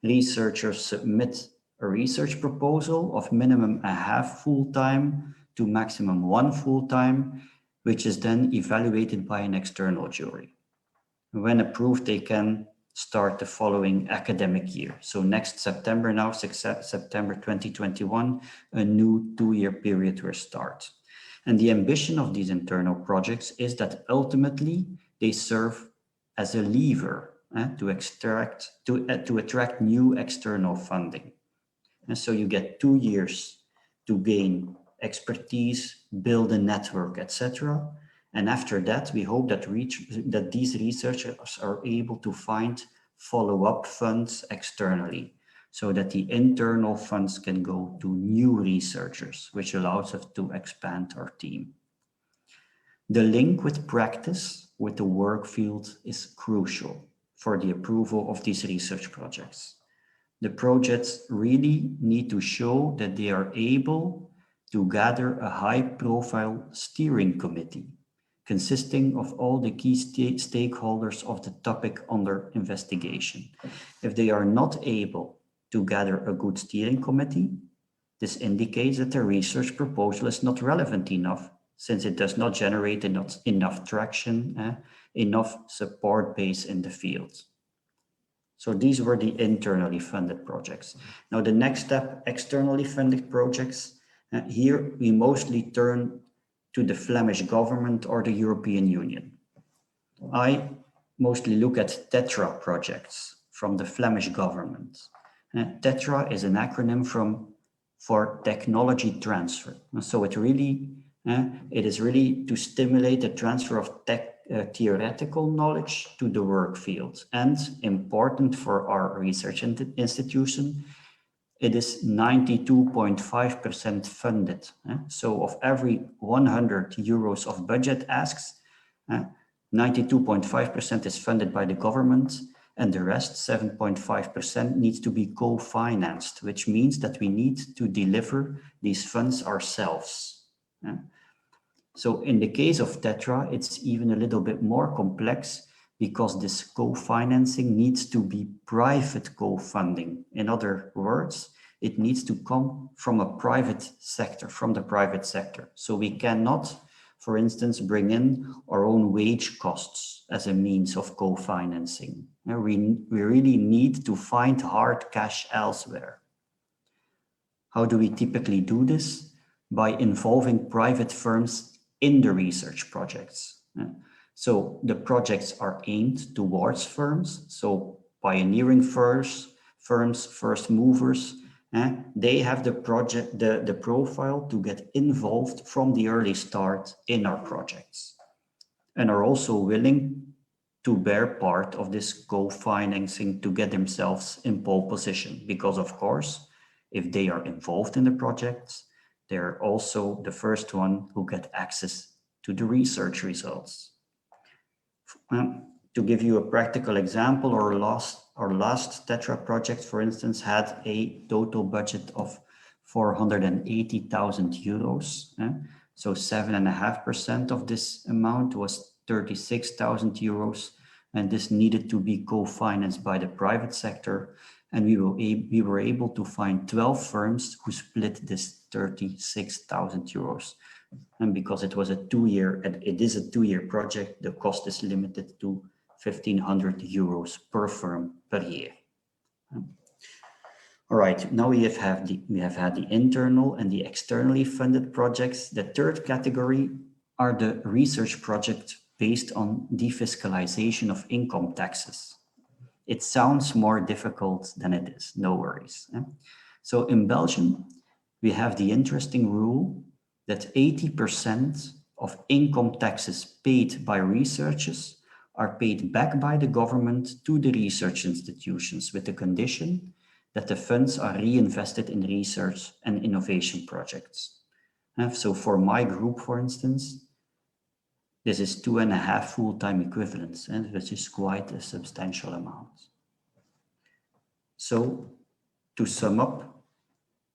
researchers submit a research proposal of minimum a half full-time to maximum 1 full-time, which is then evaluated by an external jury. When approved, they can start the following academic year. So next September now, September 2021, a new 2-year period will start. And the ambition of these internal projects is that ultimately they serve as a lever to attract new external funding. And so you get 2 years to gain expertise, build a network, etc. And after that, we hope that these researchers are able to find follow-up funds externally, so that the internal funds can go to new researchers, which allows us to expand our team. The link with practice, with the work field, is crucial for the approval of these research projects. The projects really need to show that they are able to gather a high-profile steering committee consisting of all the key stakeholders of the topic under investigation. If they are not able to gather a good steering committee, this indicates that the research proposal is not relevant enough, since it does not generate enough traction, enough support base in the field. So these were the internally funded projects. Now the next step, externally funded projects. Here we mostly turn to the Flemish government or the European Union. I mostly look at TETRA projects from the Flemish government. TETRA is an acronym for technology transfer. So it is really to stimulate the transfer of theoretical knowledge to the work field. And important for our research institution, it is 92.5% funded. So of every 100 euros of budget asks, 92.5% is funded by the government, and the rest, 7.5%, needs to be co-financed, which means that we need to deliver these funds ourselves. So in the case of TETRA, it's even a little bit more complex, because this co-financing needs to be private co-funding. In other words, it needs to come from a private sector, from the private sector. So we cannot, for instance, bring in our own wage costs as a means of co-financing. We really need to find hard cash elsewhere. How do we typically do this? By involving private firms in the research projects. So the projects are aimed towards firms, so pioneering firms, first movers, they have the project, the profile to get involved from the early start in our projects, and are also willing to bear part of this co-financing to get themselves in pole position. Because of course, if they are involved in the projects, they're also the first one who get access to the research results. To give you a practical example, our last Tetra project, for instance, had a total budget of 480,000 euros. So 7.5% of this amount was 36,000 euros, and this needed to be co-financed by the private sector. And we were able to find 12 firms who split this 36,000 euros. And because it was a 2-year, and it is a 2-year project, the cost is limited to 1,500 euros per firm per year. All right, now we have had the internal and the externally funded projects. The third category are the research projects based on defiscalization of income taxes. It sounds more difficult than it is, no worries. So in Belgium, we have the interesting rule that 80% of income taxes paid by researchers are paid back by the government to the research institutions, with the condition that the funds are reinvested in research and innovation projects. So for my group, for instance, this is 2.5 full-time equivalents, which is quite a substantial amount. So to sum up,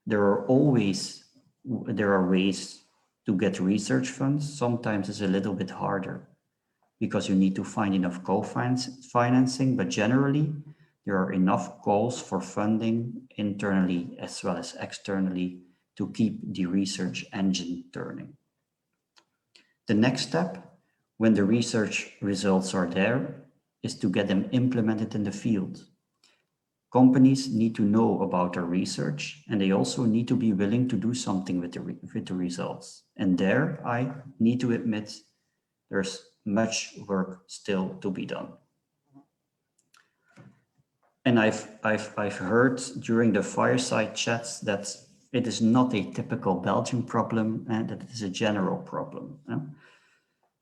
there are ways to get research funds. Sometimes it's a little bit harder because you need to find enough co-financing, but generally there are enough calls for funding internally as well as externally to keep the research engine turning. The next step, when the research results are there, is to get them implemented in the field. Companies need to know about our research, and they also need to be willing to do something with the results. And there, I need to admit, there's much work still to be done. And I've heard during the fireside chats that it is not a typical Belgian problem, and that it is a general problem.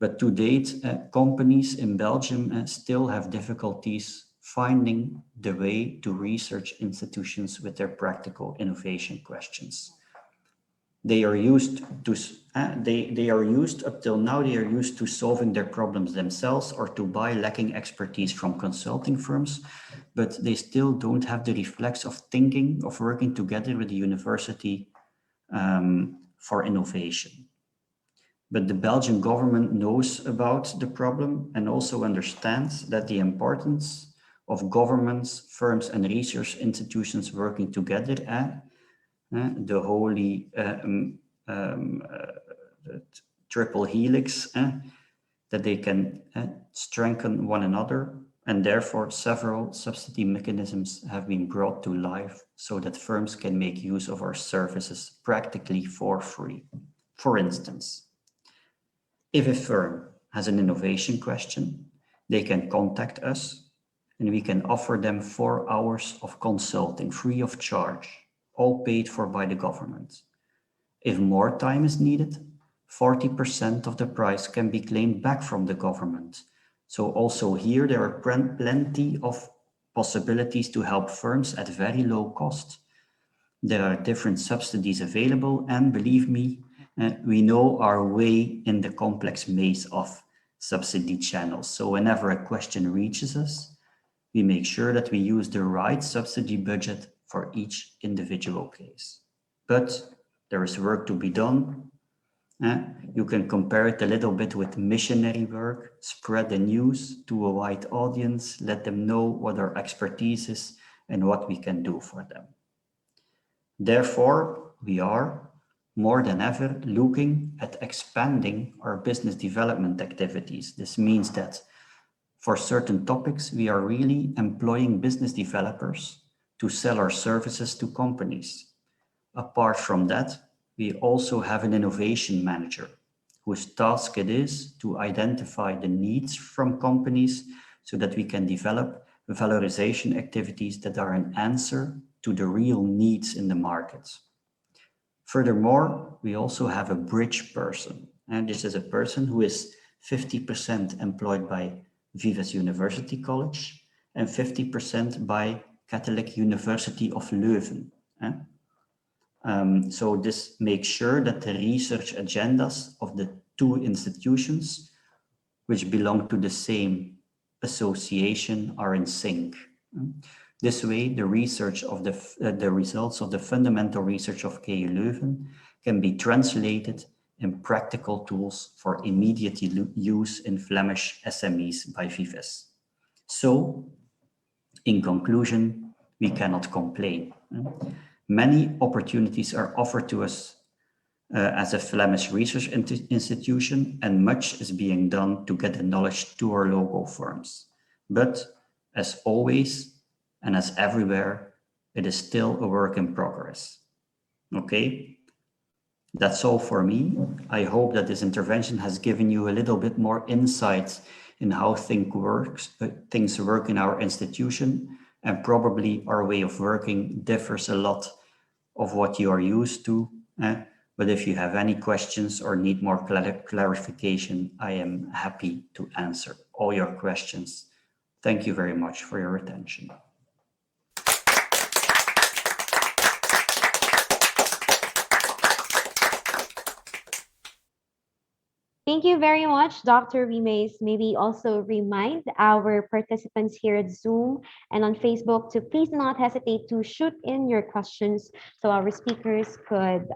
But to date, companies in Belgium still have difficulties finding the way to research institutions with their practical innovation questions. They are used up till now, they are used to solving their problems themselves or to buy lacking expertise from consulting firms, but they still don't have the reflex of thinking, of working together with the university for innovation. But the Belgian government knows about the problem and also understands that the importance of governments, firms, and research institutions working together, the holy triple helix, that they can strengthen one another, and therefore several subsidy mechanisms have been brought to life so that firms can make use of our services practically for free. For instance, if a firm has an innovation question, they can contact us and we can offer them 4 hours of consulting free of charge, all paid for by the government. If more time is needed, 40% of the price can be claimed back from the government. So also here, there are plenty of possibilities to help firms at very low cost. There are different subsidies available, and believe me, we know our way in the complex maze of subsidy channels. So whenever a question reaches us, we make sure that we use the right subsidy budget for each individual case. But there is work to be done. You can compare it a little bit with missionary work. Spread the news to a wide audience, let them know what our expertise is and what we can do for them. Therefore, we are more than ever looking at expanding our business development activities. This means that for certain topics, we are really employing business developers to sell our services to companies. Apart from that, we also have an innovation manager whose task it is to identify the needs from companies so that we can develop valorization activities that are an answer to the real needs in the markets. Furthermore, we also have a bridge person, and this is a person who is 50% employed by Vives University College and 50% by Catholic University of Leuven. So this makes sure that the research agendas of the two institutions, which belong to the same association, are in sync. This way, the research of the results of the fundamental research of KU Leuven can be translated in practical tools for immediate use in Flemish SMEs by Vives. So, in conclusion, we cannot complain. Many opportunities are offered to us as a Flemish research institution, and much is being done to get the knowledge to our local firms. But as always, and as everywhere, it is still a work in progress. Okay, that's all for me. I hope that this intervention has given you a little bit more insight in how things work in our institution, and probably our way of working differs a lot of what you are used to. But if you have any questions or need more clarification, I am happy to answer all your questions. Thank you very much for your attention. Thank you very much, Dr. Rimes. Maybe also remind our participants here at Zoom and on Facebook to please not hesitate to shoot in your questions so our speakers could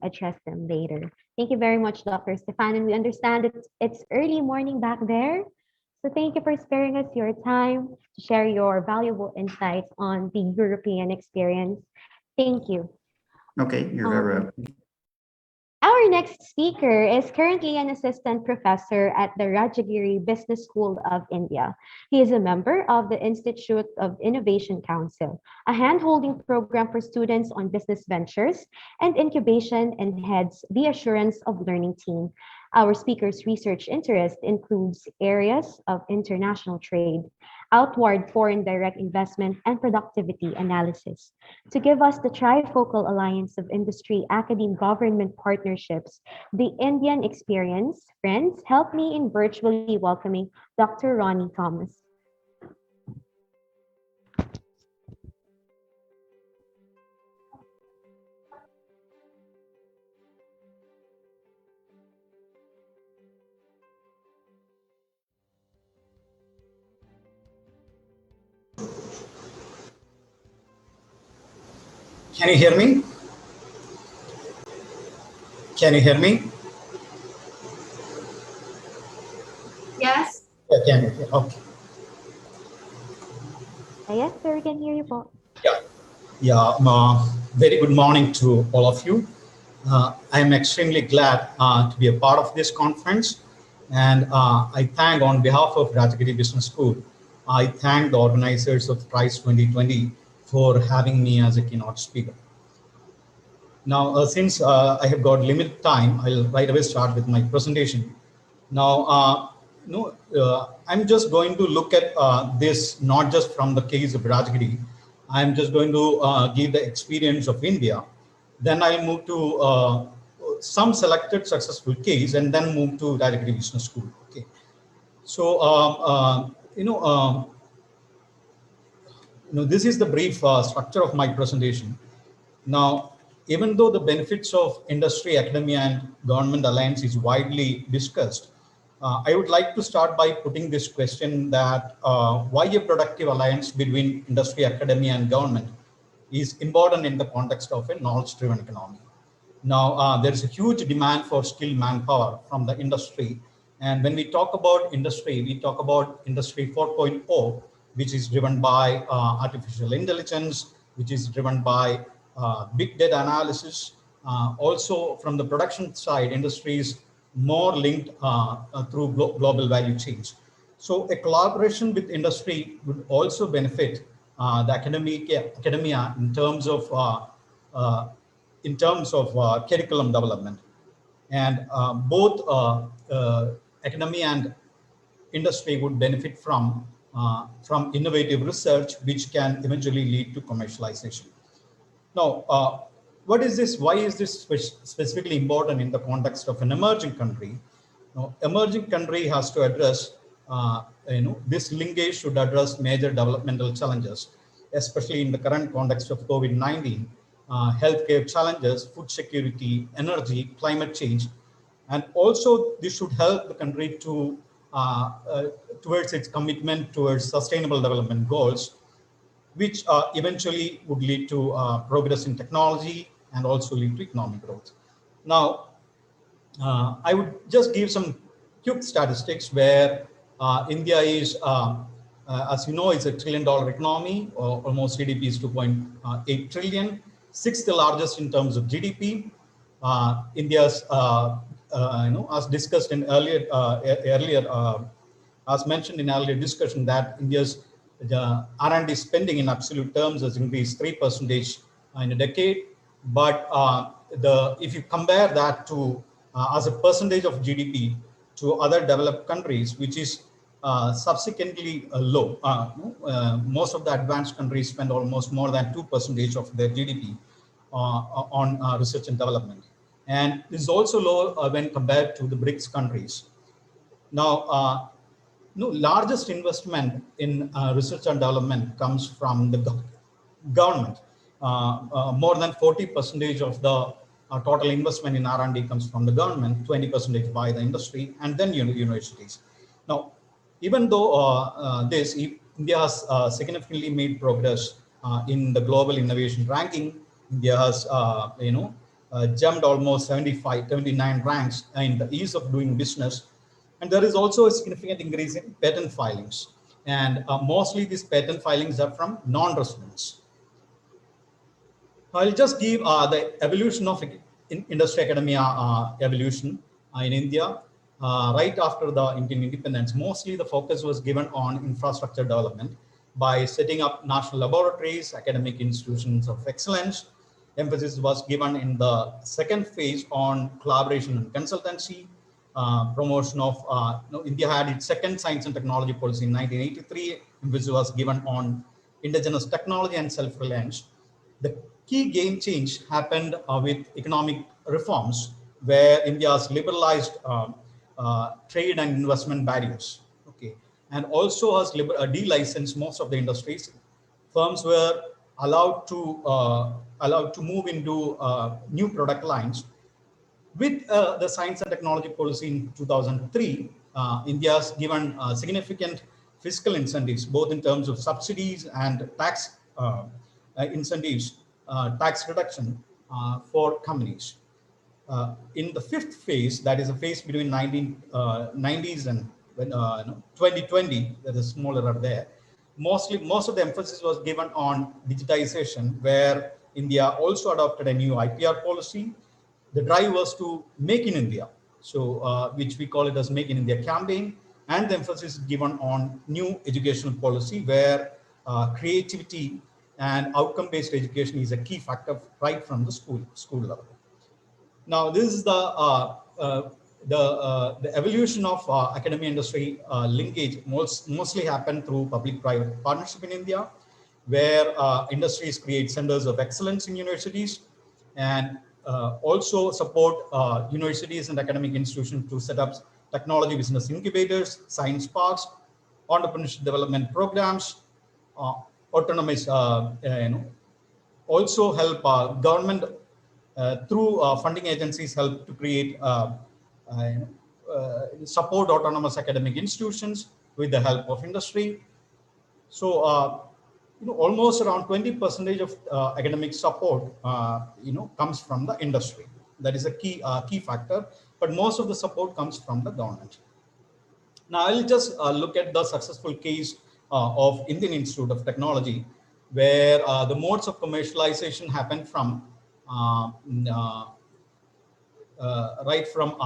address them later. Thank you very much, Dr. Stefan. And we understand it's early morning back there. So thank you for sparing us your time to share your valuable insights on the European experience. Thank you. Okay, you're very welcome. Our next speaker is currently an assistant professor at the Rajagiri Business School of India. He is a member of the Institute of Innovation Council, a hand-holding program for students on business ventures and incubation, and heads the Assurance of Learning team. Our speaker's research interest includes areas of international trade, outward foreign direct investment, and productivity analysis. To give us the trifocal alliance of industry, academe, government partnerships, the Indian experience, friends, help me in virtually welcoming Dr. Ronnie Thomas. Can you hear me? Can you hear me? Yes. Yeah, can you hear? Okay. Yes, sir, we can hear you both. Yeah. Very good morning to all of you. I am extremely glad to be a part of this conference, and I thank, on behalf of Rajagiri Business School, I thank the organizers of TRICE 2020 for having me as a keynote speaker. Now, since I have got limited time, I'll right away start with my presentation. Now, I'm just going to look at this not just from the case of Rajagiri. I'm just going to give the experience of India. Then I'll move to some selected successful case, and then move to Rajagiri Business School. Okay. So, this is the brief structure of my presentation. Now, even though the benefits of industry, academia, and government alliance is widely discussed, I would like to start by putting this question that why a productive alliance between industry, academia, and government is important in the context of a knowledge-driven economy. Now, there is a huge demand for skilled manpower from the industry. And when we talk about industry, we talk about Industry 4.0, which is driven by artificial intelligence, which is driven by big data analysis. Also, from the production side, industries more linked through global value chains. So a collaboration with industry would also benefit the academia in terms of curriculum development. And both academia and industry would benefit from from innovative research, which can eventually lead to commercialization. Now, what is this? Why is this specifically important in the context of an emerging country? Now, emerging country has to address, this linkage should address major developmental challenges, especially in the current context of COVID-19, healthcare challenges, food security, energy, climate change, and also this should help the country to towards its commitment towards sustainable development goals, which eventually would lead to progress in technology and also lead to economic growth. Now, I would just give some quick statistics where India is, as you know, it's a $1 trillion economy, or almost GDP is 2.8 trillion, sixth largest in terms of GDP. India's, as discussed in earlier, as mentioned in earlier discussion, that India's R&D spending in absolute terms has increased 3% in a decade. But if you compare that to as a percentage of GDP to other developed countries, which is subsequently low. Most of the advanced countries spend almost more than 2% of their GDP on research and development. And this is also low when compared to the BRICS countries. Now, largest investment in research and development comes from the government. More than 40% of the total investment in R&D comes from the government, 20% by the industry, and then universities. Now, even though India has significantly made progress in the global innovation ranking. India has, jumped almost 79 ranks in the ease of doing business. And there is also a significant increase in patent filings. And mostly these patent filings are from non-residents. I'll just give the evolution of industry academia evolution in India. Right after the Indian independence, mostly the focus was given on infrastructure development by setting up national laboratories, academic institutions of excellence. Emphasis was given in the second phase on collaboration and consultancy, promotion of, India had its second science and technology policy in 1983, which was given on indigenous technology and self-reliance. The key game change happened with economic reforms, where India has liberalized trade and investment barriers. Okay, and also has delicensed most of the industries. Firms were allowed to move into new product lines. With the science and technology policy in 2003, India has given significant fiscal incentives, both in terms of subsidies and tax incentives, tax reduction for companies. In the fifth phase, that is a phase between 1990s and 2020, there is smaller up there. Most of the emphasis was given on digitization, where India also adopted a new IPR policy. The drive was to make in India, so which we call it as Make in India campaign, and the emphasis is given on new educational policy, where creativity and outcome-based education is a key factor right from the school level. Now, this is the evolution of academia industry linkage mostly happened through public-private partnership in India, where industries create centers of excellence in universities and also support universities and academic institutions to set up technology business incubators, science parks, entrepreneurship development programs, autonomous, also help government through funding agencies help to create support autonomous academic institutions with the help of industry. So, almost around 20% of academic support, comes from the industry. That is a key factor, but most of the support comes from the government. Now, I'll just look at the successful case of Indian Institute of Technology, where the modes of commercialization happen from right from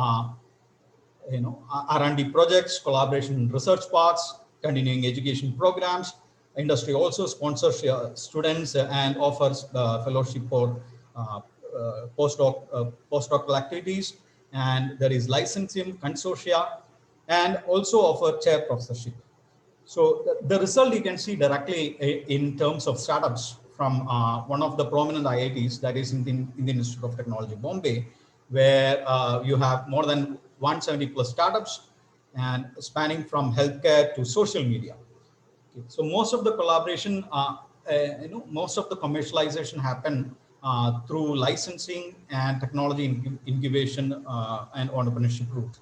R&D projects, collaboration in research parks, continuing education programs. Industry also sponsors students and offers fellowship for postdoctoral activities, and there is licensing, consortia, and also offer chair professorship. So the result you can see directly in terms of startups from one of the prominent IITs, that is Indian Institute of Technology, Bombay, where you have more than 170 plus startups and spanning from healthcare to social media. Okay. So most of the collaboration, most of the commercialization happen through licensing and technology incubation and entrepreneurship route.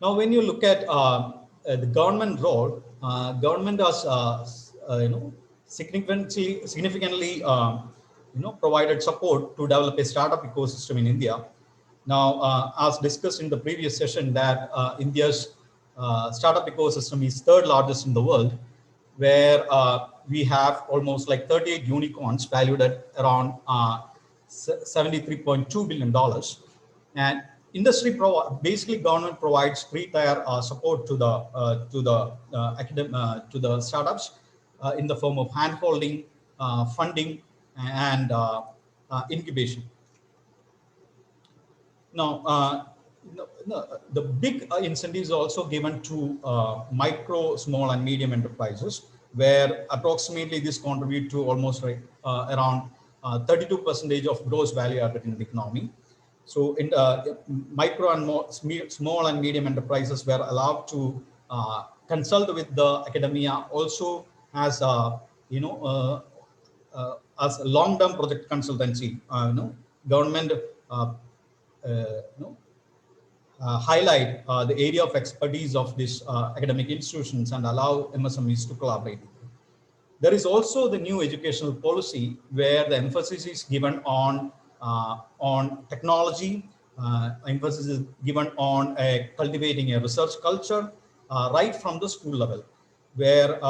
Now, when you look at the government role, government has significantly provided support to develop a startup ecosystem in India. Now, as discussed in the previous session, that India's startup ecosystem is third largest in the world, where we have almost like 38 unicorns valued at around $73.2 billion. And industry basically government provides three-tier support to the startups in the form of handholding, funding, and incubation. Now, the big incentives are also given to micro, small, and medium enterprises, where approximately this contribute to almost like around 32% of gross value added in the economy. So, in micro and small and medium enterprises were allowed to consult with the academia, also as as a long-term project consultancy. Government highlight the area of expertise of these academic institutions and allow MSMEs to collaborate. There is also the new educational policy where the emphasis is given on technology, emphasis is given on cultivating a research culture right from the school level, where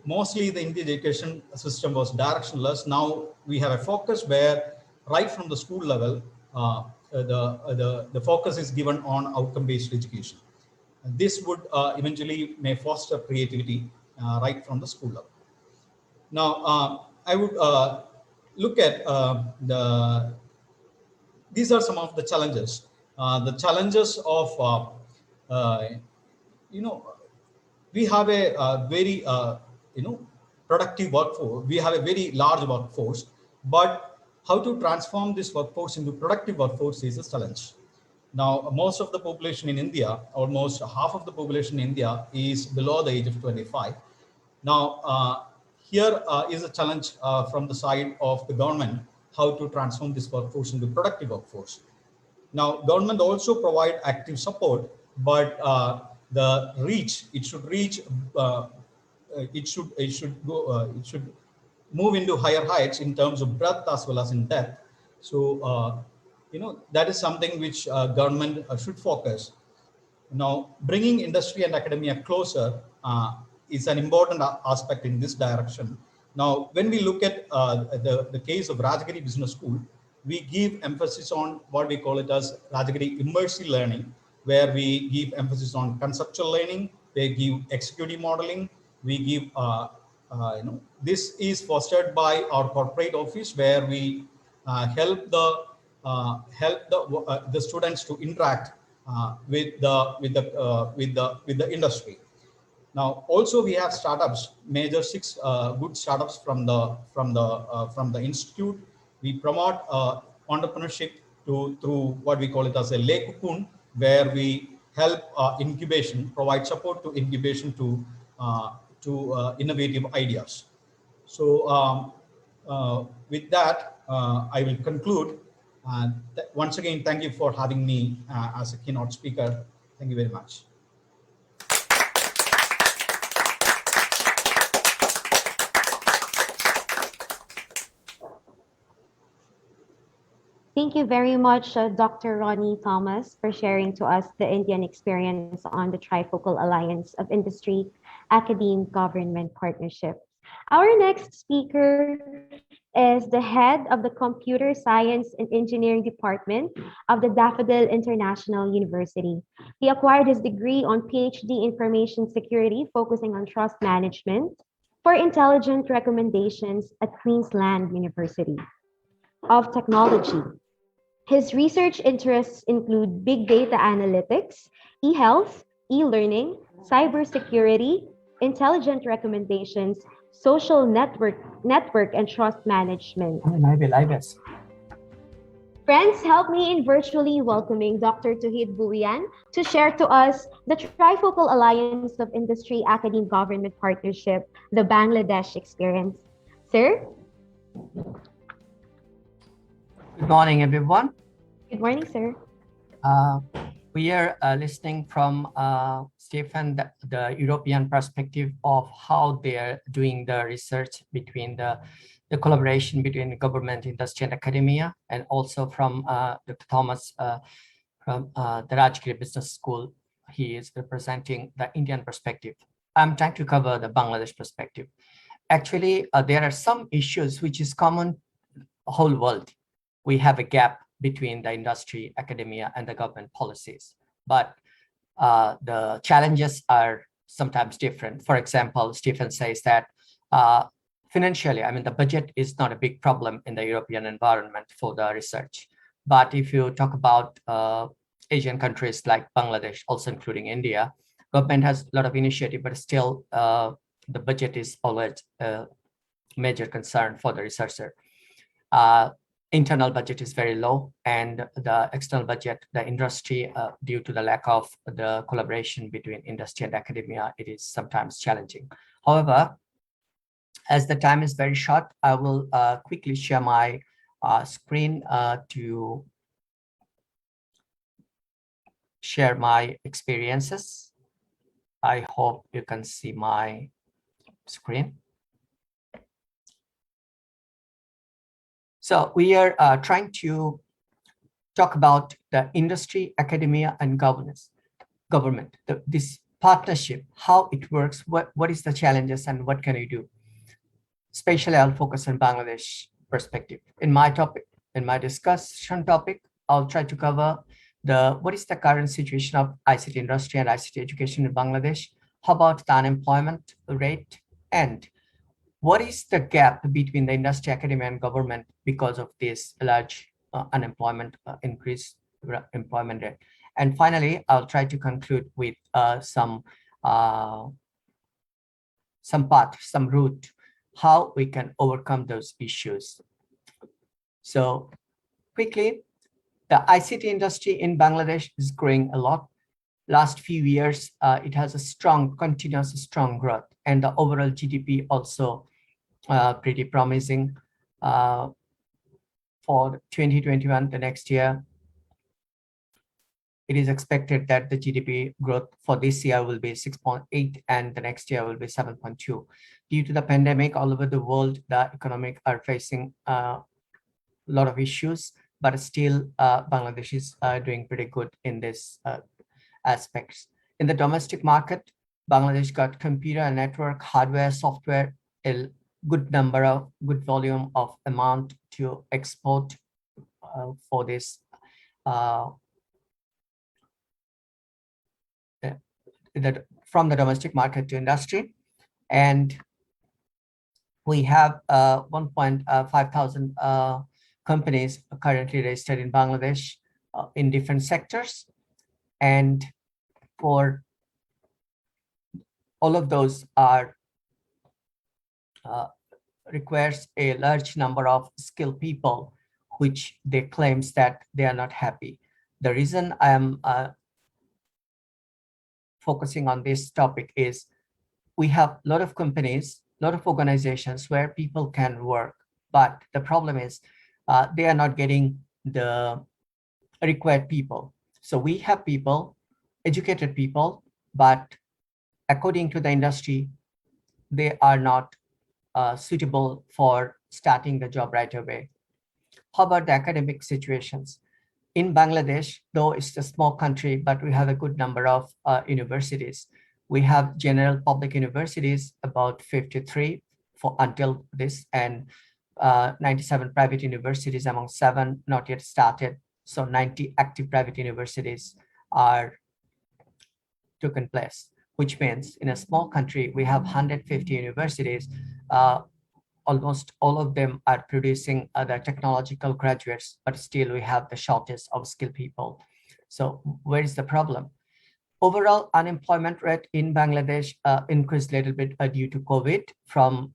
mostly the Indian education system was directionless. Now we have a focus where right from the school level, the focus is given on outcome-based education. This would eventually may foster creativity right from the school level. Now, I would look at these are some of the challenges. The challenges of, we have a very, productive workforce. We have a very large workforce, but how to transform this workforce into productive workforce is a challenge. Now, most of the population in India, almost half of the population in India is below the age of 25. Now, here is a challenge from the side of the government, how to transform this workforce into productive workforce. Now, government also provide active support, but the reach, it should reach, it should move into higher heights in terms of breadth as well as in depth. So, that is something which government should focus. Now, bringing industry and academia closer is an important aspect in this direction. Now, when we look at the case of Rajagiri Business School, we give emphasis on what we call it as Rajagiri immersive learning, where we give emphasis on conceptual learning, we give executive modeling, we give, this is fostered by our corporate office, where we help the students to interact with the industry. Now, also we have startups, major 6 good startups from the institute. We promote entrepreneurship through what we call it as a lay cocoon, where we help incubation, provide support to incubation to innovative ideas. So with that, I will conclude. Once again, thank you for having me as a keynote speaker. Thank you very much. Thank you very much, Dr. Ronnie Thomas, for sharing to us the Indian experience on the Trifocal Alliance of Industry, Academe, Government Partnerships. Our next speaker is the head of the Computer Science and Engineering Department of the Daffodil International University. He acquired his degree on PhD Information Security, focusing on trust management for intelligent recommendations at Queensland University of Technology. His research interests include big data analytics, e-health, e-learning, cybersecurity, intelligent recommendations, social network and trust management. Friends, help me in virtually welcoming Dr. Tuhid Buian to share to us the Trifocal Alliance of Industry Academe Government Partnership, the Bangladesh Experience. Sir? Good morning, everyone. Good morning, sir. We are listening from Stephen, the European perspective of how they are doing the research between the collaboration between government, industry, and academia, and also from Dr. Thomas from the Rajgiri Business School. He is representing the Indian perspective. I'm trying to cover the Bangladesh perspective. Actually, there are some issues which is common whole world. We have a gap between the industry, academia, and the government policies. But the challenges are sometimes different. For example, Stephen says that financially, I mean, the budget is not a big problem in the European environment for the research. But if you talk about Asian countries like Bangladesh, also including India, government has a lot of initiative, but still the budget is always a major concern for the researcher. Internal budget is very low, and the external budget, the industry, due to the lack of the collaboration between industry and academia, it is sometimes challenging. However, as the time is very short, I will quickly share my screen to share my experiences. I hope you can see my screen. So we are trying to talk about the industry, academia, and government. This partnership, how it works, what is the challenges, and what can you do? Especially, I'll focus on Bangladesh perspective. In my topic, in my discussion topic, I'll try to cover what is the current situation of ICT industry and ICT education in Bangladesh? How about the unemployment rate, and what is the gap between the industry, academia, and government because of this large unemployment increase employment rate? And finally, I'll try to conclude with some path, some route, how we can overcome those issues. So quickly, the ICT industry in Bangladesh is growing a lot. Last few years, it has a continuous strong growth, and the overall GDP also pretty promising. For 2021, the next year, it is expected that the GDP growth for this year will be 6.8 and the next year will be 7.2. Due to the pandemic, all over the world, the economic are facing a lot of issues, but still Bangladesh is doing pretty good in this aspects. In the domestic market, Bangladesh got computer and network, hardware, software, a good volume of amount to export for this from the domestic market to industry. And we have 1.5 thousand companies currently registered in Bangladesh in different sectors. And for all of those are requires a large number of skilled people, which they claims that they are not happy. The reason I am focusing on this topic is we have a lot of companies, a lot of organizations where people can work, but the problem is they are not getting the required people. So we have people, educated people, but according to the industry, they are not suitable for starting the job right away. How about the academic situations? In Bangladesh, though it's a small country, but we have a good number of universities. We have general public universities, about 53 until this, and 97 private universities among 7 not yet started. So 90 active private universities are taken place, which means in a small country, we have 150 universities. Almost all of them are producing the technological graduates, but still we have the shortage of skilled people. So where is the problem? overall unemployment rate in Bangladesh increased a little bit due to COVID. From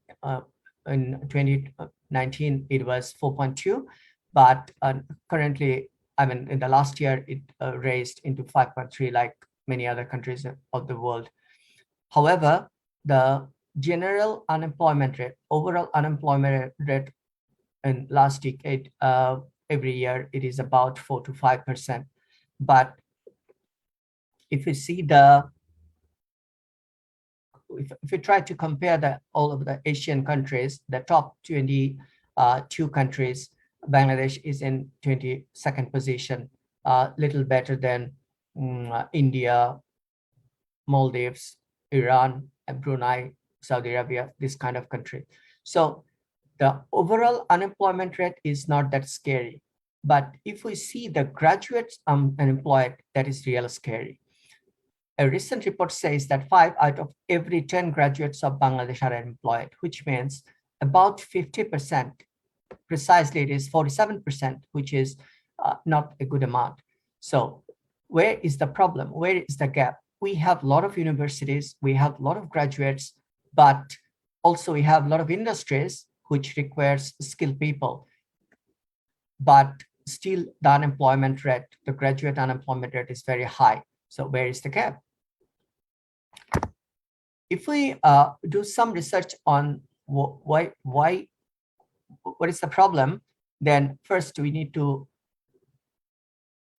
in 2019, it was 4.2, but currently, I mean, in the last year, it raised into 5.3, like many other countries of the world. However, the general unemployment rate, overall unemployment rate in last decade, every year, it is about 4 to 5%. But if you see if you try to compare all of the Asian countries, the top 22 countries, Bangladesh is in 22nd position, little better than India, Maldives, Iran, and Brunei, Saudi Arabia, this kind of country. So the overall unemployment rate is not that scary. But if we see the graduates unemployed, that is real scary. A recent report says that 5 out of every 10 graduates of Bangladesh are unemployed, which means about 50%, precisely it is 47%, which is not a good amount. So where is the problem? Where is the gap? We have a lot of universities, we have a lot of graduates, but also we have a lot of industries which requires skilled people. But still the unemployment rate, the graduate unemployment rate is very high. So where is the gap? If we do some research on what is the problem, then first we need to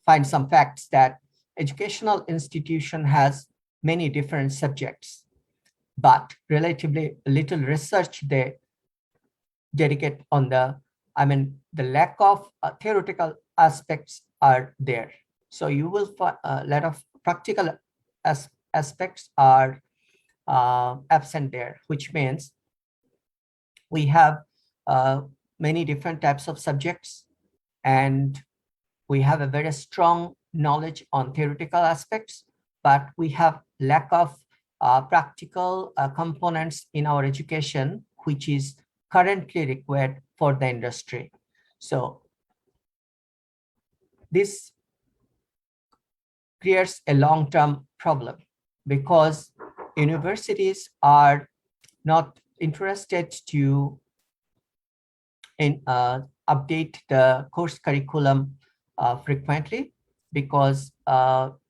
find some facts that educational institution has many different subjects, but relatively little research they dedicate on the lack of theoretical aspects are there. So you will find a lot of practical aspects are absent there, which means we have many different types of subjects, and we have a very strong knowledge on theoretical aspects, but we have lack of practical components in our education, which is currently required for the industry. So this creates a long-term problem because universities are not interested to update the course curriculum frequently, because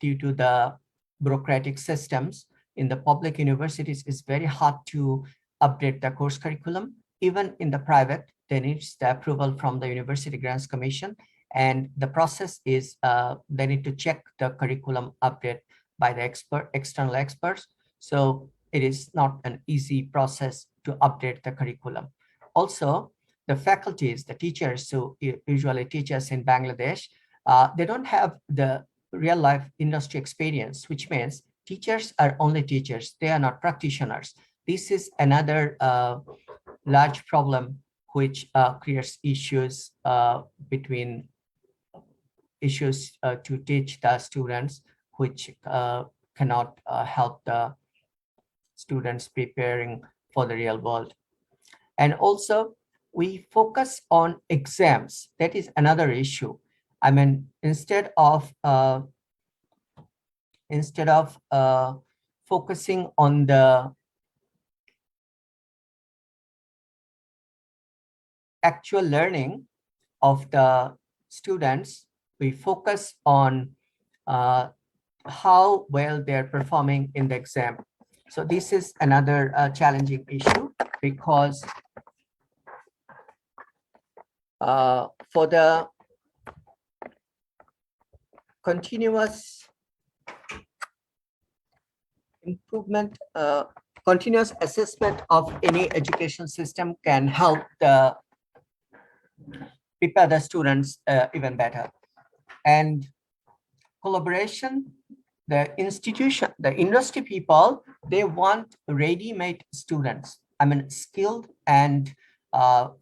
due to the bureaucratic systems in the public universities, it's very hard to update the course curriculum. Even in the private, they need the approval from the University Grants Commission, and the process is they need to check the curriculum update by the external experts. So it is not an easy process to update the curriculum. Also, the faculties, the teachers who usually teach us in Bangladesh, they don't have the real life industry experience, which means teachers are only teachers. They are not practitioners. This is another large problem which creates issues between issues to teach the students, which cannot help the students preparing for the real world. And also, we focus on exams. That is another issue. I mean, instead of focusing on the actual learning of the students, we focus on how well they're performing in the exam. So this is another challenging issue, because for the continuous improvement, continuous assessment of any education system can help prepare the students even better. And collaboration, the institution, the industry people, they want ready-made students. I mean, skilled and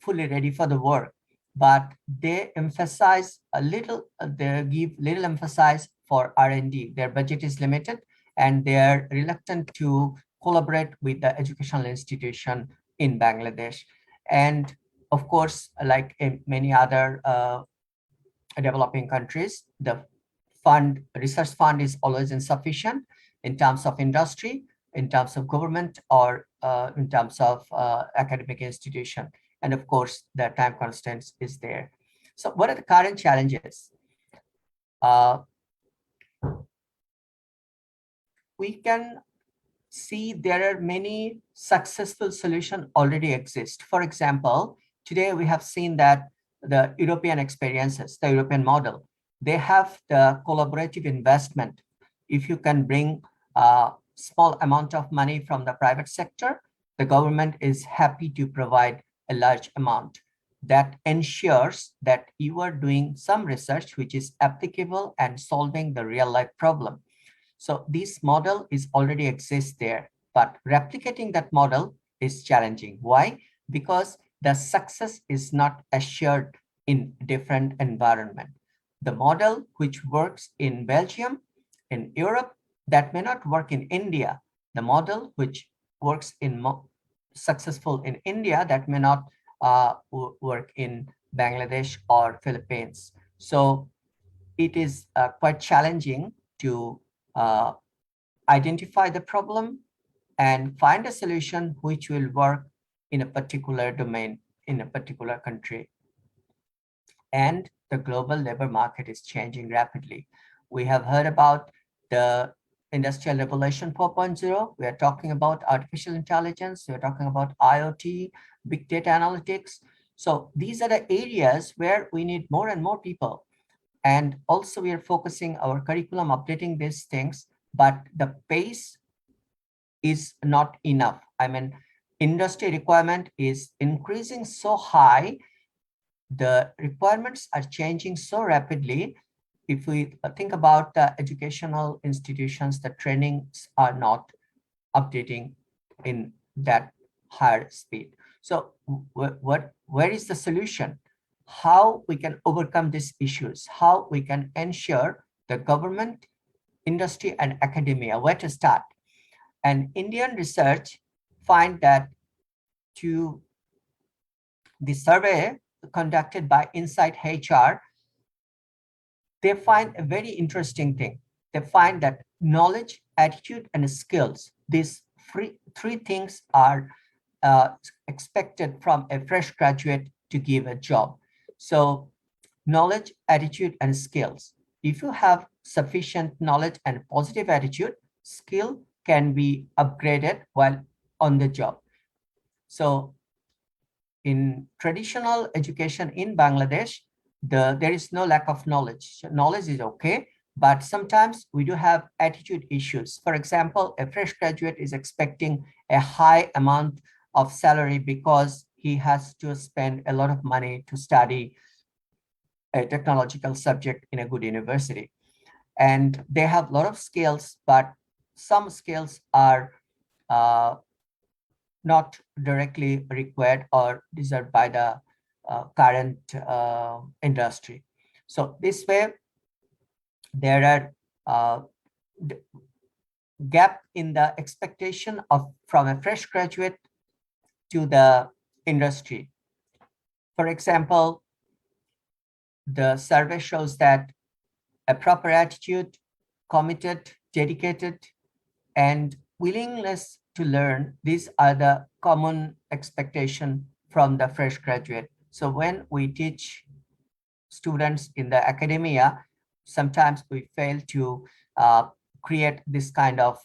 fully ready for the work. But they emphasize they give little emphasis for R&D. Their budget is limited, and they are reluctant to collaborate with the educational institution in Bangladesh. And of course, like in many other developing countries, the research fund is always insufficient. in terms of industry, in terms of government, or in terms of academic institution. And of course, the time constraints is there. So what are the current challenges? We can see there are many successful solutions already exist. For example, today we have seen that the European experiences, the European model, they have the collaborative investment. If you can bring a small amount of money from the private sector, the government is happy to provide a large amount. That ensures that you are doing some research which is applicable and solving the real life problem. So this model is already exists there, but replicating that model is challenging. Why? Because the success is not assured in different environment. The model which works in Belgium, in Europe, that may not work in India. The model which works in successful in India, that may not work in Bangladesh or Philippines. So it is quite challenging to identify the problem and find a solution which will work in a particular domain, in a particular country. And the global labor market is changing rapidly. We have heard about the Industrial Revolution 4.0. We are talking about artificial intelligence. We are talking about IoT, big data analytics. So these are the areas where we need more and more people. And also we are focusing our curriculum, updating these things, but the pace is not enough. I mean, industry requirement is increasing so high. The requirements are changing so rapidly. If we think about the educational institutions, the trainings are not updating in that higher speed. So where is the solution? How we can overcome these issues? How we can ensure the government, industry, and academia, where to start? And Indian research find that to the survey conducted by Insight HR, they find a very interesting thing. They find that knowledge, attitude, and skills, these three things are expected from a fresh graduate to give a job. So knowledge, attitude, and skills. If you have sufficient knowledge and positive attitude, skill can be upgraded while on the job. So in traditional education in Bangladesh, there is no lack of knowledge. Knowledge is okay, but sometimes we do have attitude issues. For example, a fresh graduate is expecting a high amount of salary because he has to spend a lot of money to study a technological subject in a good university. And they have a lot of skills, but some skills are not directly required or deserved by the current industry. So this way, there are gap in the expectation of from a fresh graduate to the industry. For example, the survey shows that a proper attitude, committed, dedicated, and willingness to learn, these are the common expectation from the fresh graduate. So when we teach students in the academia, sometimes we fail to create this kind of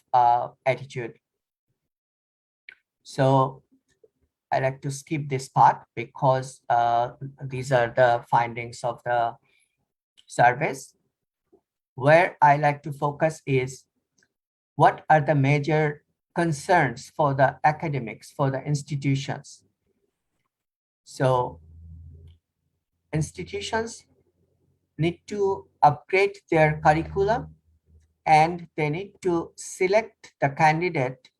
attitude. So I like to skip this part because these are the findings of the surveys. Where I like to focus is what are the major concerns for the academics, for the institutions. So institutions need to upgrade their curriculum and they need to select the candidate,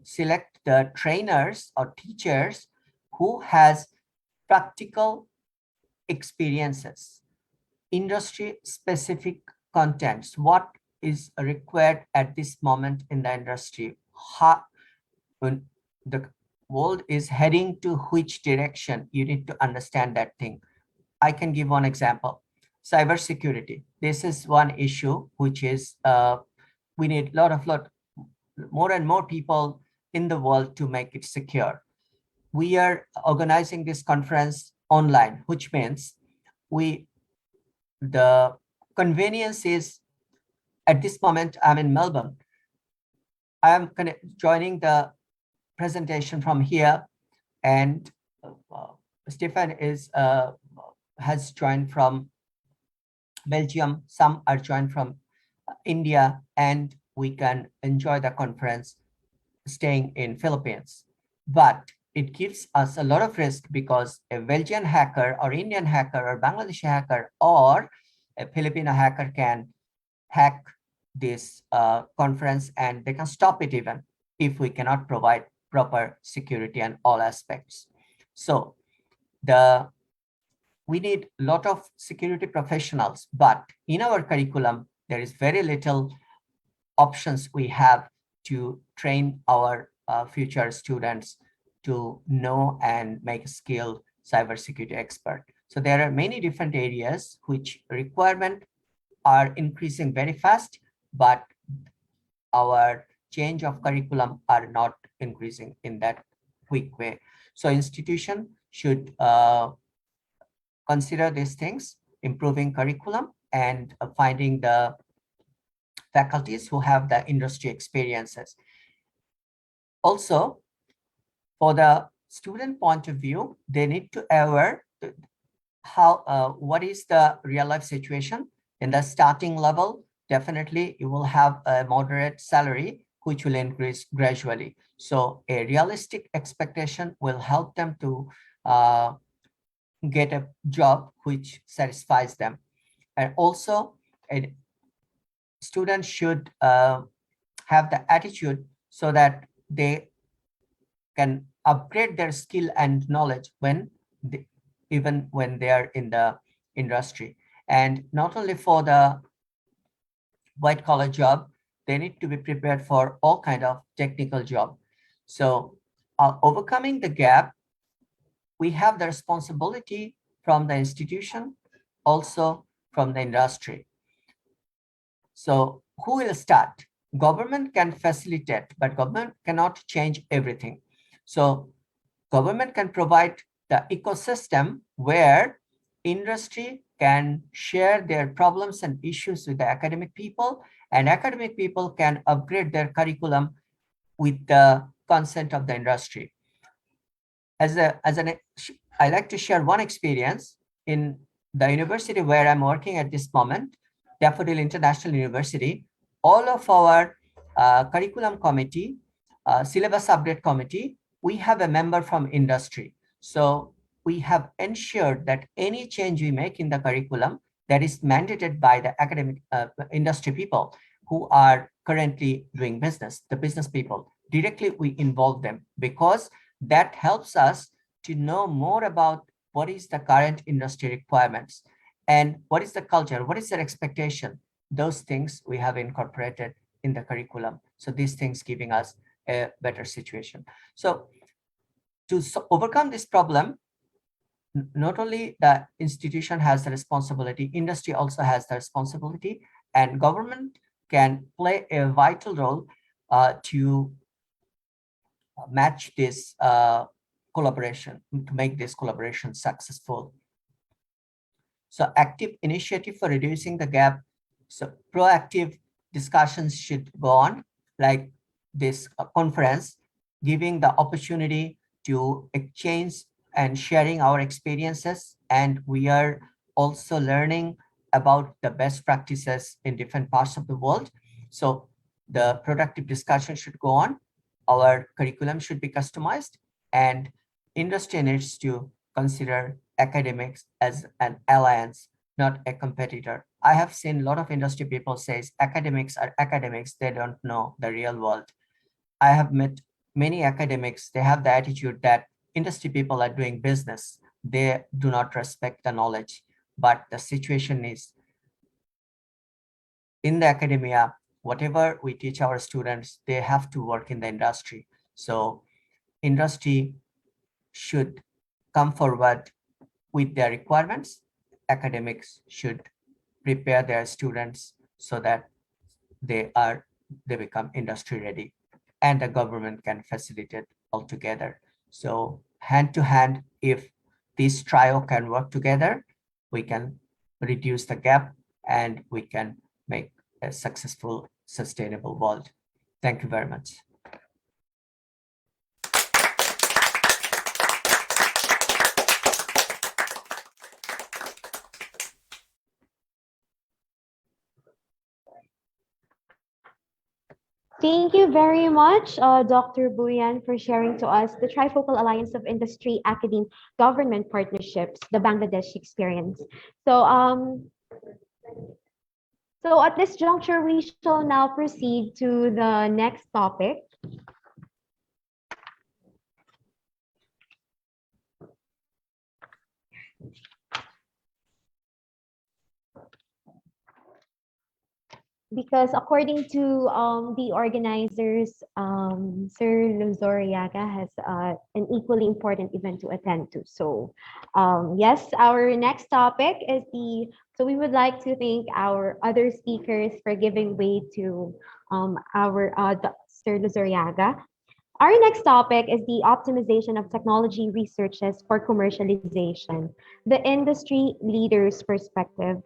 select the trainers or teachers who has practical experiences, industry specific contents, what is required at this moment in the industry, when the world is heading to which direction, you need to understand that thing. I can give one example. Cybersecurity. This is one issue which is we need lot more and more people in the world to make it secure. We are organizing this conference online, which means the convenience is, at this moment, I'm in Melbourne. I am joining the presentation from here, and Stefan has joined from Belgium. Some are joined from India, and we can enjoy the conference staying in Philippines. But it gives us a lot of risk because a Belgian hacker or Indian hacker or Bangladeshi hacker or a Filipino hacker can hack this conference, and they can stop it even if we cannot provide proper security and all aspects. So we need a lot of security professionals, but in our curriculum, there is very little options we have to train our future students to know and make a skilled cybersecurity expert. So there are many different areas which requirement are increasing very fast, but our change of curriculum are not increasing in that quick way. So institution should consider these things, improving curriculum and finding the faculties who have the industry experiences. Also, for the student point of view, they need to aware what is the real life situation. In the starting level, definitely you will have a moderate salary, which will increase gradually. So a realistic expectation will help them to get a job which satisfies them. And also, a student should have the attitude so that they can upgrade their skill and knowledge even when they are in the industry. And not only for the white collar job, they need to be prepared for all kind of technical job. So overcoming the gap, we have the responsibility from the institution, also from the industry. So who will start? Government can facilitate, but government cannot change everything. So government can provide the ecosystem where industry can share their problems and issues with the academic people, and academic people can upgrade their curriculum with the consent of the industry. I like to share one experience in the university where I'm working at this moment, Daffodil International University. All of our curriculum committee, syllabus update committee, we have a member from industry. So we have ensured that any change we make in the curriculum that is mandated by the academic industry people who are currently doing business, the business people, directly we involve them, because that helps us to know more about what is the current industry requirements and what is the culture, what is their expectation. Those things we have incorporated in the curriculum. So these things giving us a better situation. So to overcome this problem, not only the institution has the responsibility, industry also has the responsibility, and government can play a vital role to match this collaboration, to make this collaboration successful. So active initiative for reducing the gap. So proactive discussions should go on, like this conference, giving the opportunity to exchange and sharing our experiences. And we are also learning about the best practices in different parts of the world. So the productive discussion should go on. Our curriculum should be customized, and industry needs to consider academics as an alliance, not a competitor. I have seen a lot of industry people say academics are academics, they don't know the real world. I have met many academics, they have the attitude that industry people are doing business. They do not respect the knowledge. But the situation is, in the academia, whatever we teach our students, they have to work in the industry. So industry should come forward with their requirements. Academics should prepare their students so that they become industry ready. and the government can facilitate all together. So hand to hand, if this trio can work together, we can reduce the gap and we can make a successful, sustainable world. Thank you very much. Thank you very much, Dr. Buyan, for sharing to us the Trifocal Alliance of Industry, Academe, Government Partnerships, the Bangladesh experience. So at this juncture, we shall now proceed to the next topic. Because according to the organizers, Sir Luzoriaga has an equally important event to attend to. So yes, our next topic is so we would like to thank our other speakers for giving way to Sir Luzoriaga. Our next topic is the optimization of technology researches for commercialization, the industry leader's perspective.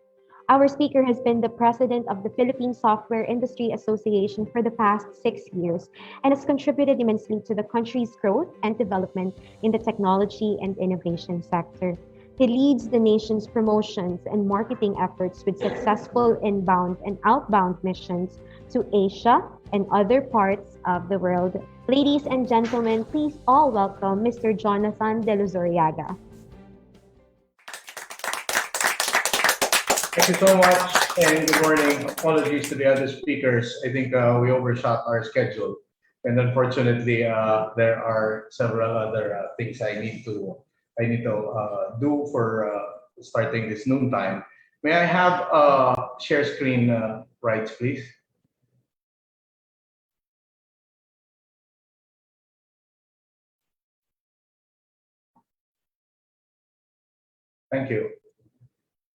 Our speaker has been the president of the Philippine Software Industry Association for the past 6 years and has contributed immensely to the country's growth and development in the technology and innovation sector. He leads the nation's promotions and marketing efforts with successful inbound and outbound missions to Asia and other parts of the world. Ladies and gentlemen, please all welcome Mr. Jonathan De Luzoriaga. Thank you so much, and good morning. Apologies to the other speakers. I think we overshot our schedule, and unfortunately, there are several other things I need to do for starting this noon time. May I have share screen rights, please? Thank you.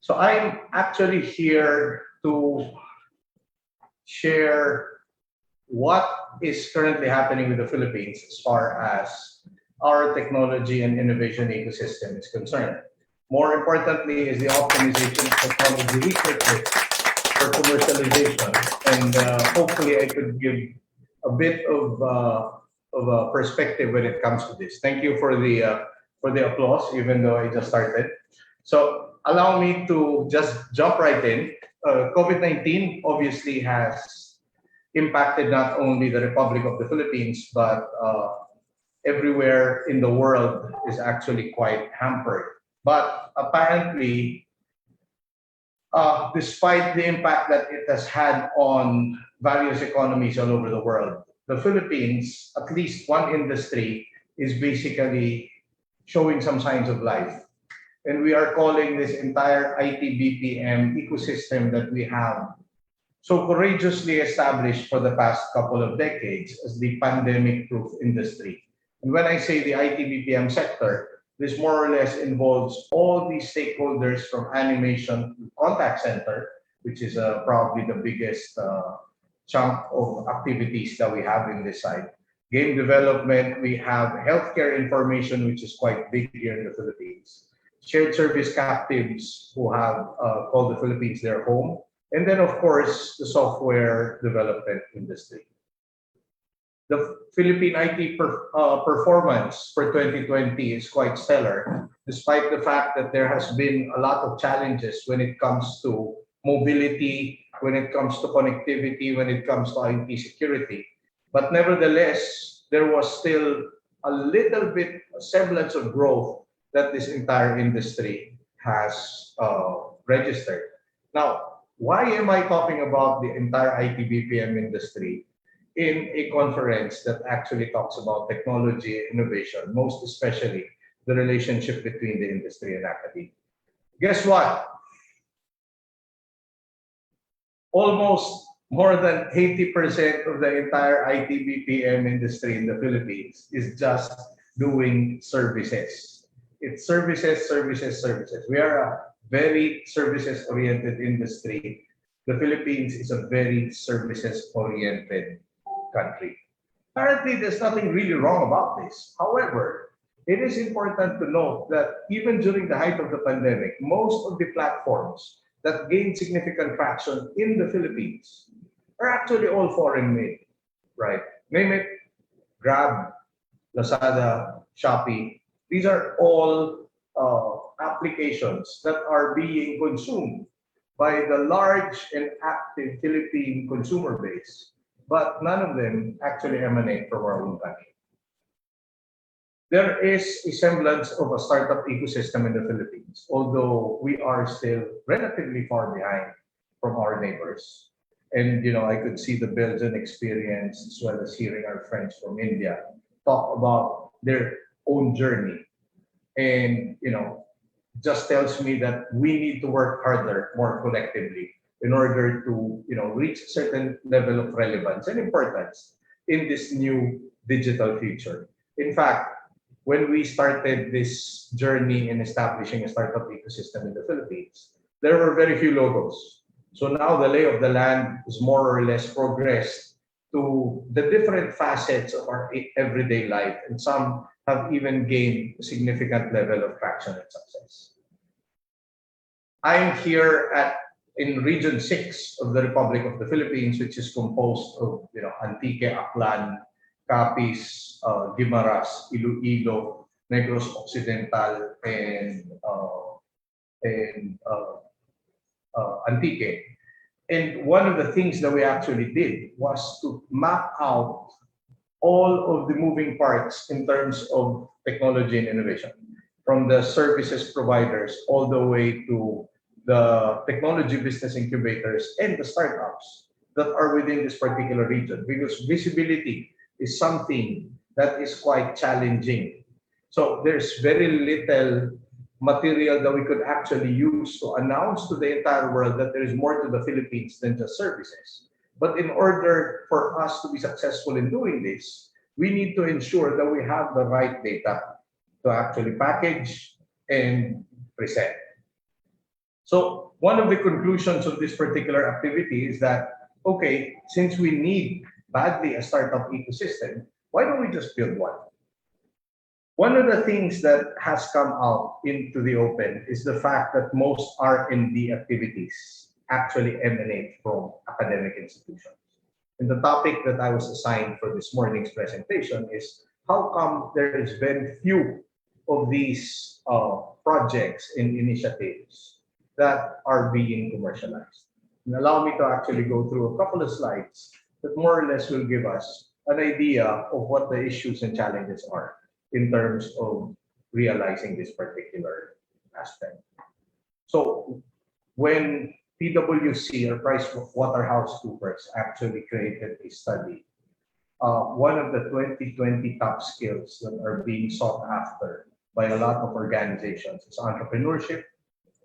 So I'm actually here to share what is currently happening with the Philippines as far as our technology and innovation ecosystem is concerned. More importantly is the optimization of technology research for commercialization. And hopefully I could give a bit of a perspective when it comes to this. Thank you for the applause, even though I just started. So allow me to just jump right in. COVID-19 obviously has impacted not only the Republic of the Philippines, but everywhere in the world is actually quite hampered. But apparently, despite the impact that it has had on various economies all over the world, the Philippines, at least one industry, is basically showing some signs of life. And we are calling this entire IT BPM ecosystem that we have so courageously established for the past couple of decades as the pandemic-proof industry. And when I say the IT BPM sector, this more or less involves all these stakeholders from animation to contact center, which is probably the biggest chunk of activities that we have in this side. Game development, we have healthcare information, which is quite big here in the Philippines. Shared service captives who have called the Philippines their home. And then, of course, the software development industry. The Philippine IT performance for 2020 is quite stellar, despite the fact that there has been a lot of challenges when it comes to mobility, when it comes to connectivity, when it comes to IT security. But nevertheless, there was still a little bit semblance of growth that this entire industry has registered. Now, why am I talking about the entire IT BPM industry in a conference that actually talks about technology innovation, most especially the relationship between the industry and academia? Guess what? Almost more than 80% of the entire IT BPM industry in the Philippines is just doing services. It's services, services, services. We are a very services-oriented industry. The Philippines is a very services-oriented country. Apparently, there's nothing really wrong about this. However, it is important to note that even during the height of the pandemic, most of the platforms that gained significant traction in the Philippines are actually all foreign made, right? Name it, Grab, Lazada, Shopee. These are all applications that are being consumed by the large and active Philippine consumer base, but none of them actually emanate from our own country. There is a semblance of a startup ecosystem in the Philippines, although we are still relatively far behind from our neighbors. And I could see the Belgian experience as well as hearing our friends from India talk about their own journey. And just tells me that we need to work harder, more collectively, in order to reach a certain level of relevance and importance in this new digital future. In fact, when we started this journey in establishing a startup ecosystem in the Philippines, there were very few logos. So now the lay of the land is more or less progressed to the different facets of our everyday life, and some have even gained a significant level of traction and success. I'm here in Region 6 of the Republic of the Philippines, which is composed of Antique, Aklan, Capiz, Guimaras, Iloilo, Negros Occidental, and Antique. And one of the things that we actually did was to map out all of the moving parts in terms of technology and innovation, from the services providers all the way to the technology business incubators and the startups that are within this particular region, because visibility is something that is quite challenging. So there's very little material that we could actually use to announce to the entire world that there is more to the Philippines than just services. But in order for us to be successful in doing this, we need to ensure that we have the right data to actually package and present. So one of the conclusions of this particular activity is that, okay, since we need badly a startup ecosystem, why don't we just build one? One of the things that has come out into the open is the fact that most R&D activities actually emanate from academic institutions. And the topic that I was assigned for this morning's presentation is how come there is very few of these projects and initiatives that are being commercialized. And allow me to actually go through a couple of slides that more or less will give us an idea of what the issues and challenges are in terms of realizing this particular aspect. So when PwC or PricewaterhouseCoopers actually created a study, one of the 2020 top skills that are being sought after by a lot of organizations is entrepreneurship,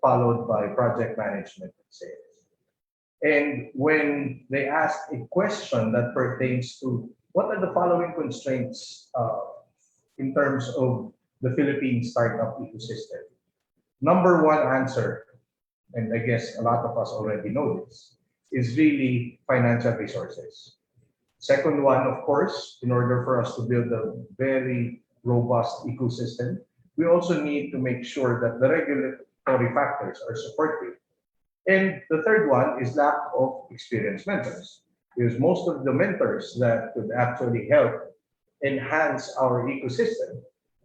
followed by project management and sales. And when they asked a question that pertains to what are the following constraints in terms of the Philippine startup ecosystem, number one answer, and I guess a lot of us already know this, is really financial resources. Second one, of course, in order for us to build a very robust ecosystem, we also need to make sure that the regulatory factors are supportive. And the third one is lack of experienced mentors, because most of the mentors that could actually help enhance our ecosystem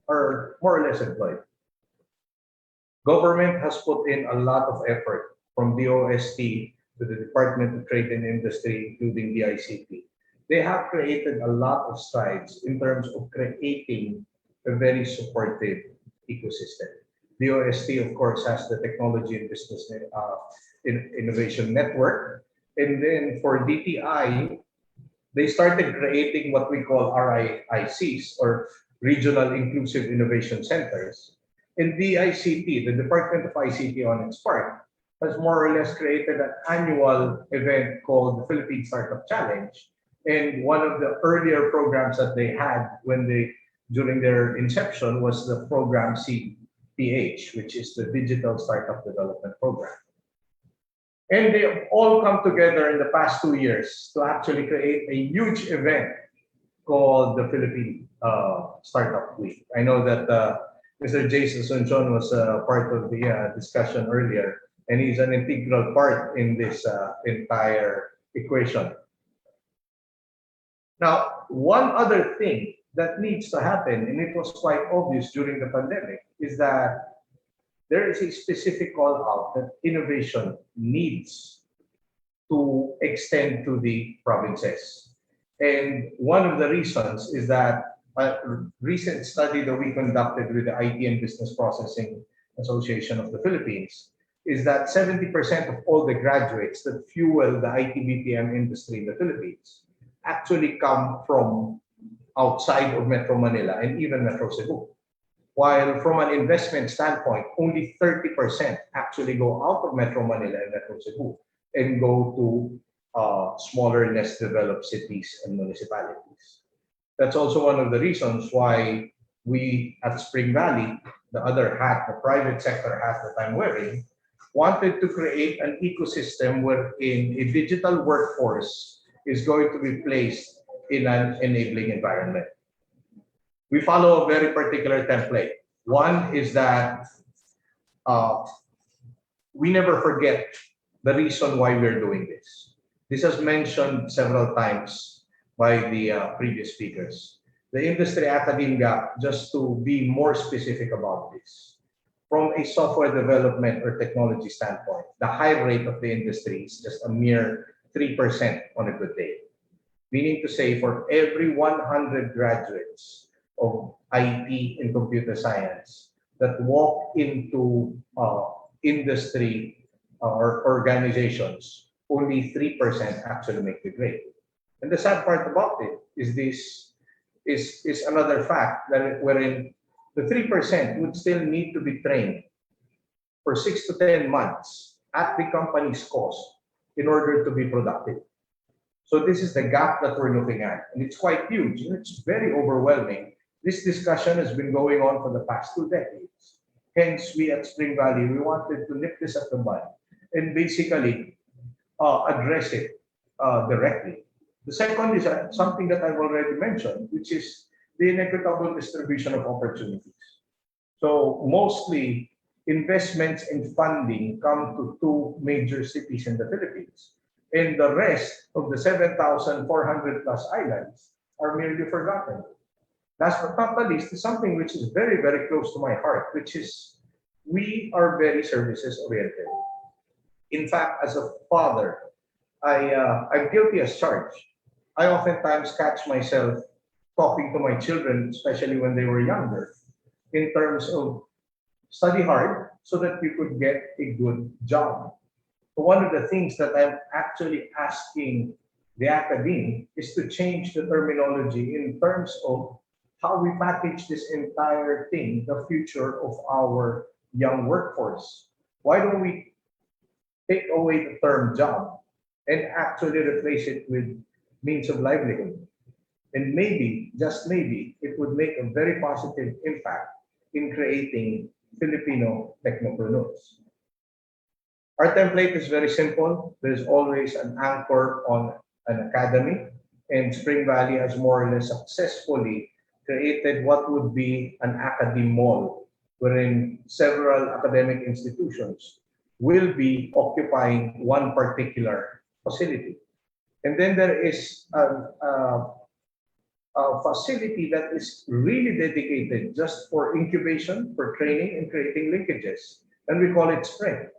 are more or less employed. Government has put in a lot of effort, from the OST to the Department of Trade and Industry, including the ICT. They have created a lot of strides in terms of creating a very supportive ecosystem. The OST, of course, has the Technology and Business Innovation Network. And then for DTI, they started creating what we call RIICs, or Regional Inclusive Innovation Centers. And the ICT, the Department of ICT on its part, has more or less created an annual event called the Philippine Startup Challenge. And one of the earlier programs that they had during their inception was the program CPH, which is the Digital Startup Development Program. And they have all come together in the past 2 years to actually create a huge event called the Philippine Startup Week. I know that Mr. Jason Sunchon was part of the discussion earlier, and he's an integral part in this entire equation. Now, one other thing that needs to happen, and it was quite obvious during the pandemic, is that there is a specific call out that innovation needs to extend to the provinces. And one of the reasons is that a recent study that we conducted with the IT and Business Processing Association of the Philippines is that 70% of all the graduates that fuel the IT BPM industry in the Philippines actually come from outside of Metro Manila and even Metro Cebu. While from an investment standpoint, only 30% actually go out of Metro Manila and Metro Cebu and go to smaller, less developed cities and municipalities. That's also one of the reasons why we at Spring Valley, the other hat, the private sector hat that I'm wearing, wanted to create an ecosystem wherein a digital workforce is going to be placed in an enabling environment. We follow a very particular template. One is that we never forget the reason why we're doing this. This has mentioned several times by the previous speakers. The industry academia, just to be more specific about this, from a software development or technology standpoint, the high rate of the industry is just a mere 3% on a good day. Meaning to say, for every 100 graduates of IT and computer science that walk into industry or organizations, only 3% actually make the grade. And the sad part about it is this is another fact that wherein the 3% would still need to be trained for 6 to 10 months at the company's cost in order to be productive. So this is the gap that we're looking at, and it's quite huge, and it's very overwhelming. This discussion has been going on for the past 2 decades. Hence, we at Spring Valley, we wanted to nip this at the bud and basically address it directly. The second is something that I've already mentioned, which is the inequitable distribution of opportunities. So mostly investments and funding come to 2 major cities in the Philippines. And the rest of the 7,400 plus islands are merely forgotten. Last but not the least is something which is very, very close to my heart, which is we are very services oriented. In fact, as a father, I'm guilty as charged. I oftentimes catch myself talking to my children, especially when they were younger, in terms of study hard so that you could get a good job. One of the things that I'm actually asking the academe is to change the terminology in terms of how we package this entire thing, the future of our young workforce. Why don't we take away the term job and actually replace it with means of livelihood? And maybe, just maybe, it would make a very positive impact in creating Filipino technopreneurs. Our template is very simple. There's always an anchor on an academy, and Spring Valley has more or less successfully created what would be an academe mall, wherein several academic institutions will be occupying one particular facility. And then there is a facility that is really dedicated just for incubation, for training, and creating linkages. And we call it Sprint.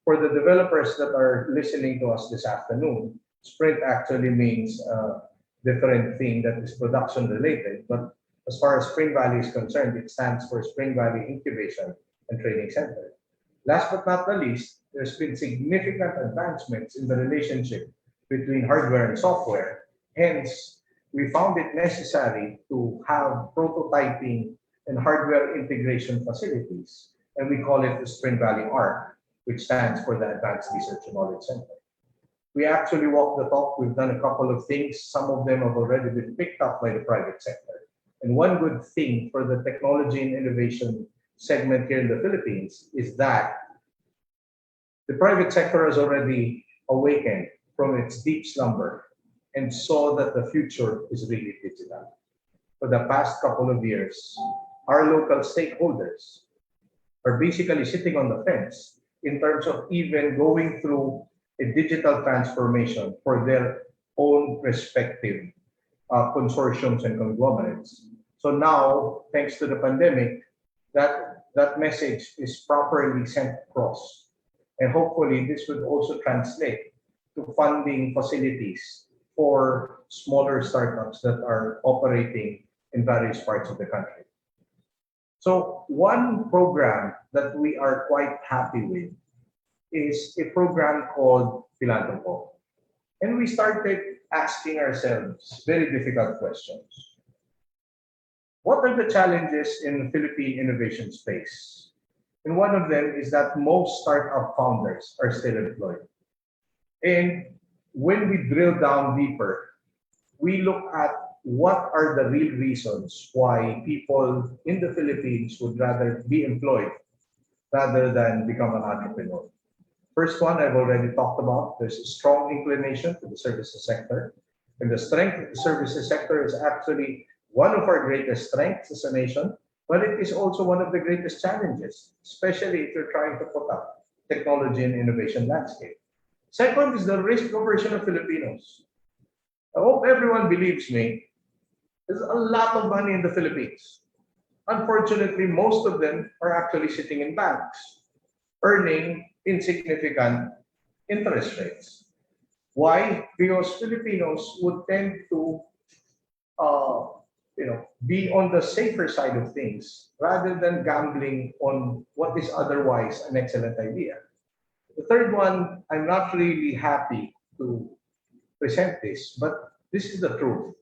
For the developers that are listening to us this afternoon, Sprint actually means a different thing that is production related. But as far as Spring Valley is concerned, it stands for Spring Valley Incubation and Training Center. Last but not the least, there's been significant advancements in the relationship between hardware and software. Hence, we found it necessary to have prototyping and hardware integration facilities, and we call it the Spring Valley ARC, which stands for the Advanced Research and Knowledge Center. We actually walk the talk. We've done a couple of things. Some of them have already been picked up by the private sector. And one good thing for the technology and innovation segment here in the Philippines is that the private sector has already awakened from its deep slumber. and saw that the future is really digital. For the past couple of years, our local stakeholders are basically sitting on the fence in terms of even going through a digital transformation for their own respective consortiums and conglomerates. So now, thanks to the pandemic, that message is properly sent across. And hopefully this would also translate to funding facilities for smaller startups that are operating in various parts of the country. So one program that we are quite happy with is a program called Philanthropo. And we started asking ourselves very difficult questions. What are the challenges in the Philippine innovation space? And one of them is that most startup founders are still employed. And when we drill down deeper, we look at what are the real reasons why people in the Philippines would rather be employed rather than become an entrepreneur. First one I've already talked about. There's a strong inclination to the services sector. And the strength of the services sector is actually one of our greatest strengths as a nation, but it is also one of the greatest challenges, especially if you're trying to put up technology and innovation landscape. Second is the risk aversion of Filipinos. I hope everyone believes me. There's a lot of money in the Philippines. Unfortunately, most of them are actually sitting in banks, earning insignificant interest rates. Why? Because Filipinos would tend to be on the safer side of things rather than gambling on what is otherwise an excellent idea. The third one, I'm not really happy to present this, but this is the truth.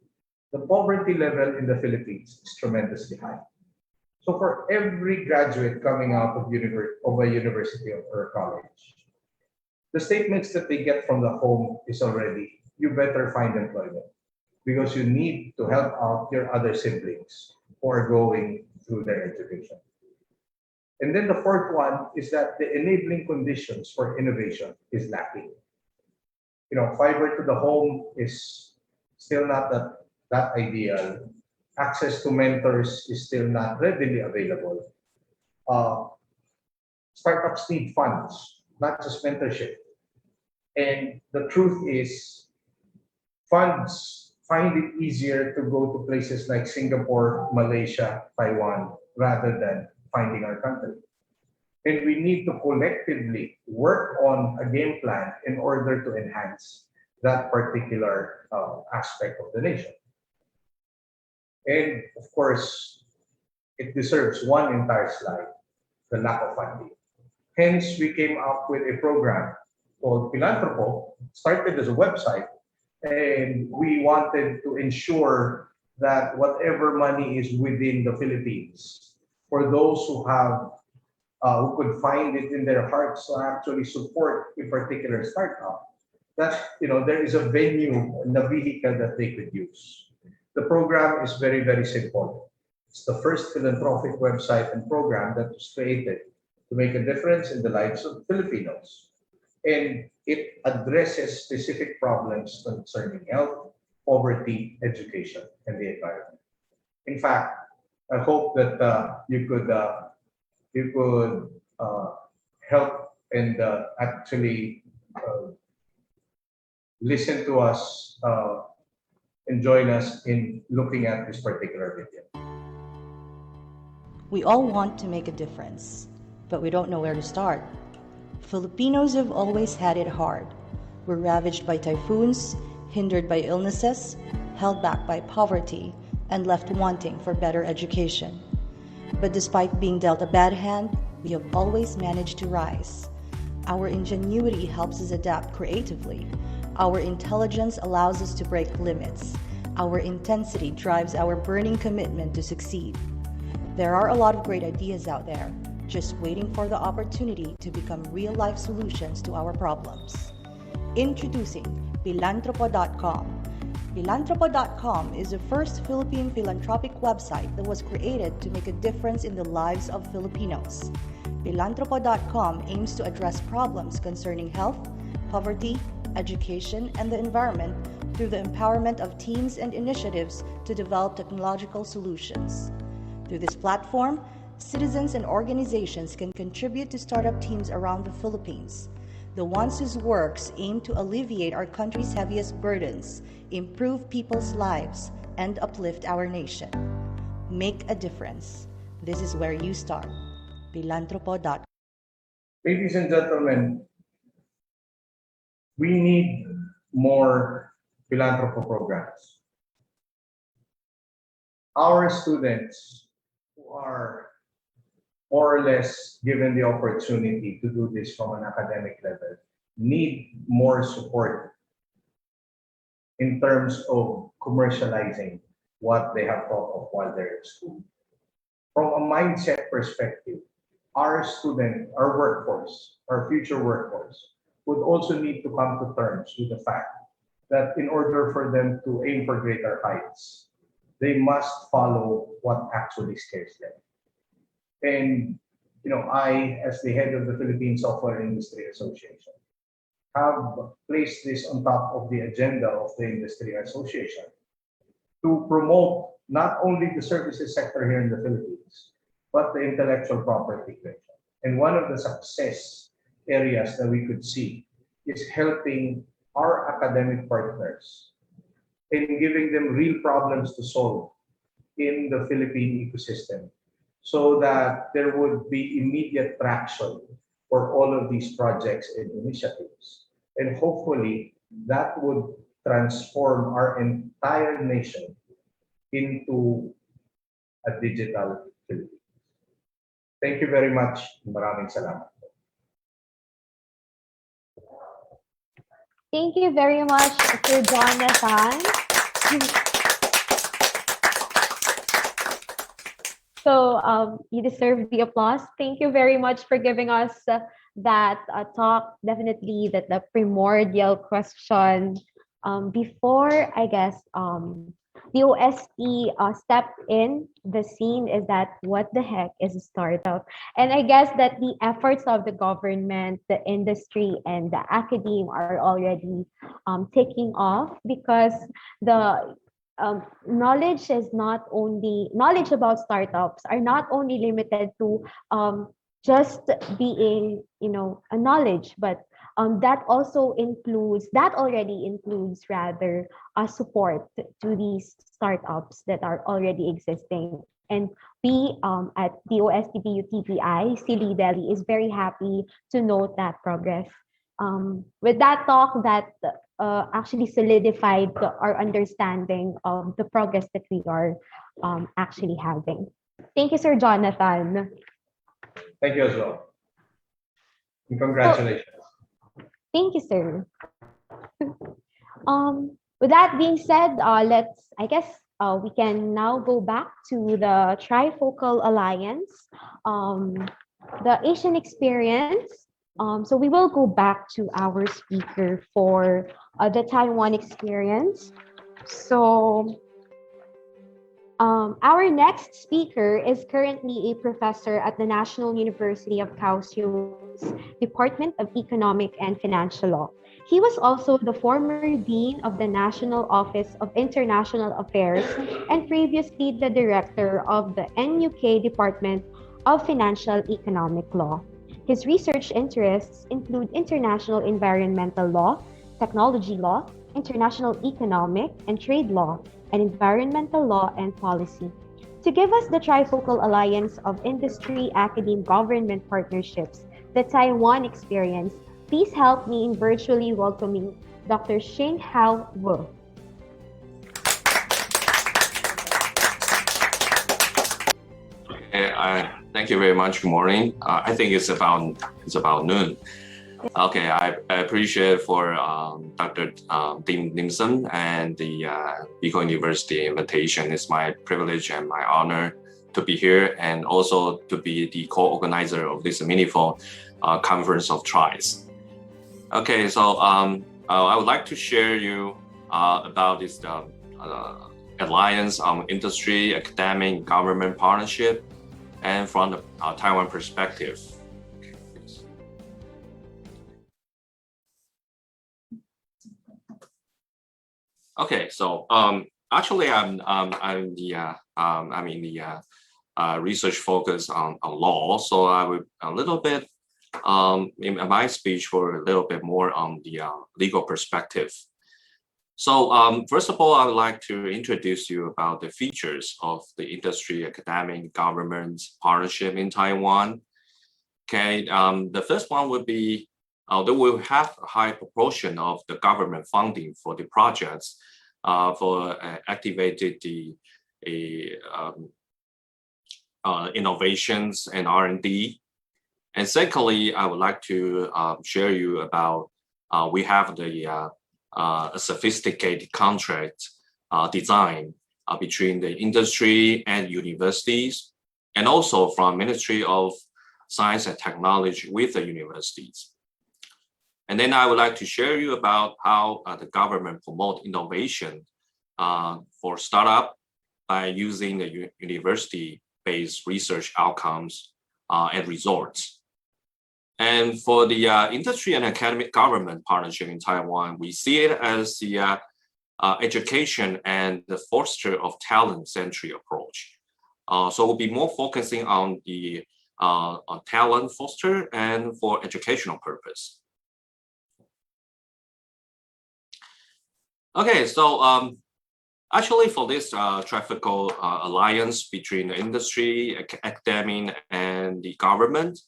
The poverty level in the Philippines is tremendously high. So for every graduate coming out of a university or college, the statements that they get from the home is already, you better find employment because you need to help out your other siblings who are going through their education. And then the fourth one is that the enabling conditions for innovation is lacking. Fiber to the home is still not that ideal. Access to mentors is still not readily available. Startups need funds, not just mentorship. And the truth is, funds find it easier to go to places like Singapore, Malaysia, Taiwan, rather than finding our country. And we need to collectively work on a game plan in order to enhance that particular aspect of the nation. And of course, it deserves one entire slide, the lack of funding. Hence, we came up with a program called Philanthropo, started as a website, and we wanted to ensure that whatever money is within the Philippines, for those who could find it in their hearts to actually support a particular startup, that there is a venue and a vehicle that they could use. The program is very, very simple. It's the first philanthropic website and program that was created to make a difference in the lives of Filipinos. And it addresses specific problems concerning health, poverty, education, and the environment. In fact, I hope that you could help and actually listen to us and join us in looking at this particular video. We all want to make a difference, but we don't know where to start. Filipinos have always had it hard. We're ravaged by typhoons, hindered by illnesses, held back by poverty, and left wanting for better education. But despite being dealt a bad hand, we have always managed to rise. Our ingenuity helps us adapt creatively. Our intelligence allows us to break limits. Our intensity drives our burning commitment to succeed. There are a lot of great ideas out there, just waiting for the opportunity to become real-life solutions to our problems. Introducing Philanthropo.com. Philanthropo.com is the first Philippine philanthropic website that was created to make a difference in the lives of Filipinos. Philanthropo.com aims to address problems concerning health, poverty, education, and the environment through the empowerment of teams and initiatives to develop technological solutions. Through this platform, citizens and organizations can contribute to startup teams around the Philippines, the ones whose works aim to alleviate our country's heaviest burdens, improve people's lives, and uplift our nation. Make a difference. This is where you start. Philanthropo.com. Ladies and gentlemen, we need more philanthropy programs. Our students who are more or less given the opportunity to do this from an academic level need more support in terms of commercializing what they have thought of while they're in school. From a mindset perspective, our student, our workforce, our future workforce would also need to come to terms with the fact that in order for them to aim for greater heights, they must follow what actually scares them. And I, as the head of the Philippine Software Industry Association, have placed this on top of the agenda of the industry association to promote not only the services sector here in the Philippines, but the intellectual property creation. And one of the success areas that we could see is helping our academic partners in giving them real problems to solve in the Philippine ecosystem so that there would be immediate traction for all of these projects and initiatives. And hopefully that would transform our entire nation into a digital Philippines. Thank you very much. Maraming salamat. Thank you very much, Sir Jonathan. So you deserve the applause. Thank you very much for giving us that talk. Definitely that the primordial question before, I guess, the OST stepped in the scene is that what the heck is a startup? And I guess that the efforts of the government, the industry, and the academe are already taking off because the knowledge about startups are not only limited to just being a knowledge, but that already includes rather a support to these startups that are already existing. And we at the OSTPU TPI, Silly Delhi, is very happy to note that progress. With that talk, that actually solidified our understanding of the progress that we are actually having. Thank you, Sir Jonathan. Thank you as well. And congratulations. Thank you, sir. With that being said, we can now go back to the Trifocal Alliance, the Asian experience. So we will go back to our speaker for the Taiwan experience. So our next speaker is currently a professor at the National University of Kaohsiung's Department of Economic and Financial Law. He was also the former Dean of the National Office of International Affairs and previously the Director of the NUK Department of Financial Economic Law. His research interests include international environmental law, technology law, international economic and trade law, and environmental law and policy. To give us the Trifocal Alliance of Industry, Academe, Government Partnerships, the Taiwan experience, please help me in virtually welcoming Dr. Sheng Hao Wu. Thank you very much. Good morning. I think it's about noon. Okay, I appreciate for Dr. Tim Nimson and the Bicol University invitation. It's my privilege and my honor to be here and also to be the co-organizer of this meaningful conference of TRICE. Okay, so I would like to share you about this alliance on industry, academic, government partnership, and from the Taiwan perspective. Okay, so actually, I'm in the research focus on law, so I will a little bit in my speech for a little bit more on the legal perspective. So first of all, I would like to introduce you about the features of the industry, academic, government partnership in Taiwan. Okay, the first one would be they will have a high proportion of the government funding for the projects for activated the innovations and R&D. And secondly, I would like to share you about we have the a sophisticated contract design between the industry and universities, and also from Ministry of Science and Technology with the universities. And then I would like to share you about how the government promote innovation for startup by using the university-based research outcomes and results. And for the industry and academic government partnership in Taiwan, we see it as the education and the foster of talent-centric approach. So we'll be more focusing on the on talent foster and for educational purpose. Okay, so actually for this trifocal alliance between the industry, academic, and the government,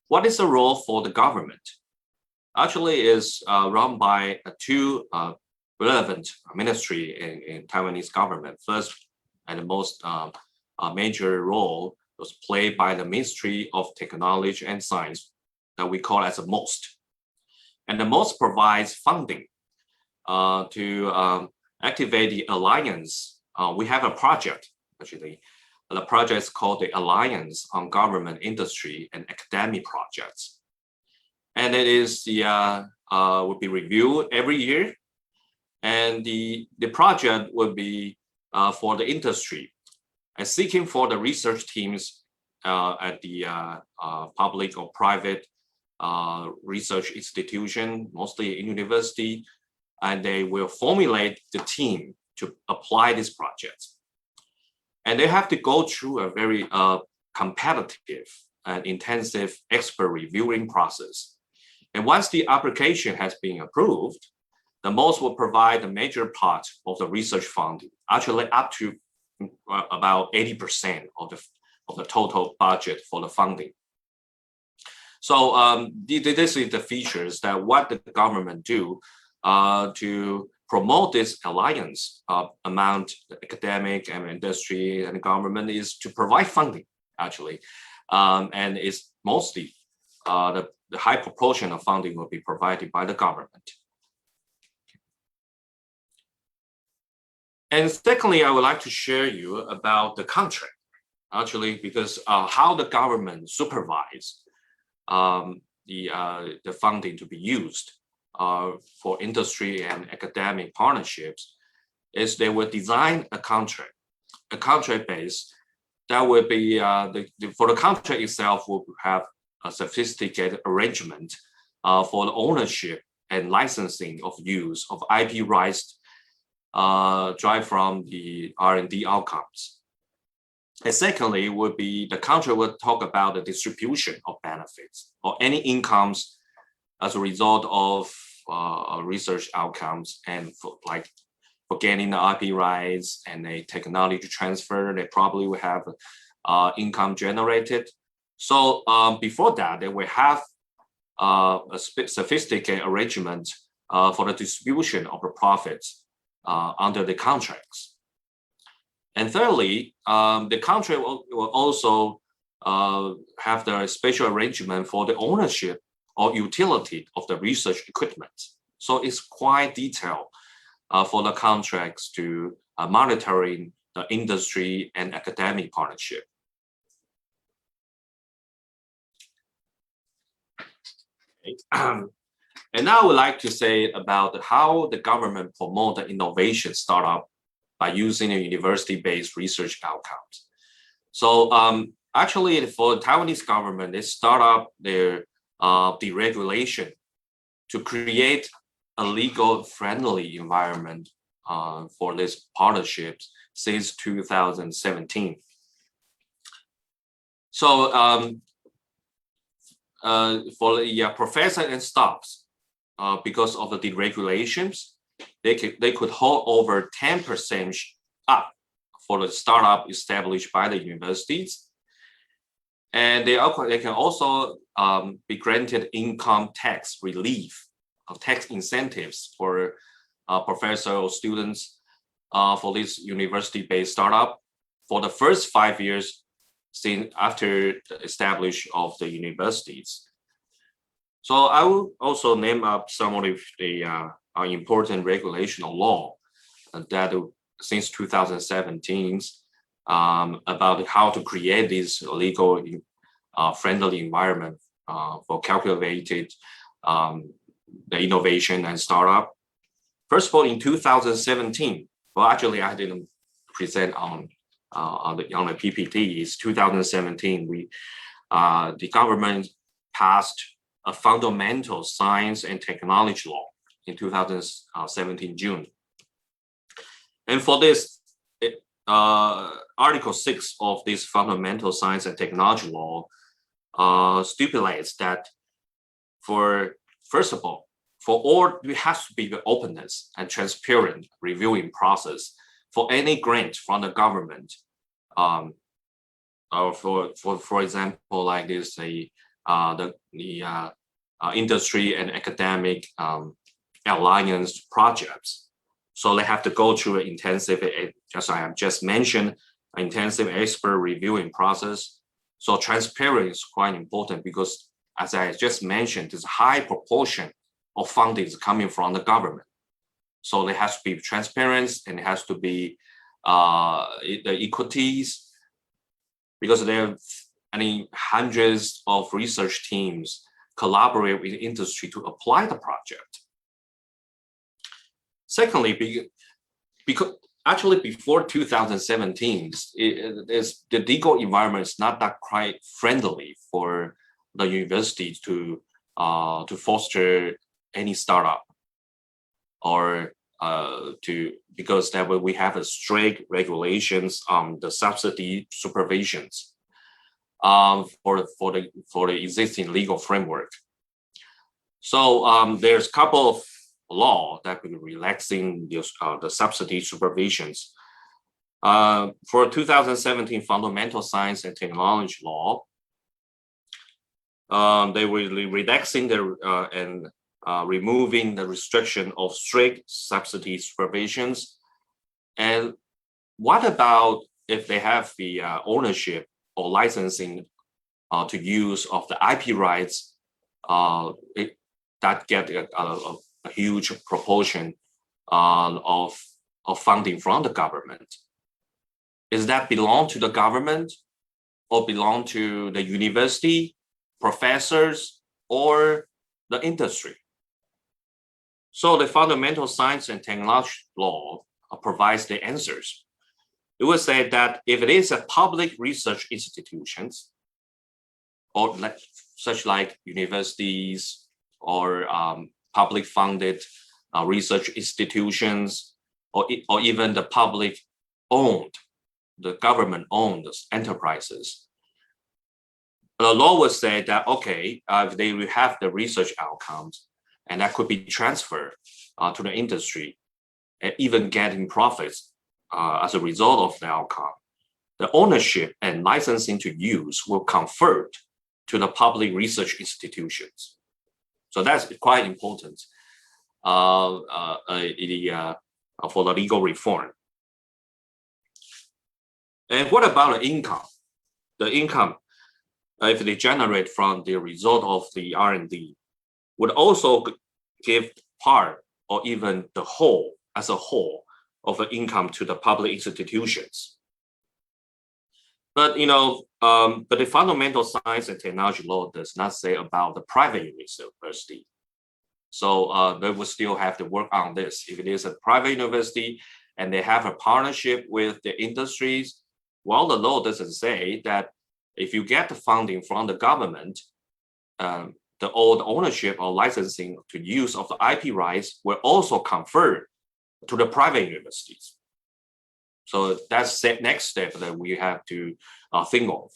what is the role for the government? Actually, is run by two relevant ministry in Taiwanese government. First, and the most major role was played by the Ministry of Technology and Science that we call as a MOST. And the MOST provides funding to activate the alliance. We have a project, actually. The project is called the Alliance on Government, Industry, and Academic Projects. And it is the will be reviewed every year. And the project will be for the industry and seeking for the research teams at the public or private research institution, mostly in university, and they will formulate the team to apply this project. And they have to go through a very competitive and intensive expert reviewing process. And once the application has been approved, the MOST will provide a major part of the research funding, actually up to about 80% of the total budget for the funding. So this is the features that what the government do to promote this alliance among the academic and industry and government is to provide funding, actually. And it's mostly the high proportion of funding will be provided by the government. And secondly, I would like to share you about the contract, actually, because how the government supervise the funding to be used for industry and academic partnerships is they will design a contract base that will be, for the contract itself will have a sophisticated arrangement for the ownership and licensing of use of IP rights derived from the R&D outcomes. And secondly, would be the contract will talk about the distribution of benefits or any incomes as a result of research outcomes and for getting the IP rights and a technology transfer, they probably will have income generated. So before that, they will have a sophisticated arrangement for the distribution of the profits under the contracts. And thirdly, the contract will also have the special arrangement for the ownership or utility of the research equipment. So it's quite detailed for the contracts to monitoring the industry and academic partnership. And now I would like to say about how the government promote the innovation startup by using a university-based research outcomes. So actually for the Taiwanese government, they start up their deregulation to create a legal friendly environment for this partnerships since 2017. So for the professor and staffs, because of the deregulations, they could hold over 10% up for the startup established by the universities. And they can also be granted income tax relief, tax incentives for professor or students for this university-based startup for the first 5 years since after the establishment of the universities. So I will also name up some of the important regulation law that since 2017 about how to create this legal friendly environment for calculated the innovation and startup. First of all, in 2017, well, actually, I didn't present on the PPT. It's 2017. The government passed a fundamental science and technology law in 2017 June, and for this, Article 6 of this fundamental science and technology law stipulates that first of all, for all, there has to be the openness and transparent reviewing process for any grant from the government. For example, like this, the industry and academic alliance projects. So they have to go through an intensive, as I have just mentioned, intensive expert reviewing process. So transparency is quite important because, as I just mentioned, there's a high proportion of funding is coming from the government. So there has to be transparency and it has to be the equities, because there are hundreds of research teams collaborate with the industry to apply the project. Secondly, because actually before 2017, the legal environment is not that quite friendly for the university to foster any startup or because that way we have a strict regulations on the subsidy supervisions for the existing legal framework. So there's a couple of law that will be relaxing the subsidy supervisions. For 2017 Fundamental Science and Technology Law, they will be relaxing and removing the restriction of strict subsidy supervisions. And what about if they have the ownership or licensing to use of the IP rights that get a huge proportion of funding from the government? Is that belong to the government or belong to the university, professors, or the industry? So the Fundamental Science and Technology Law provides the answers. It will say that if it is a public research institutions, or such like universities or public funded research institutions, or even the public owned, the government owned enterprises, the law will say that, okay, if they will have the research outcomes, and that could be transferred to the industry, and even getting profits as a result of the outcome, the ownership and licensing to use will convert to the public research institutions. So that's quite important for the legal reform. And what about the income? The income, if they generate from the result of the R&D, would also give part or even the whole as a whole of the income to the public institutions. But but the Fundamental Science and Technology Law does not say about the private university. So they will still have to work on this. If it is a private university and they have a partnership with the industries, well, the law doesn't say that if you get the funding from the government, the old ownership or licensing to use of the IP rights will also convert to the private universities. So that's the next step that we have to think of.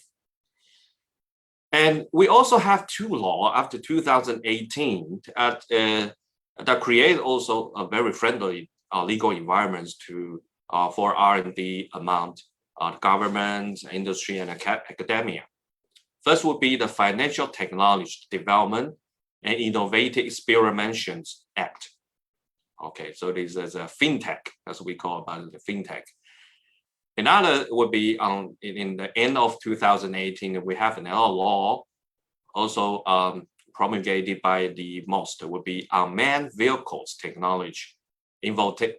And we also have two laws after 2018 that create also a very friendly legal environments to for R&D among government, industry, and academia. First would be the Financial Technology Development and Innovative Experimentations Act. Okay, so this is a fintech, as we call it, the fintech. Another would be in the end of 2018, we have another law also promulgated by the MOST, would be Unmanned Vehicles Technology Innovative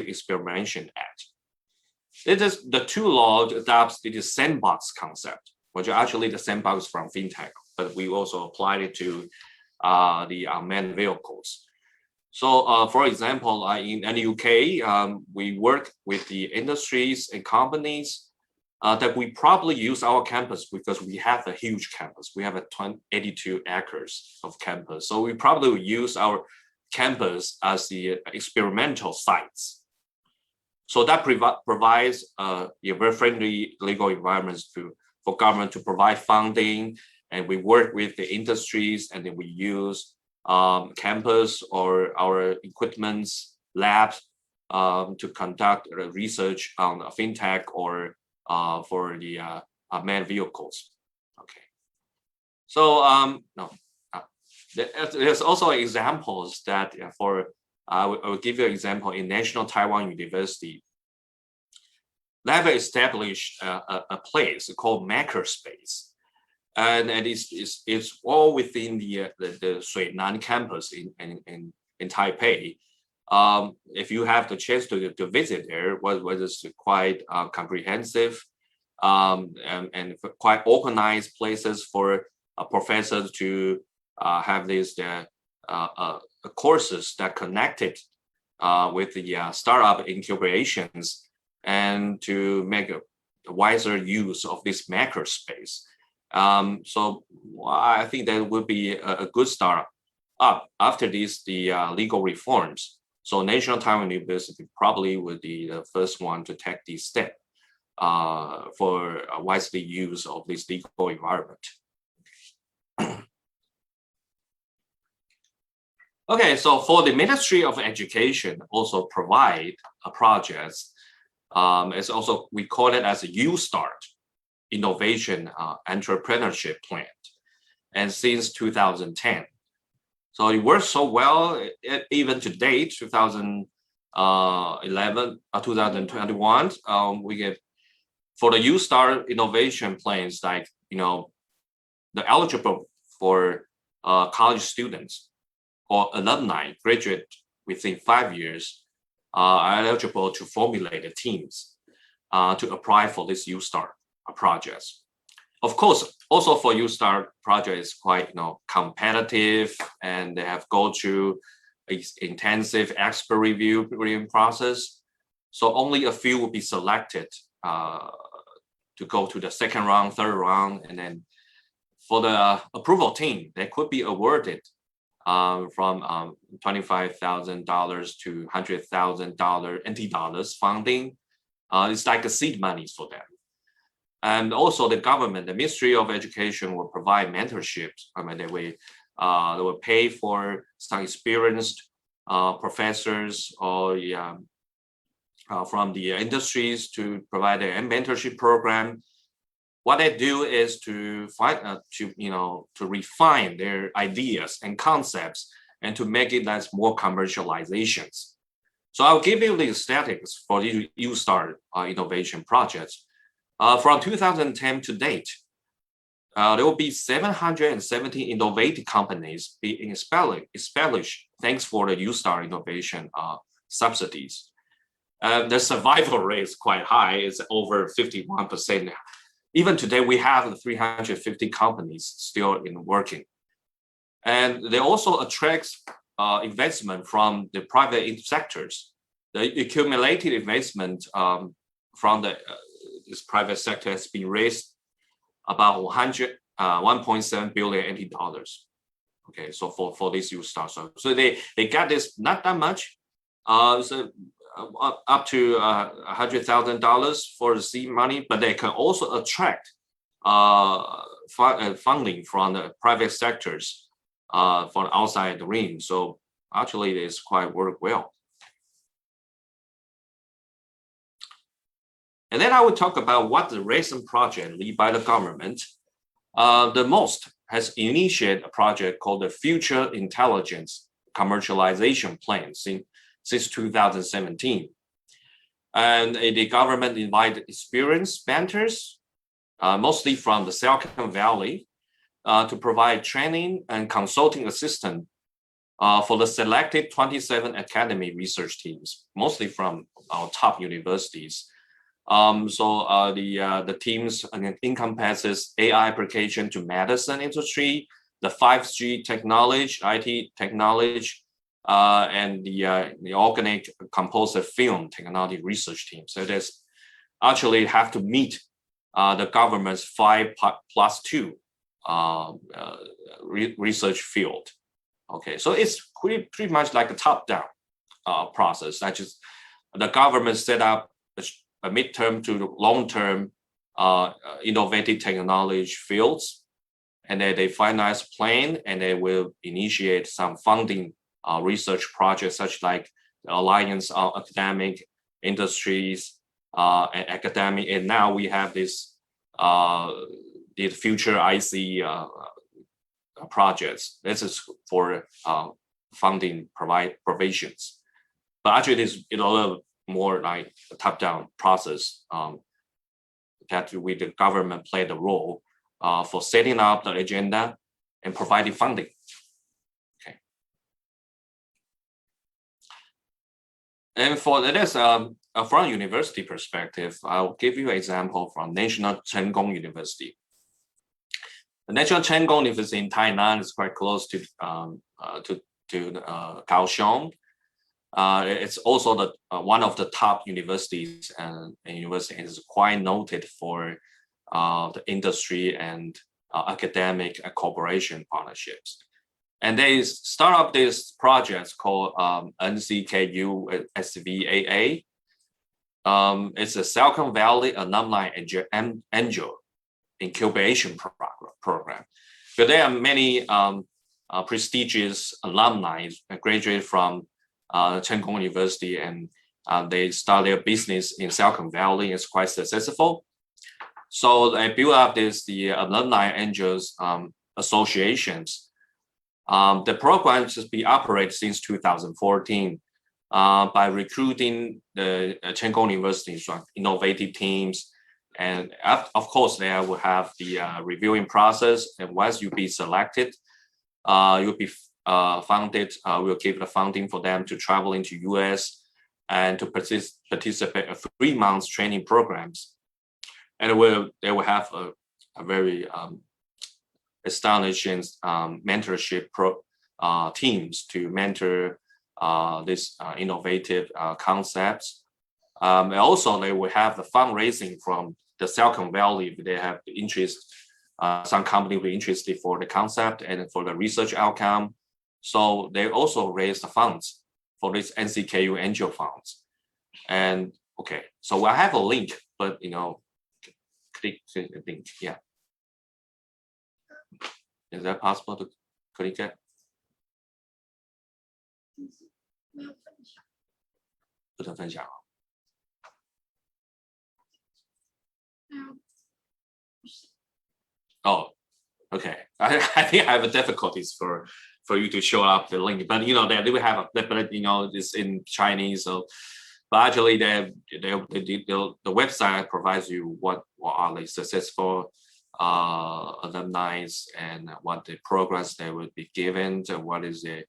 Experimentation Act. It is the two laws adopts the sandbox concept, which actually the sandbox from fintech, but we also applied it to the unmanned vehicles. So, for example, in the UK, we work with the industries and companies that we probably use our campus because we have a huge campus. We have 82 acres of campus. So we probably use our campus as the experimental sites. So that provides a very friendly legal environments for government to provide funding, and we work with the industries, and then we use campus or our equipments, labs to conduct research on fintech or for the manned vehicles. Okay. So there's also examples that I will give you an example in National Taiwan University. They have established a place called Makerspace. And it's all within the Suinan campus in Taipei. If you have the chance to visit there, what is quite comprehensive and quite organized places for professors to have these courses that connected with the startup incubations and to make a wiser use of this makerspace. So I think that would be a good start up after the legal reforms. So National Taiwan University probably would be the first one to take this step for a wisely use of this legal environment. Okay, so for the Ministry of Education also provide projects. It's also, we call it as a U-Start Innovation Entrepreneurship Plan, and since 2010. So it works so well, even to date, 2021, we get, for the U-Start innovation plans, like, the eligible for college students or alumni graduate within 5 years are eligible to formulate the teams to apply for this U-Start projects. Of course, also for U-Start project is quite competitive, and they have go through intensive expert review process. So only a few will be selected to go to the second round, third round, and then for the approval team, they could be awarded from $25,000 to $100,000 NT dollars funding. It's like a seed money for them. And also the government, the Ministry of Education will provide mentorships. I mean, they will pay for some experienced professors or from the industries to provide a mentorship program. What they do is to refine their ideas and concepts and to make it as more commercializations. So I'll give you the statistics for the U-Start innovation projects. From 2010 to date, there will be 770 innovative companies being established thanks for the U-Start innovation subsidies. The survival rate is quite high, it's over 51%. Even today, we have 350 companies still in working. And they also attract investment from the private sectors. The accumulated investment from this private sector has been raised about 1.7 billion NT dollars. Okay, so for this U-Start, so they got this not that much, So up to $100,000 for the seed money, but they can also attract funding from the private sectors from outside the ring. So actually, it's quite work well. And then I would talk about what the recent project led by the government. The most has initiated a project called the Future Intelligence Commercialization Plan since 2017. And the government invited experienced mentors, mostly from the Silicon Valley, to provide training and consulting assistance for the selected 27 academy research teams, mostly from our top universities. The teams encompasses AI application to medicine industry, the 5G technology, IT technology, and the organic composite film technology research team. So there's actually have to meet the government's 5+2 research field. Okay, so it's pretty much like a top-down process. That is, the government set up a midterm to long-term innovative technology fields, and then they finalize plan, and they will initiate some funding research projects, such like the Alliance of Academic Industries and Academic. And now we have this the Future IC projects. This is for funding provisions. But actually, it is a little more like a top-down process that with the government played a role for setting up the agenda and providing funding. Okay. And for this, from university perspective, I'll give you an example from National Cheng Kung University. The National Cheng Kung University in Tainan is quite close to Kaohsiung. It's also one of the top universities, and university is quite noted for the industry and academic cooperation partnerships. And they start up this project called NCKU SVAA. It's a Silicon Valley Alumni Angel Incubation Program. But there are many prestigious alumni graduated from Cheng Kung University, and they start their business in Silicon Valley. It's quite successful. So they built up the Alumni Angels associations. The program has been operated since 2014 by recruiting the Cheng Kung University's innovative teams. And of course, they will have the reviewing process. And once you be selected, you'll be funded. We'll give the funding for them to travel into US and to participate in 3 months training programs. And they will have a very astonishing mentorship teams to mentor these innovative concepts. And also, they will have the fundraising from the Silicon Valley. They have the interest. Some company will be interested for the concept and for the research outcome. So they also raise the funds for this NCKU Angel Funds. And okay, so I have a link, but click the link. Yeah. Is that possible to click it? 不能分享哦。Oh, okay. I think I have difficulties for you to show up the link, but they do have it's in Chinese. So, but actually, the website provides you what are the successful alumni and what the progress they would be given, and what is the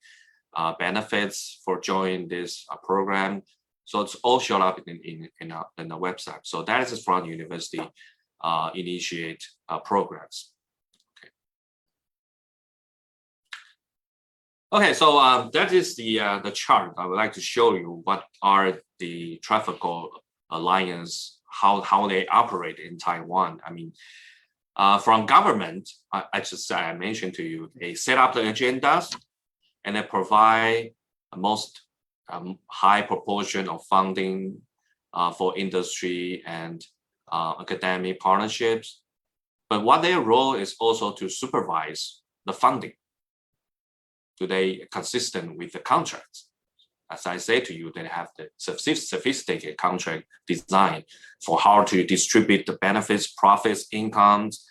benefits for joining this program. So it's all shown up in the website. So that is from university initiate programs. Okay, so that is the chart. I would like to show you what are the Trifocal Alliance, how they operate in Taiwan. I mean, from government, I mentioned to you, they set up the agendas and they provide most high proportion of funding for industry and academic partnerships. But what their role is also to supervise the funding. Do they consistent with the contracts? As I say to you, they have the sophisticated contract design for how to distribute the benefits, profits, incomes,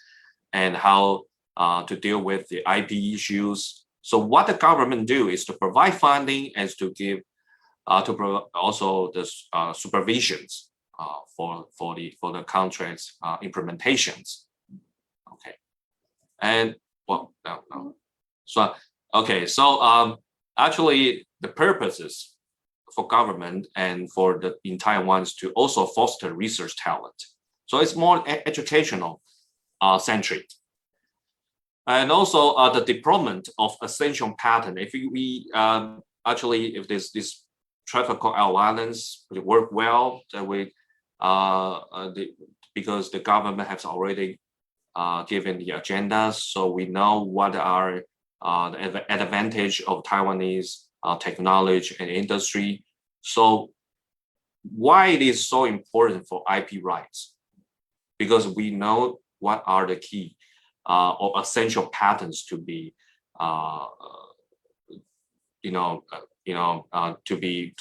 and how to deal with the IP issues. So what the government do is to provide funding and to give also the supervisions for the contracts implementations. Okay, and well, no. So okay, so actually the purposes for government and for the in Taiwan is to also foster research talent. So it's more educational centric. And also the deployment of essential pattern. If we actually, if this traffic alliance will work well, that we because the government has already given the agendas, so we know what are the advantage of Taiwanese technology and industry. So why it is so important for IP rights? Because we know what are the key or essential patterns to be, to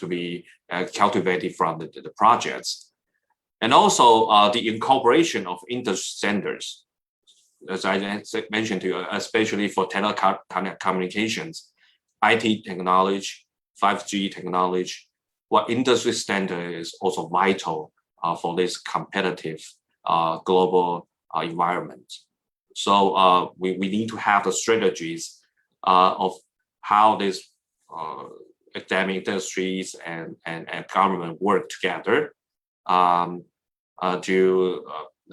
be cultivated from the projects, and also the incorporation of industry standards, as I mentioned to you, especially for telecommunications, IT technology, 5G technology. What industry standard is also vital for this competitive global environment. So we need to have the strategies of how these academic industries and government work together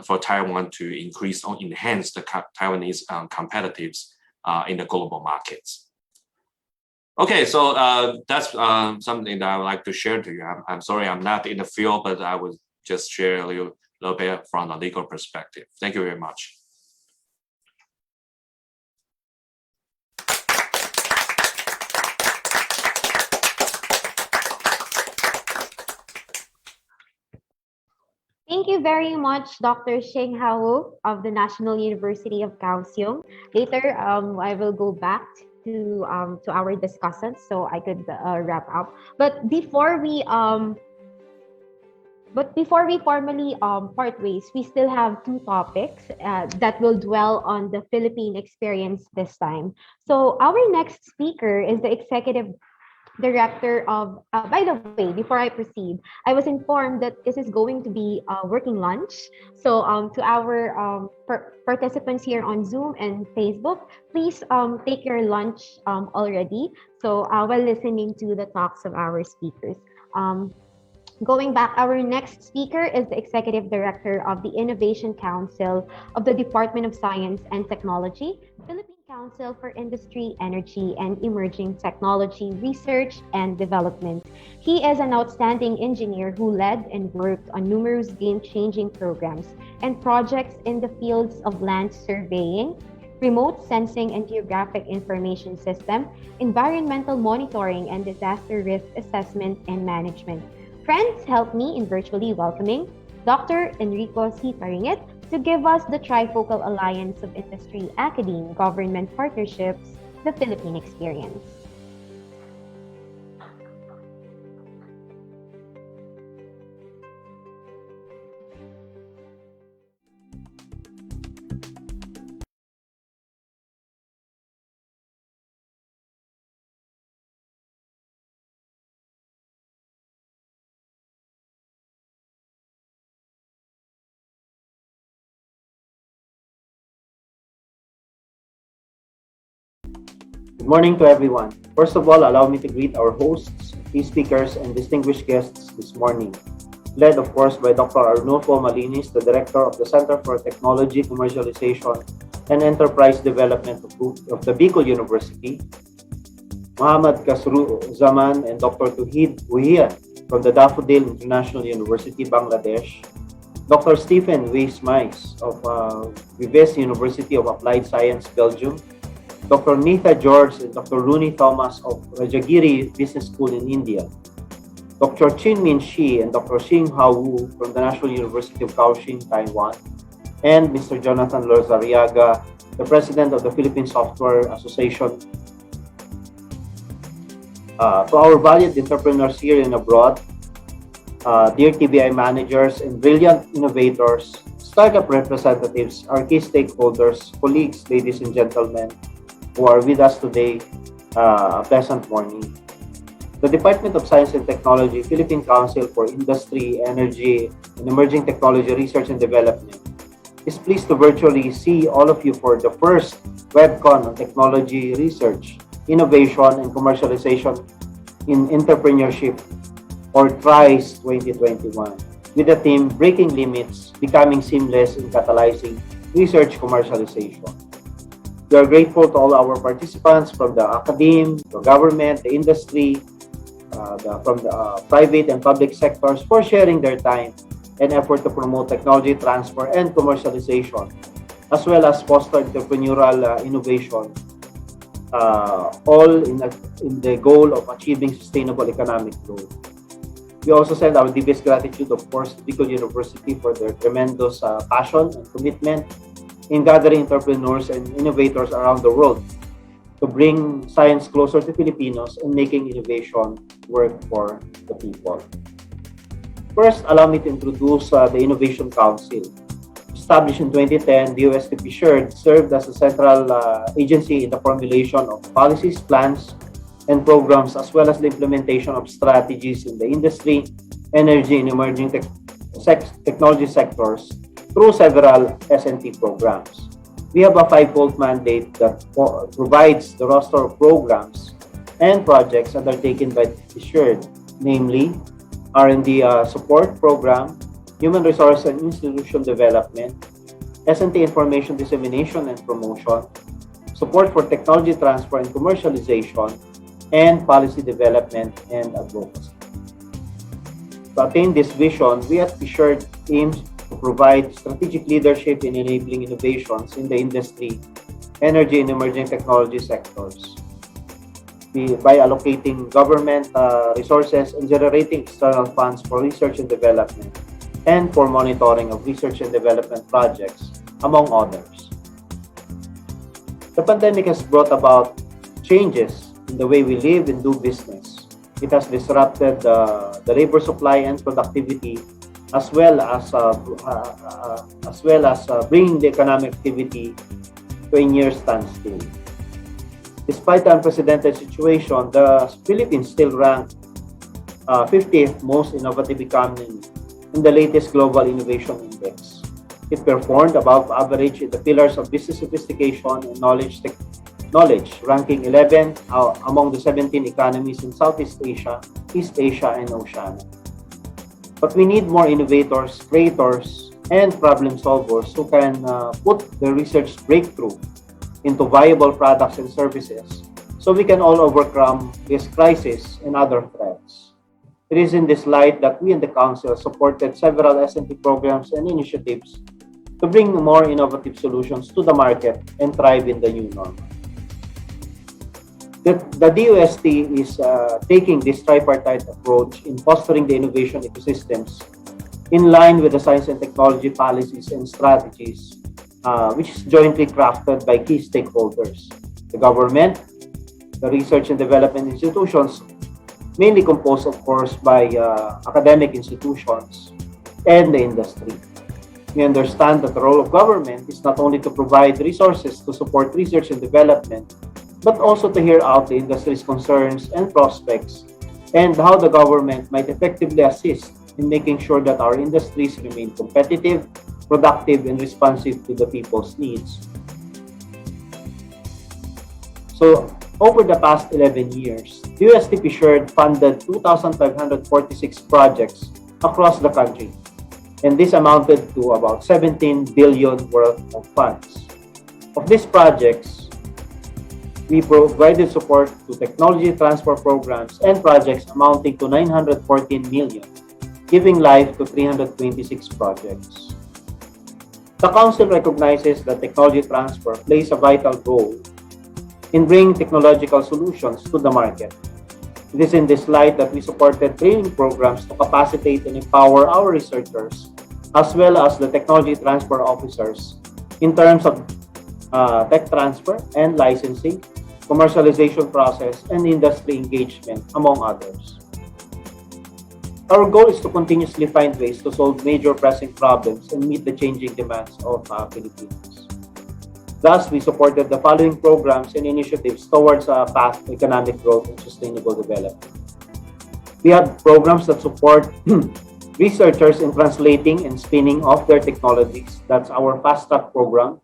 for Taiwan to increase or enhance the Taiwanese competitiveness in the global markets. Okay, so that's something that I would like to share to you. I'm sorry I'm not in the field, but I will just share a little bit from a legal perspective. Thank you very much. Thank you very much, Dr. Sheng Hao of the National University of Kaohsiung. Later, I will go back to our discussants so I could wrap up. But before we formally part ways, we still have two topics that will dwell on the Philippine experience this time. So our next speaker is the executive director of, by the way, before I proceed, I was informed that this is going to be a working lunch. So to our participants here on Zoom and Facebook, please take your lunch already. So while listening to the talks of our speakers. Going back, our next speaker is the Executive Director of the Innovation Council of the Department of Science and Technology, Philippine Council for Industry, Energy, and Emerging Technology Research and Development. He is an outstanding engineer who led and worked on numerous game-changing programs and projects in the fields of land surveying, remote sensing and geographic information system, environmental monitoring, and disaster risk assessment and management. Friends, help me in virtually welcoming Dr. Enrico C. Paringit to give us the Trifocal Alliance of Industry, Academe, Government Partnerships, the Philippine Experience. Good morning to everyone. First of all, allow me to greet our hosts, key speakers, and distinguished guests this morning. Led, of course, by Dr. Arnulfo Malinis, the Director of the Center for Technology, Commercialization, and Enterprise Development of the Bicol University, Muhammad Kasru Zaman and Dr. Tuhid Huhian from the Daffodil International University, Bangladesh, Dr. Stephen Weiss-Mais of Vives University of Applied Science, Belgium, Dr. Nitha George and Dr. Rooney Thomas of Rajagiri Business School in India, Dr. Chin Min Shi and Dr. Xing Hao Wu from the National University of Kaohsiung, Taiwan, and Mr. Jonathan Lozariaga, the President of the Philippine Software Association. To our valued entrepreneurs here and abroad, dear TBI managers and brilliant innovators, startup representatives, our key stakeholders, colleagues, ladies and gentlemen, who are with us today, a pleasant morning. The Department of Science and Technology, Philippine Council for Industry, Energy, and Emerging Technology Research and Development is pleased to virtually see all of you for the first WebCon on Technology Research, Innovation, and Commercialization in Entrepreneurship, or TRICE 2021, with the theme Breaking Limits, Becoming Seamless in Catalyzing Research Commercialization. We are grateful to all our participants from the academe, the government, the industry, from the private and public sectors for sharing their time and effort to promote technology transfer and commercialization, as well as foster entrepreneurial innovation, all in the goal of achieving sustainable economic growth. We also send our deepest gratitude, of course, to Bicol University for their tremendous passion and commitment in gathering entrepreneurs and innovators around the world to bring science closer to Filipinos and making innovation work for the people. First, allow me to introduce the Innovation Council. Established in 2010, the USTP served as a central agency in the formulation of policies, plans, and programs, as well as the implementation of strategies in the industry, energy, and emerging technology sectors through several S&T programs. We have a five-fold mandate that provides the roster of programs and projects undertaken by the namely R&D support program, human resource and institution development, S&T information dissemination and promotion, support for technology transfer and commercialization, and policy development and advocacy. To attain this vision, we at PSHERD aims to provide strategic leadership in enabling innovations in the industry, energy, and emerging technology sectors by allocating government resources and generating external funds for research and development and for monitoring of research and development projects, among others. The pandemic has brought about changes in the way we live and do business. It has disrupted the labor supply and productivity, as well as bringing the economic activity to a near standstill. Despite the unprecedented situation, the Philippines still ranked 50th most innovative economy in the latest Global Innovation Index. It performed above average in the pillars of business sophistication and knowledge, ranking 11 among the 17 economies in Southeast Asia, East Asia, and Oceania. But we need more innovators, creators, and problem solvers who can put the research breakthrough into viable products and services so we can all overcome this crisis and other threats. It is in this light that we in the Council supported several S&T programs and initiatives to bring more innovative solutions to the market and thrive in the new normal. The DOST is taking this tripartite approach in fostering the innovation ecosystems in line with the science and technology policies and strategies, which is jointly crafted by key stakeholders, the government, the research and development institutions, mainly composed, of course, by academic institutions, and the industry. We understand that the role of government is not only to provide resources to support research and development, but also to hear out the industry's concerns and prospects and how the government might effectively assist in making sure that our industries remain competitive, productive, and responsive to the people's needs. So, over the past 11 years, the USTP funded 2,546 projects across the country, and this amounted to about 17 billion worth of funds. Of these projects, we provided support to technology transfer programs and projects amounting to 914 million, giving life to 326 projects. The Council recognizes that technology transfer plays a vital role in bringing technological solutions to the market. It is in this light that we supported training programs to capacitate and empower our researchers, as well as the technology transfer officers, in terms of tech transfer and licensing, commercialization process, and industry engagement, among others. Our goal is to continuously find ways to solve major pressing problems and meet the changing demands of Filipinos. Thus, we supported the following programs and initiatives towards a path to economic growth and sustainable development. We have programs that support researchers in translating and spinning off their technologies. That's our Fast Track program,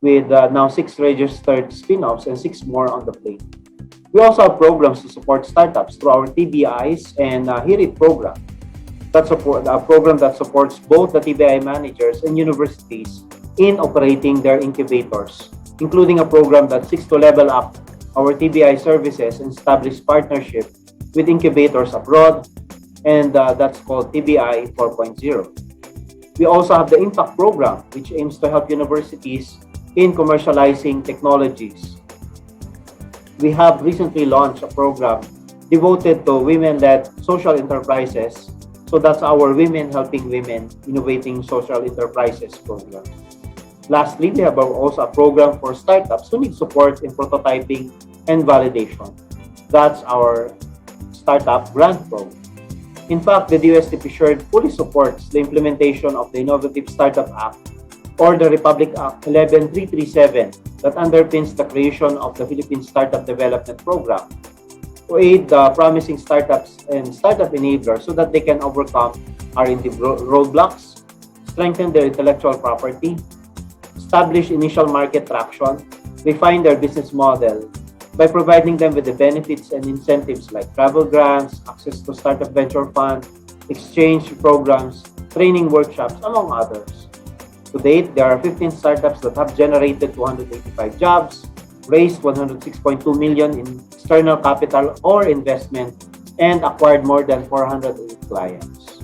with now 6 registered spin-offs and 6 more on the plate. We also have programs to support startups through our TBIs and HIRIT program. That's a program that supports both the TBI managers and universities in operating their incubators, including a program that seeks to level up our TBI services and establish partnership with incubators abroad, and that's called TBI 4.0. We also have the Impact program, which aims to help universities in commercializing technologies. We have recently launched a program devoted to women-led social enterprises. So that's our Women Helping Women Innovating Social Enterprises program. Lastly, we have also a program for startups who need support in prototyping and validation. That's our Startup Grant Program. In fact, the DOST fully supports the implementation of the Innovative Startup Act, or the Republic Act 11337, that underpins the creation of the Philippine Startup Development Program to aid the promising startups and startup enablers so that they can overcome R&D roadblocks, strengthen their intellectual property, establish initial market traction, refine their business model by providing them with the benefits and incentives like travel grants, access to startup venture fund, exchange programs, training workshops, among others. To date, there are 15 startups that have generated 285 jobs, raised 106.2 million in external capital or investment, and acquired more than 408 clients.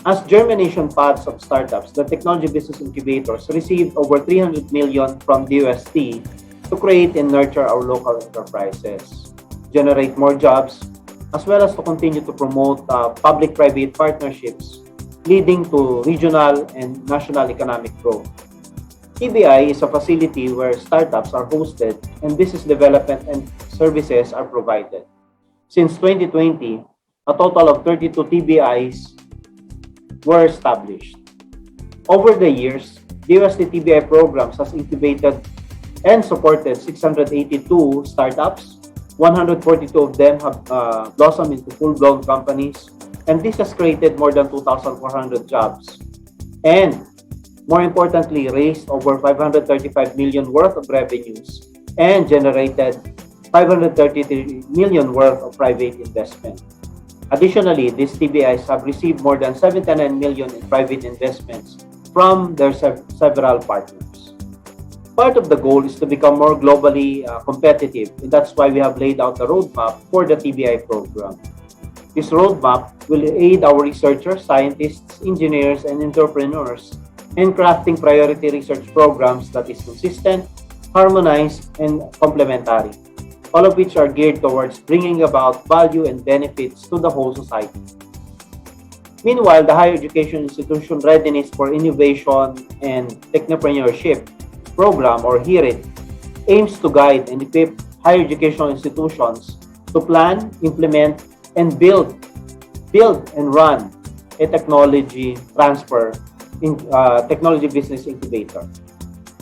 As germination paths of startups, the technology business incubators received over 300 million from DOST to create and nurture our local enterprises, generate more jobs, as well as to continue to promote public-private partnerships, leading to regional and national economic growth. TBI is a facility where startups are hosted and business development and services are provided. Since 2020, a total of 32 TBIs were established. Over the years, DOST TBI programs has incubated and supported 682 startups. 142 of them have blossomed into full-blown companies, and this has created more than 2,400 jobs. And more importantly, raised over 535 million worth of revenues and generated 533 million worth of private investment. Additionally, these TBIs have received more than 79 million in private investments from their several partners. Part of the goal is to become more globally competitive, and that's why we have laid out the roadmap for the TBI program. This roadmap will aid our researchers, scientists, engineers, and entrepreneurs in crafting priority research programs that is consistent, harmonized, and complementary, all of which are geared towards bringing about value and benefits to the whole society. Meanwhile, the Higher Education Institution Readiness for Innovation and Technopreneurship program, or HIRIT, aims to guide and equip higher educational institutions to plan, implement, and build and run a technology transfer in technology business incubator.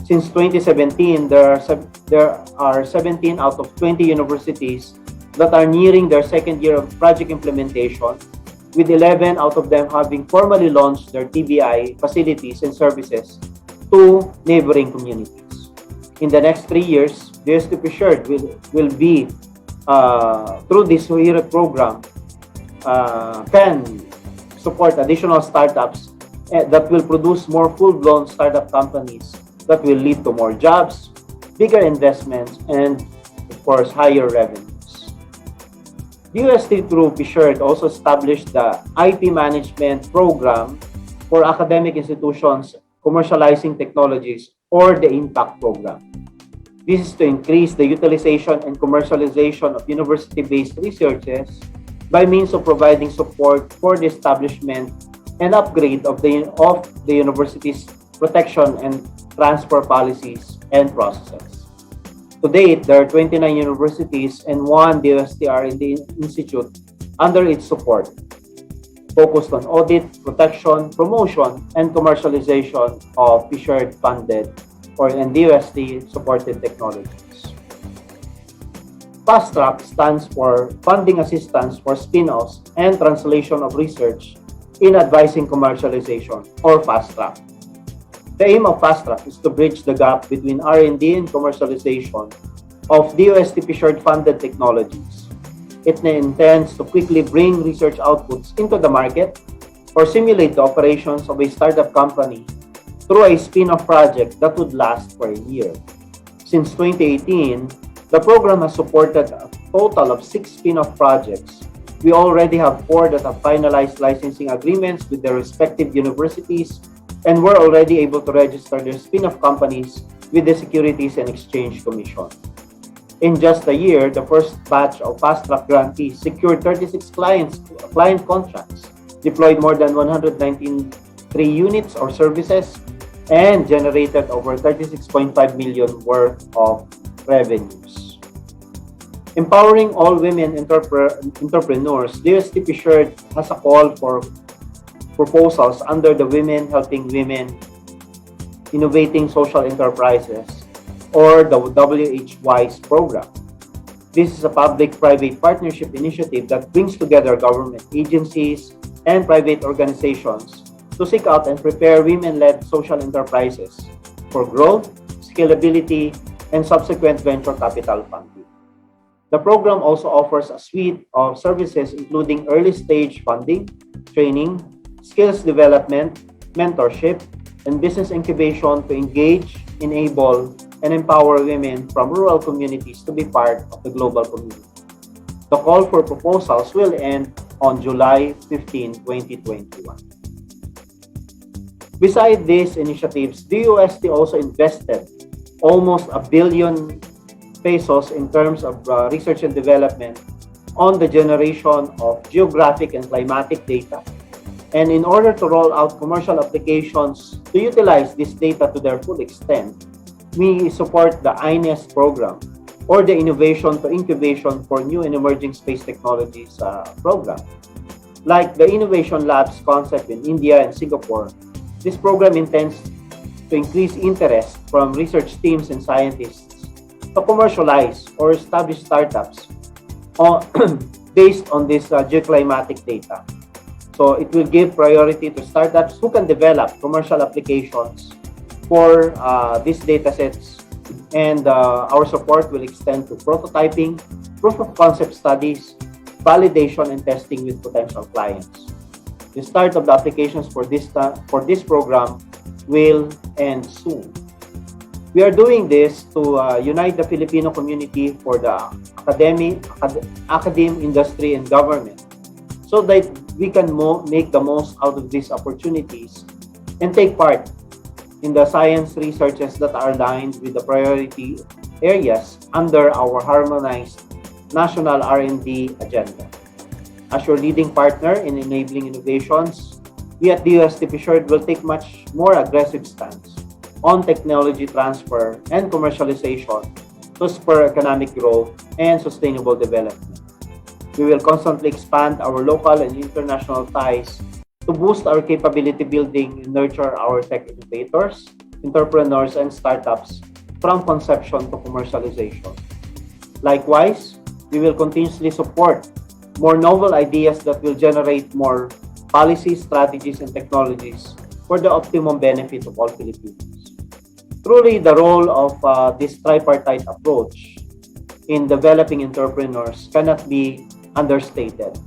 Since 2017, there are 17 out of 20 universities that are nearing their second year of project implementation, with 11 out of them having formally launched their TBI facilities and services to neighboring communities. In the next 3 years, DOST will be, through this HIRIT program, can support additional startups that will produce more full-blown startup companies that will lead to more jobs, bigger investments, and of course, higher revenues. DOST through PSHIRT also established the IP Management Program for academic institutions commercializing technologies, or the Impact Program. This is to increase the utilization and commercialization of university-based researches by means of providing support for the establishment and upgrade of the university's protection and transfer policies and processes. To date, there are 29 universities and one DOST R&D institute under its support, focused on audit, protection, promotion, and commercialization of Fisher-funded or DOST-supported technologies. Fast Track stands for Funding Assistance for Spin-offs and Translation of Research in Advising Commercialization, or Fast Track. The aim of Fast Track is to bridge the gap between R&D and commercialization of DOST Fisher-funded technologies. It intends to quickly bring research outputs into the market or simulate the operations of a startup company through a spin-off project that would last for a year. Since 2018, the program has supported a total of 6 spin-off projects. We already have 4 that have finalized licensing agreements with their respective universities, and we're already able to register their spin-off companies with the Securities and Exchange Commission. In just a year, the first batch of Fast Track grantees secured 36 client contracts, deployed more than 193 units or services, and generated over 36.5 million worth of revenues. Empowering all women entrepreneurs, DOST Fisher has a call for proposals under the Women Helping Women Innovating Social Enterprises, or the WHWISE program. This is a public-private partnership initiative that brings together government agencies and private organizations to seek out and prepare women-led social enterprises for growth, scalability, and subsequent venture capital funding. The program also offers a suite of services including early-stage funding, training, skills development, mentorship, and business incubation to engage, enable, and empower women from rural communities to be part of the global community. The call for proposals will end on July 15, 2021. Besides these initiatives, DOST also invested almost $1 billion pesos in terms of research and development on the generation of geographic and climatic data. And in order to roll out commercial applications to utilize this data to their full extent, we support the INES program, or the Innovation to Incubation for New and Emerging Space Technologies program. Like the Innovation Labs concept in India and Singapore, this program intends to increase interest from research teams and scientists to commercialize or establish startups based on this geoclimatic data. So it will give priority to startups who can develop commercial applications for these data sets, and our support will extend to prototyping, proof of concept studies, validation, and testing with potential clients. The start of the applications for this program will end soon. We are doing this to unite the Filipino community for the academe, industry, and government, so that we can make the most out of these opportunities and take part in the science researches that are aligned with the priority areas under our harmonized national R&D agenda. As your leading partner in enabling innovations, we at DOST Fisher will take much more aggressive stance on technology transfer and commercialization to spur economic growth and sustainable development. We will constantly expand our local and international ties to boost our capability building and nurture our tech innovators, entrepreneurs, and startups from conception to commercialization. Likewise, we will continuously support more novel ideas that will generate more policies, strategies, and technologies for the optimum benefit of all Filipinos. Truly, the role of this tripartite approach in developing entrepreneurs cannot be understated.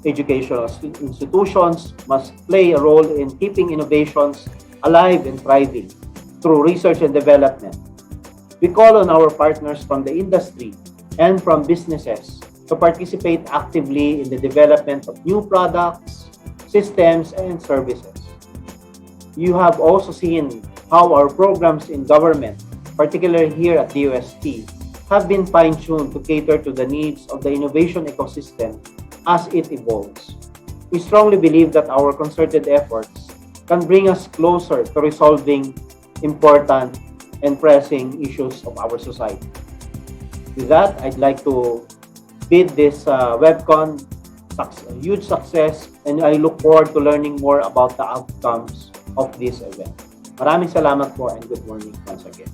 Educational institutions must play a role in keeping innovations alive and thriving through research and development. We call on our partners from the industry and from businesses to participate actively in the development of new products, systems, and services. You have also seen how our programs in government particularly here at the UST, have been fine-tuned to cater to the needs of the innovation ecosystem as it evolves. We strongly believe that our concerted efforts can bring us closer to resolving important and pressing issues of our society. With that, I'd like to bid this WebCon huge success, and I look forward to learning more about the outcomes of this event. Maraming salamat po and good morning once again.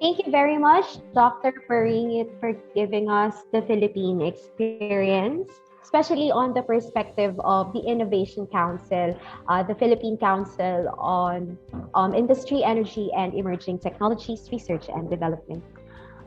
Thank you very much, Dr. Paringit, for giving us the Philippine experience, especially on the perspective of the Innovation Council, the Philippine Council on Industry, Energy, and Emerging Technologies, Research and Development.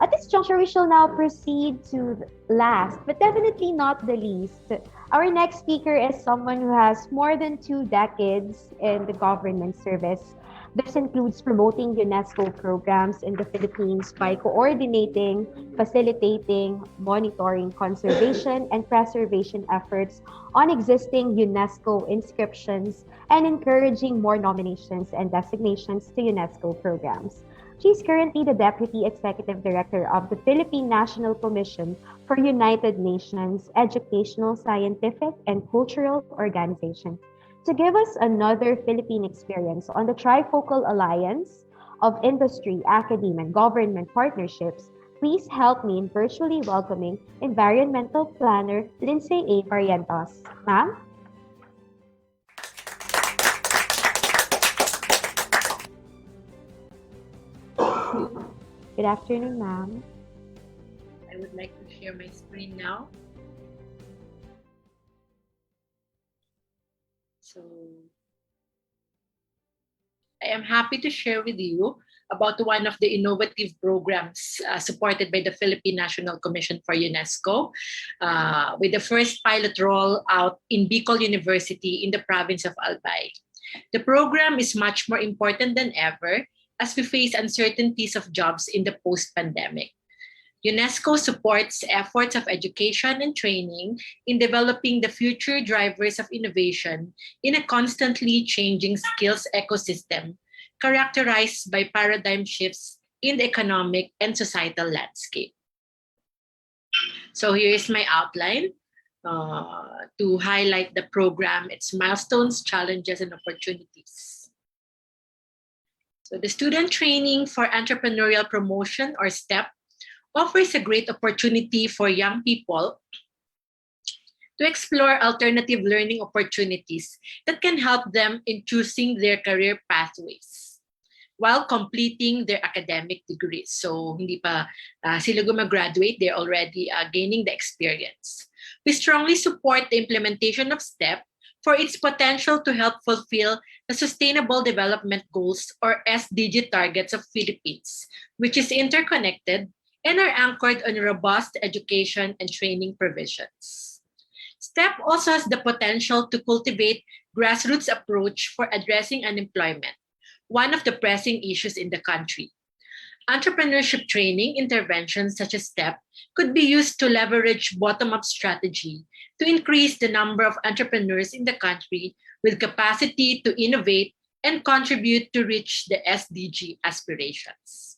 At this juncture, we shall now proceed to last, but definitely not the least. Our next speaker is someone who has more than 2 decades in the government service. This includes promoting UNESCO programs in the Philippines by coordinating, facilitating, monitoring conservation and preservation efforts on existing UNESCO inscriptions and encouraging more nominations and designations to UNESCO programs. She is currently the Deputy Executive Director of the Philippine National Commission for United Nations Educational, Scientific, and Cultural Organization. To give us another Philippine experience on the trifocal alliance of industry, academia, and government partnerships, please help me in virtually welcoming Environmental Planner Lindsay A. Barrientos. Ma'am? Good afternoon, ma'am. I would like to share my screen now. So I am happy to share with you about one of the innovative programs supported by the Philippine National Commission for UNESCO, with the first pilot roll out in Bicol University in the province of Albay. The program is much more important than ever as we face uncertainties of jobs in the post-pandemic. UNESCO supports efforts of education and training in developing the future drivers of innovation in a constantly changing skills ecosystem characterized by paradigm shifts in the economic and societal landscape. So here is my outline to highlight the program, its milestones, challenges, and opportunities. So the Student Training for Entrepreneurial Promotion, or STEP, offers a great opportunity for young people to explore alternative learning opportunities that can help them in choosing their career pathways while completing their academic degrees. So hindi pa sila gumagraduate, they're already gaining the experience. We strongly support the implementation of STEP for its potential to help fulfill the Sustainable Development Goals, or SDG targets of Philippines, which is interconnected and are anchored on robust education and training provisions. STEP also has the potential to cultivate grassroots approach for addressing unemployment, one of the pressing issues in the country. Entrepreneurship training interventions such as STEP could be used to leverage bottom-up strategy to increase the number of entrepreneurs in the country with capacity to innovate and contribute to reach the SDG aspirations.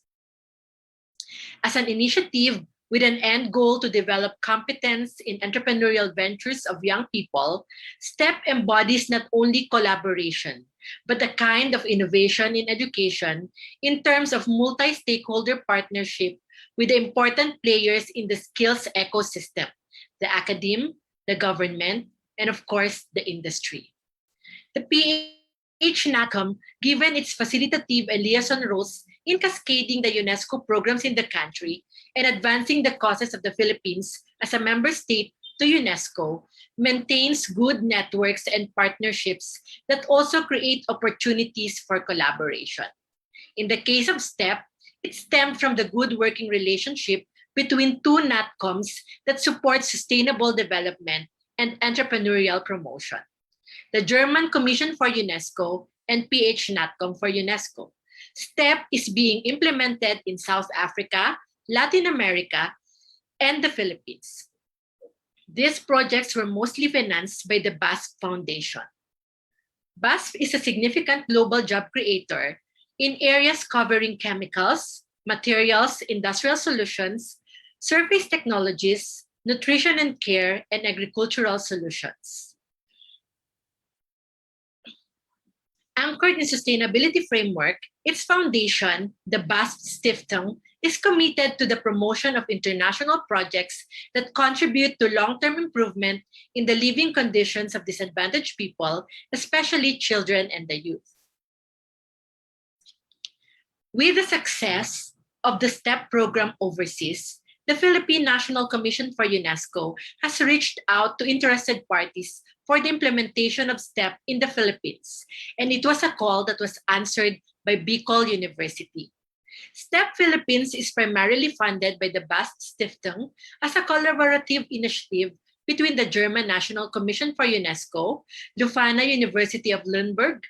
As an initiative with an end goal to develop competence in entrepreneurial ventures of young people, STEP embodies not only collaboration, but a kind of innovation in education in terms of multi-stakeholder partnership with the important players in the skills ecosystem, the academe, the government, and of course, the industry. The PH NACOM, given its facilitative and liaison roles in cascading the UNESCO programs in the country and advancing the causes of the Philippines as a member state to UNESCO, maintains good networks and partnerships that also create opportunities for collaboration. In the case of STEP, it stemmed from the good working relationship between two NATCOMs that support sustainable development and entrepreneurial promotion: the German Commission for UNESCO and PH NATCOM for UNESCO. STEP is being implemented in South Africa, Latin America, and the Philippines. These projects were mostly financed by the BASF Foundation. BASF is a significant global job creator in areas covering chemicals, materials, industrial solutions, surface technologies, nutrition and care, and agricultural solutions. Anchored in sustainability framework, its foundation, the BASF Stiftung, is committed to the promotion of international projects that contribute to long-term improvement in the living conditions of disadvantaged people, especially children and the youth. With the success of the STEP program overseas, the Philippine National Commission for UNESCO has reached out to interested parties for the implementation of STEP in the Philippines, and it was a call that was answered by Bicol University. STEP Philippines is primarily funded by the BASF Stiftung as a collaborative initiative between the German National Commission for UNESCO, Leuphana University of Lundberg,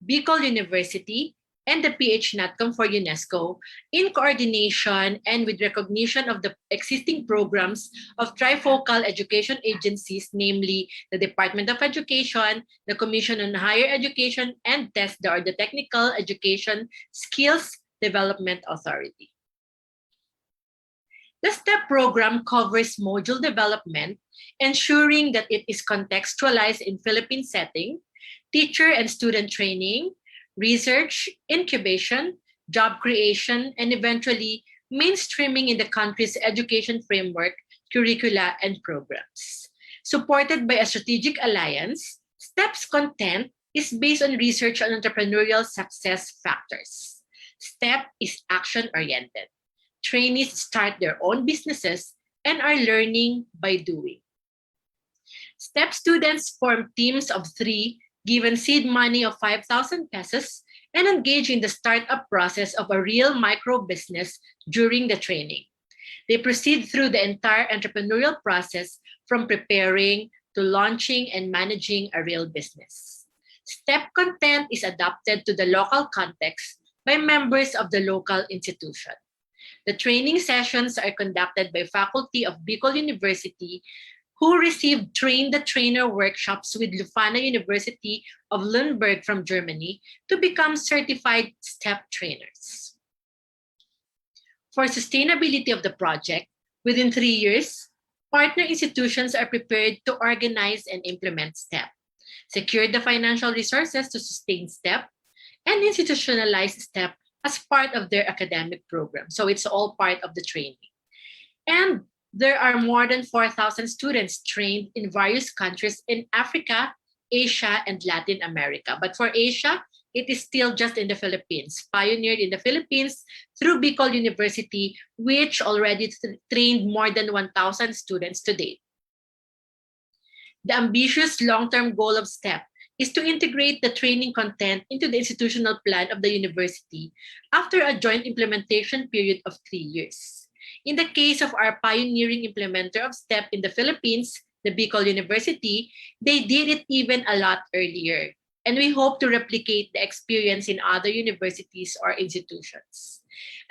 Bicol University, and the PH-NATCOM for UNESCO in coordination and with recognition of the existing programs of trifocal education agencies, namely the Department of Education, the Commission on Higher Education, and TESDA, or the Technical Education Skills Development Authority. The STEP program covers module development, ensuring that it is contextualized in Philippine setting, teacher and student training, research, incubation, job creation, and eventually mainstreaming in the country's education framework, curricula, and programs. Supported by a strategic alliance, STEP's content is based on research on entrepreneurial success factors. STEP is action-oriented. Trainees start their own businesses and are learning by doing. STEP students form teams of 3, given seed money of 5,000 pesos, and engage in the startup process of a real micro business during the training. They proceed through the entire entrepreneurial process from preparing to launching and managing a real business. STEP content is adapted to the local context by members of the local institution. The training sessions are conducted by faculty of Bicol University who received train-the-trainer workshops with Leuphana University of Lundberg from Germany to become certified STEP trainers. For sustainability of the project, within 3 years, partner institutions are prepared to organize and implement STEP, secure the financial resources to sustain STEP, and institutionalize STEP as part of their academic program. So it's all part of the training. And there are more than 4,000 students trained in various countries in Africa, Asia, and Latin America. But for Asia, it is still just in the Philippines, pioneered in the Philippines through Bicol University, which already trained more than 1,000 students to date. The ambitious long-term goal of STEP is to integrate the training content into the institutional plan of the university after a joint implementation period of 3 years. In the case of our pioneering implementer of STEP in the Philippines, the Bicol University, they did it even a lot earlier. And we hope to replicate the experience in other universities or institutions.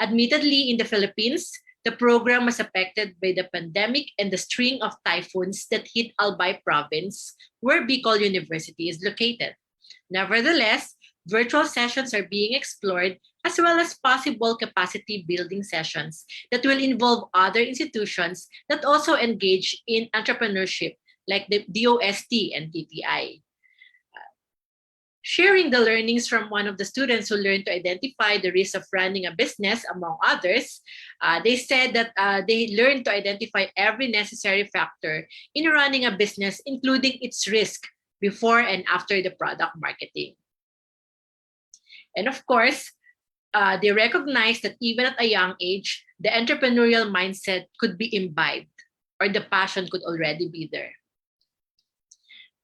Admittedly, in the Philippines, the program was affected by the pandemic and the string of typhoons that hit Albay province, where Bicol University is located. Nevertheless, virtual sessions are being explored, as well as possible capacity building sessions that will involve other institutions that also engage in entrepreneurship, like the DOST and TTI. Sharing the learnings from one of the students who learned to identify the risk of running a business, among others, they said that they learned to identify every necessary factor in running a business, including its risk before and after the product marketing. And of course, they recognized that even at a young age, the entrepreneurial mindset could be imbibed, or the passion could already be there.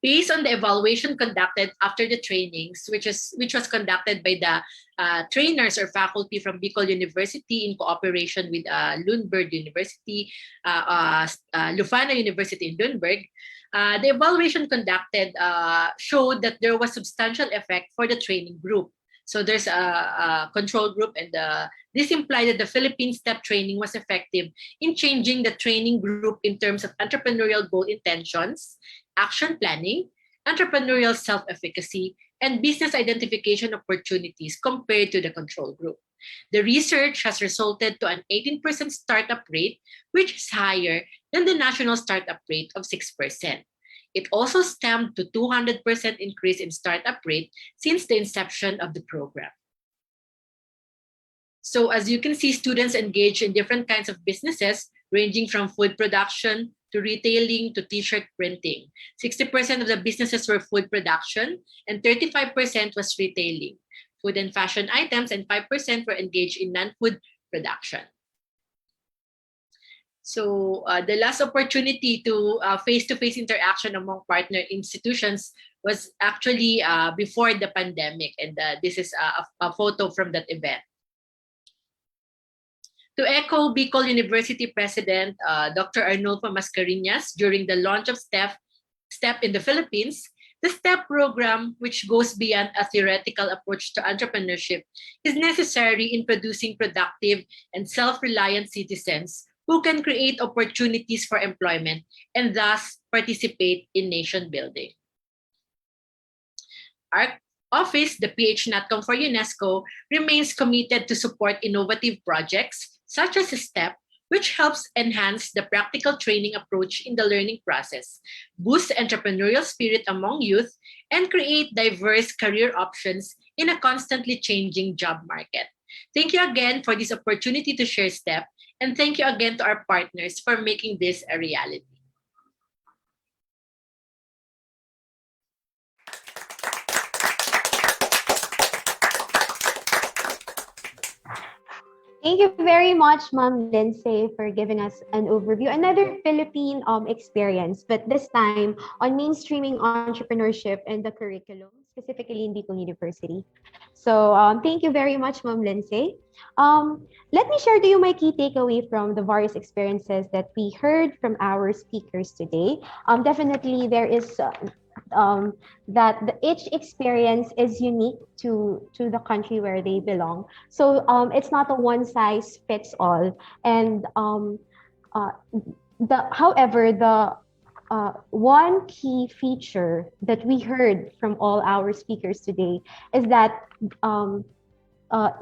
Based on the evaluation conducted after the trainings, which was conducted by the trainers or faculty from Bicol University in cooperation with Lundberg University, Leuphana University in Lundberg, the evaluation conducted showed that there was substantial effect for the training group. So there's a control group, and this implied that the Philippine STEP training was effective in changing the training group in terms of entrepreneurial goal intentions, action planning, entrepreneurial self-efficacy, and business identification opportunities compared to the control group. The research has resulted to an 18% startup rate, which is higher than the national startup rate of 6%. It also stemmed to 200% increase in startup rate since the inception of the program. So as you can see, students engage in different kinds of businesses, ranging from food production to retailing to t-shirt printing. 60% of the businesses were food production and 35% was retailing, food and fashion items, and 5% were engaged in non-food production. So the last opportunity to face-to-face interaction among partner institutions was actually before the pandemic, and this is a photo from that event. To echo Bicol University President Dr. Arnulfo Mascareñas during the launch of STEP in the Philippines, the STEP program, which goes beyond a theoretical approach to entrepreneurship, is necessary in producing productive and self-reliant citizens who can create opportunities for employment and thus participate in nation building. Our office, the PH NatCom for UNESCO, remains committed to support innovative projects such as STEP, which helps enhance the practical training approach in the learning process, boost entrepreneurial spirit among youth, and create diverse career options in a constantly changing job market. Thank you again for this opportunity to share STEP, and thank you again to our partners for making this a reality. Thank you very much, Ma'am Lindsay, for giving us an overview. Another Philippine experience, but this time on mainstreaming entrepreneurship in the curriculum, specifically in Bicol University. So thank you very much, Ma'am Lindsay. Let me share to you my key takeaway from the various experiences that we heard from our speakers today. Definitely, there is that each experience is unique to the country where they belong. So it's not a one size fits all. And however, the one key feature that we heard from all our speakers today is that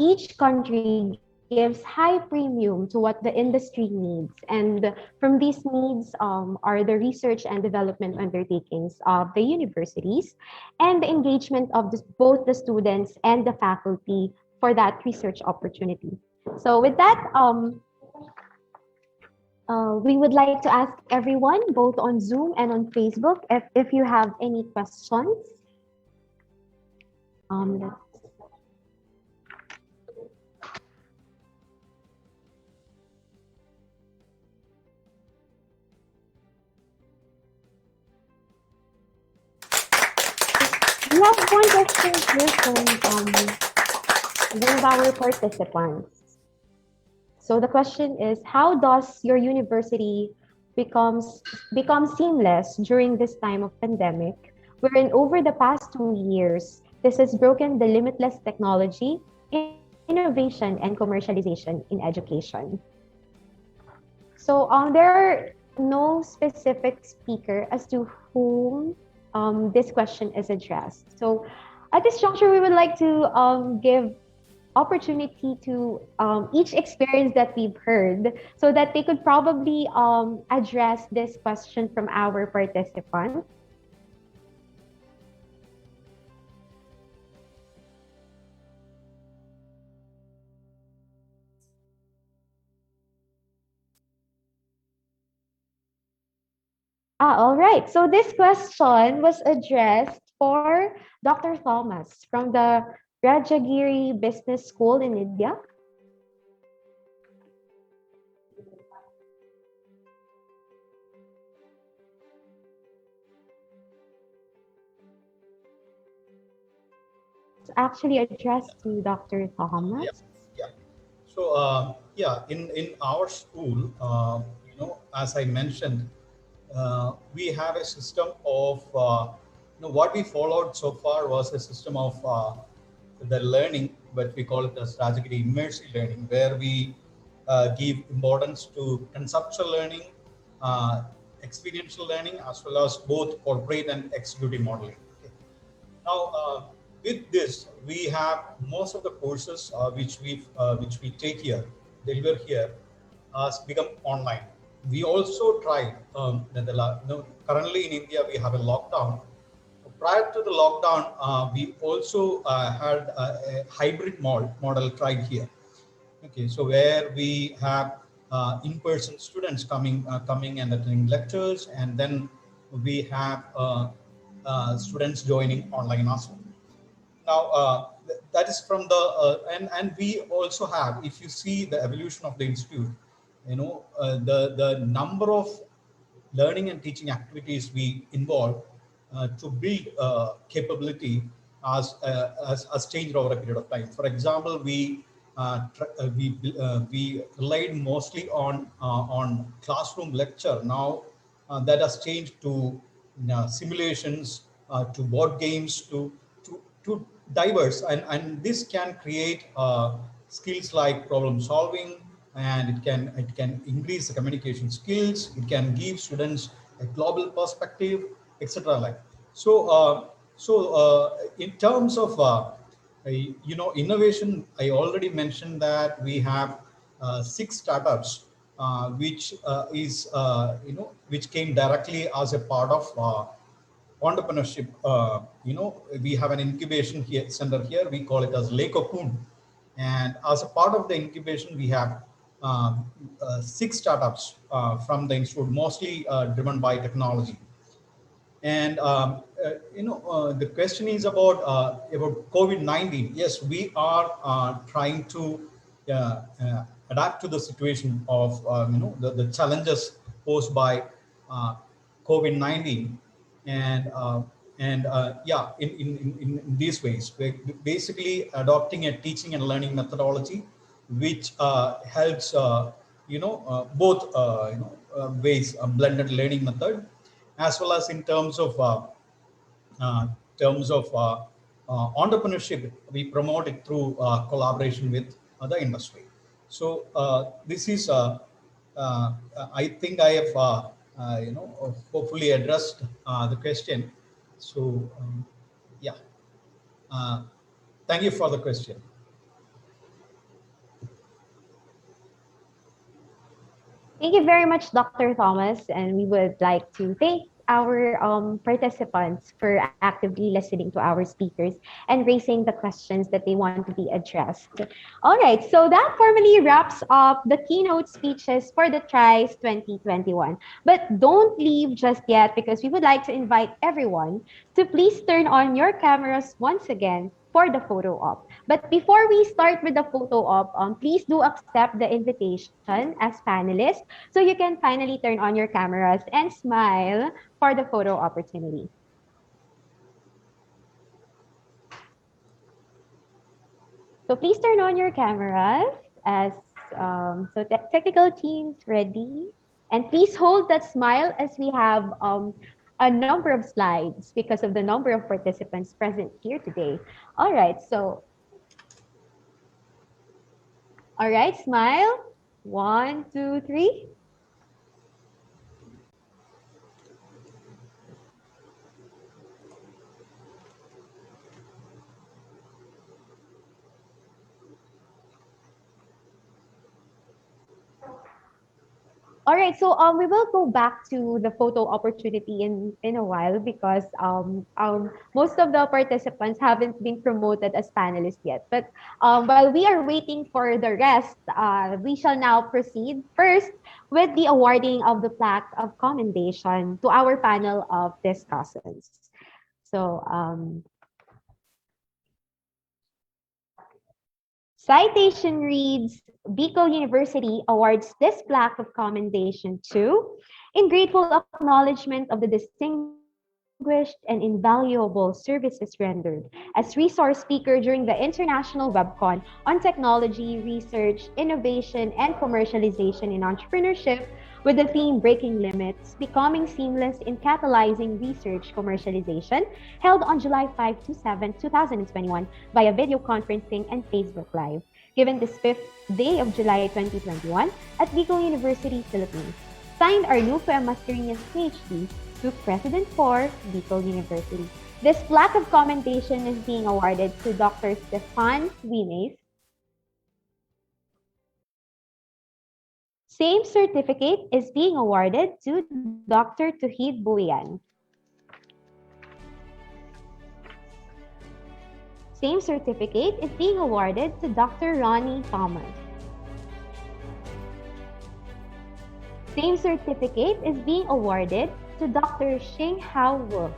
each country gives high premium to what the industry needs. And from these needs are the research and development undertakings of the universities and the engagement of both the students and the faculty for that research opportunity. So with that, we would like to ask everyone, both on Zoom and on Facebook, if you have any questions. We have one question here from one of our participants. So the question is, how does your university become seamless during this time of pandemic, wherein over the past 2 years, this has broken the limitless technology, innovation, and commercialization in education? So there are no specific speaker as to whom this question is addressed. So at this juncture, we would like to give opportunity to each experience that we've heard so that they could probably address this question from our participants. All right. So this question was addressed for Dr. Thomas from the Rajagiri Business School in India. It's actually addressed to Dr. Thomas. Yeah. So in our school, as I mentioned, we have a system of what we followed so far was a system of the learning, but we call it as Rajagiri immersive learning, where we give importance to conceptual learning, experiential learning, as well as both corporate and executive modeling. Okay. Now, with this, we have most of the courses which we take here, deliver here, has become online. We also tried currently in India we have a lockdown. Prior to the lockdown, we also had a hybrid model tried here. Okay, so where we have in-person students coming and attending lectures, and then we have students joining online as well. Now, that is from the and we also have, if you see the evolution of the institute, the number of learning and teaching activities we involve to build capability has changed over a period of time. For example, we relied mostly on classroom lecture. Now that has changed to simulations, to board games, to diverse, and this can create skills like problem solving, and it can increase the communication skills. It can give students a global perspective, etc. Like so. In terms of innovation, I already mentioned that we have 6 startups which came directly as a part of entrepreneurship. We have an incubation center here. We call it as Lake Cocoon, and as a part of the incubation, we have 6 startups from the institute, mostly driven by technology. And the question is about COVID-19. Yes, we are trying to adapt to the situation of the challenges posed by COVID-19, and yeah, in these ways, we're basically adopting a teaching and learning methodology, which helps both ways, a blended learning method, as well as in terms of entrepreneurship. We promote it through collaboration with the industry. So this is I think I have hopefully addressed the question. So yeah, thank you for the question. Thank you very much, Dr. Thomas. And we would like to thank our participants for actively listening to our speakers and raising the questions that they want to be addressed. All right, so that formally wraps up the keynote speeches for the TRICE 2021. But don't leave just yet, because we would like to invite everyone to please turn on your cameras once again for the photo op. But before we start with the photo op, please do accept the invitation as panelists, so you can finally turn on your cameras and smile for the photo opportunity. So please turn on your cameras as so the technical team's ready. And please hold that smile as we have a number of slides because of the number of participants present here today. All right, so all right, smile. 1, 2, 3. All right, so we will go back to the photo opportunity in a while, because most of the participants haven't been promoted as panelists yet. But while we are waiting for the rest, we shall now proceed first with the awarding of the plaque of commendation to our panel of discussants. So citation reads, Bicol University awards this plaque of commendation to, in grateful acknowledgement of the distinguished and invaluable services rendered as resource speaker during the International WebCon on technology, research, innovation, and commercialization in entrepreneurship, with the theme Breaking Limits, Becoming Seamless in Catalyzing Research Commercialization, held on July 5 to 7, 2021 via video conferencing and Facebook Live, given this 5th day of July 2021 at Bicol University, Philippines. Signed Arnulfo M. Mascareñas, PhD, to President for Bicol University. This plaque of commendation is being awarded to Dr. Stefan Wimes. Same certificate is being awarded to Dr. Tuhid Buyan. Same certificate is being awarded to Dr. Ronnie Thomas. Same certificate is being awarded to Dr. Xing Hao Wu.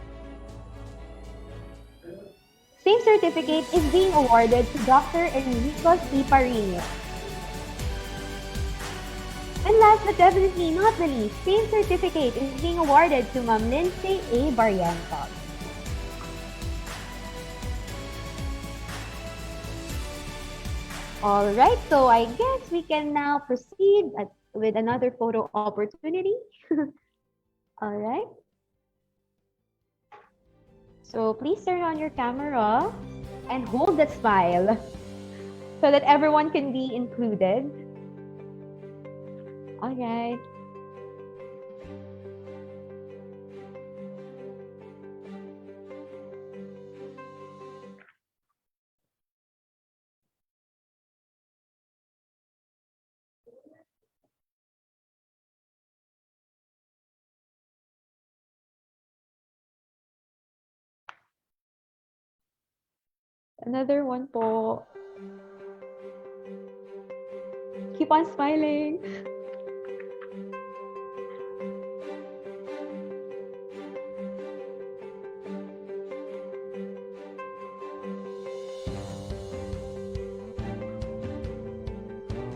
Same certificate is being awarded to Dr. Enrico C. Parino. And last but definitely not the least, same certificate is being awarded to Ma'am Lindsay A. Barrientos. All right, so I guess we can now proceed with another photo opportunity. All right. So please turn on your camera and hold that smile so that everyone can be included. All right. Another one po. Keep on smiling.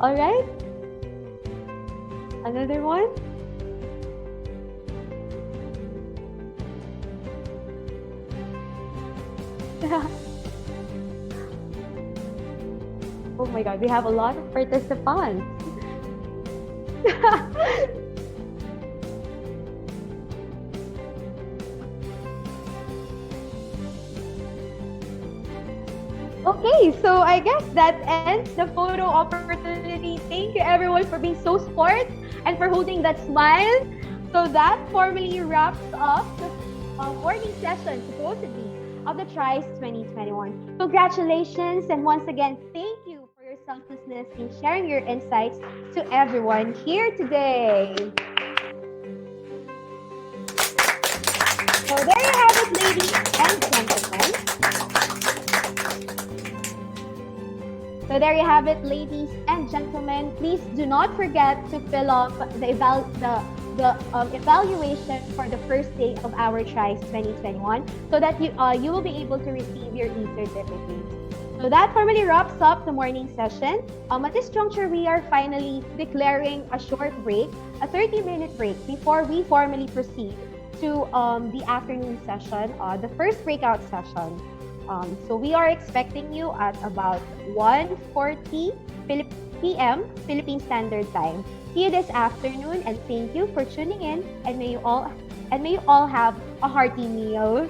All right. Another one. Oh my God, we have a lot of participants. Okay, so I guess that ends the photo opportunity. Thank you everyone for being so sport and for holding that smile. So that formally wraps up the morning session, supposedly, of the TRICE 2021. Congratulations, and once again, thank you for your selflessness in sharing your insights to everyone here today. So there you have it, ladies and gentlemen. So there you have it, ladies and gentlemen. Please do not forget to fill up the evaluation for the first day of our TRICE 2021 so that you will be able to receive your e-certificate. So that formally wraps up the morning session. At this juncture, we are finally declaring a short break, a 30-minute break before we formally proceed to the afternoon session, the first breakout session. So we are expecting you at about 1:40 p.m. Philippine Standard Time. See you this afternoon, and thank you for tuning in. And may you all have a hearty meal.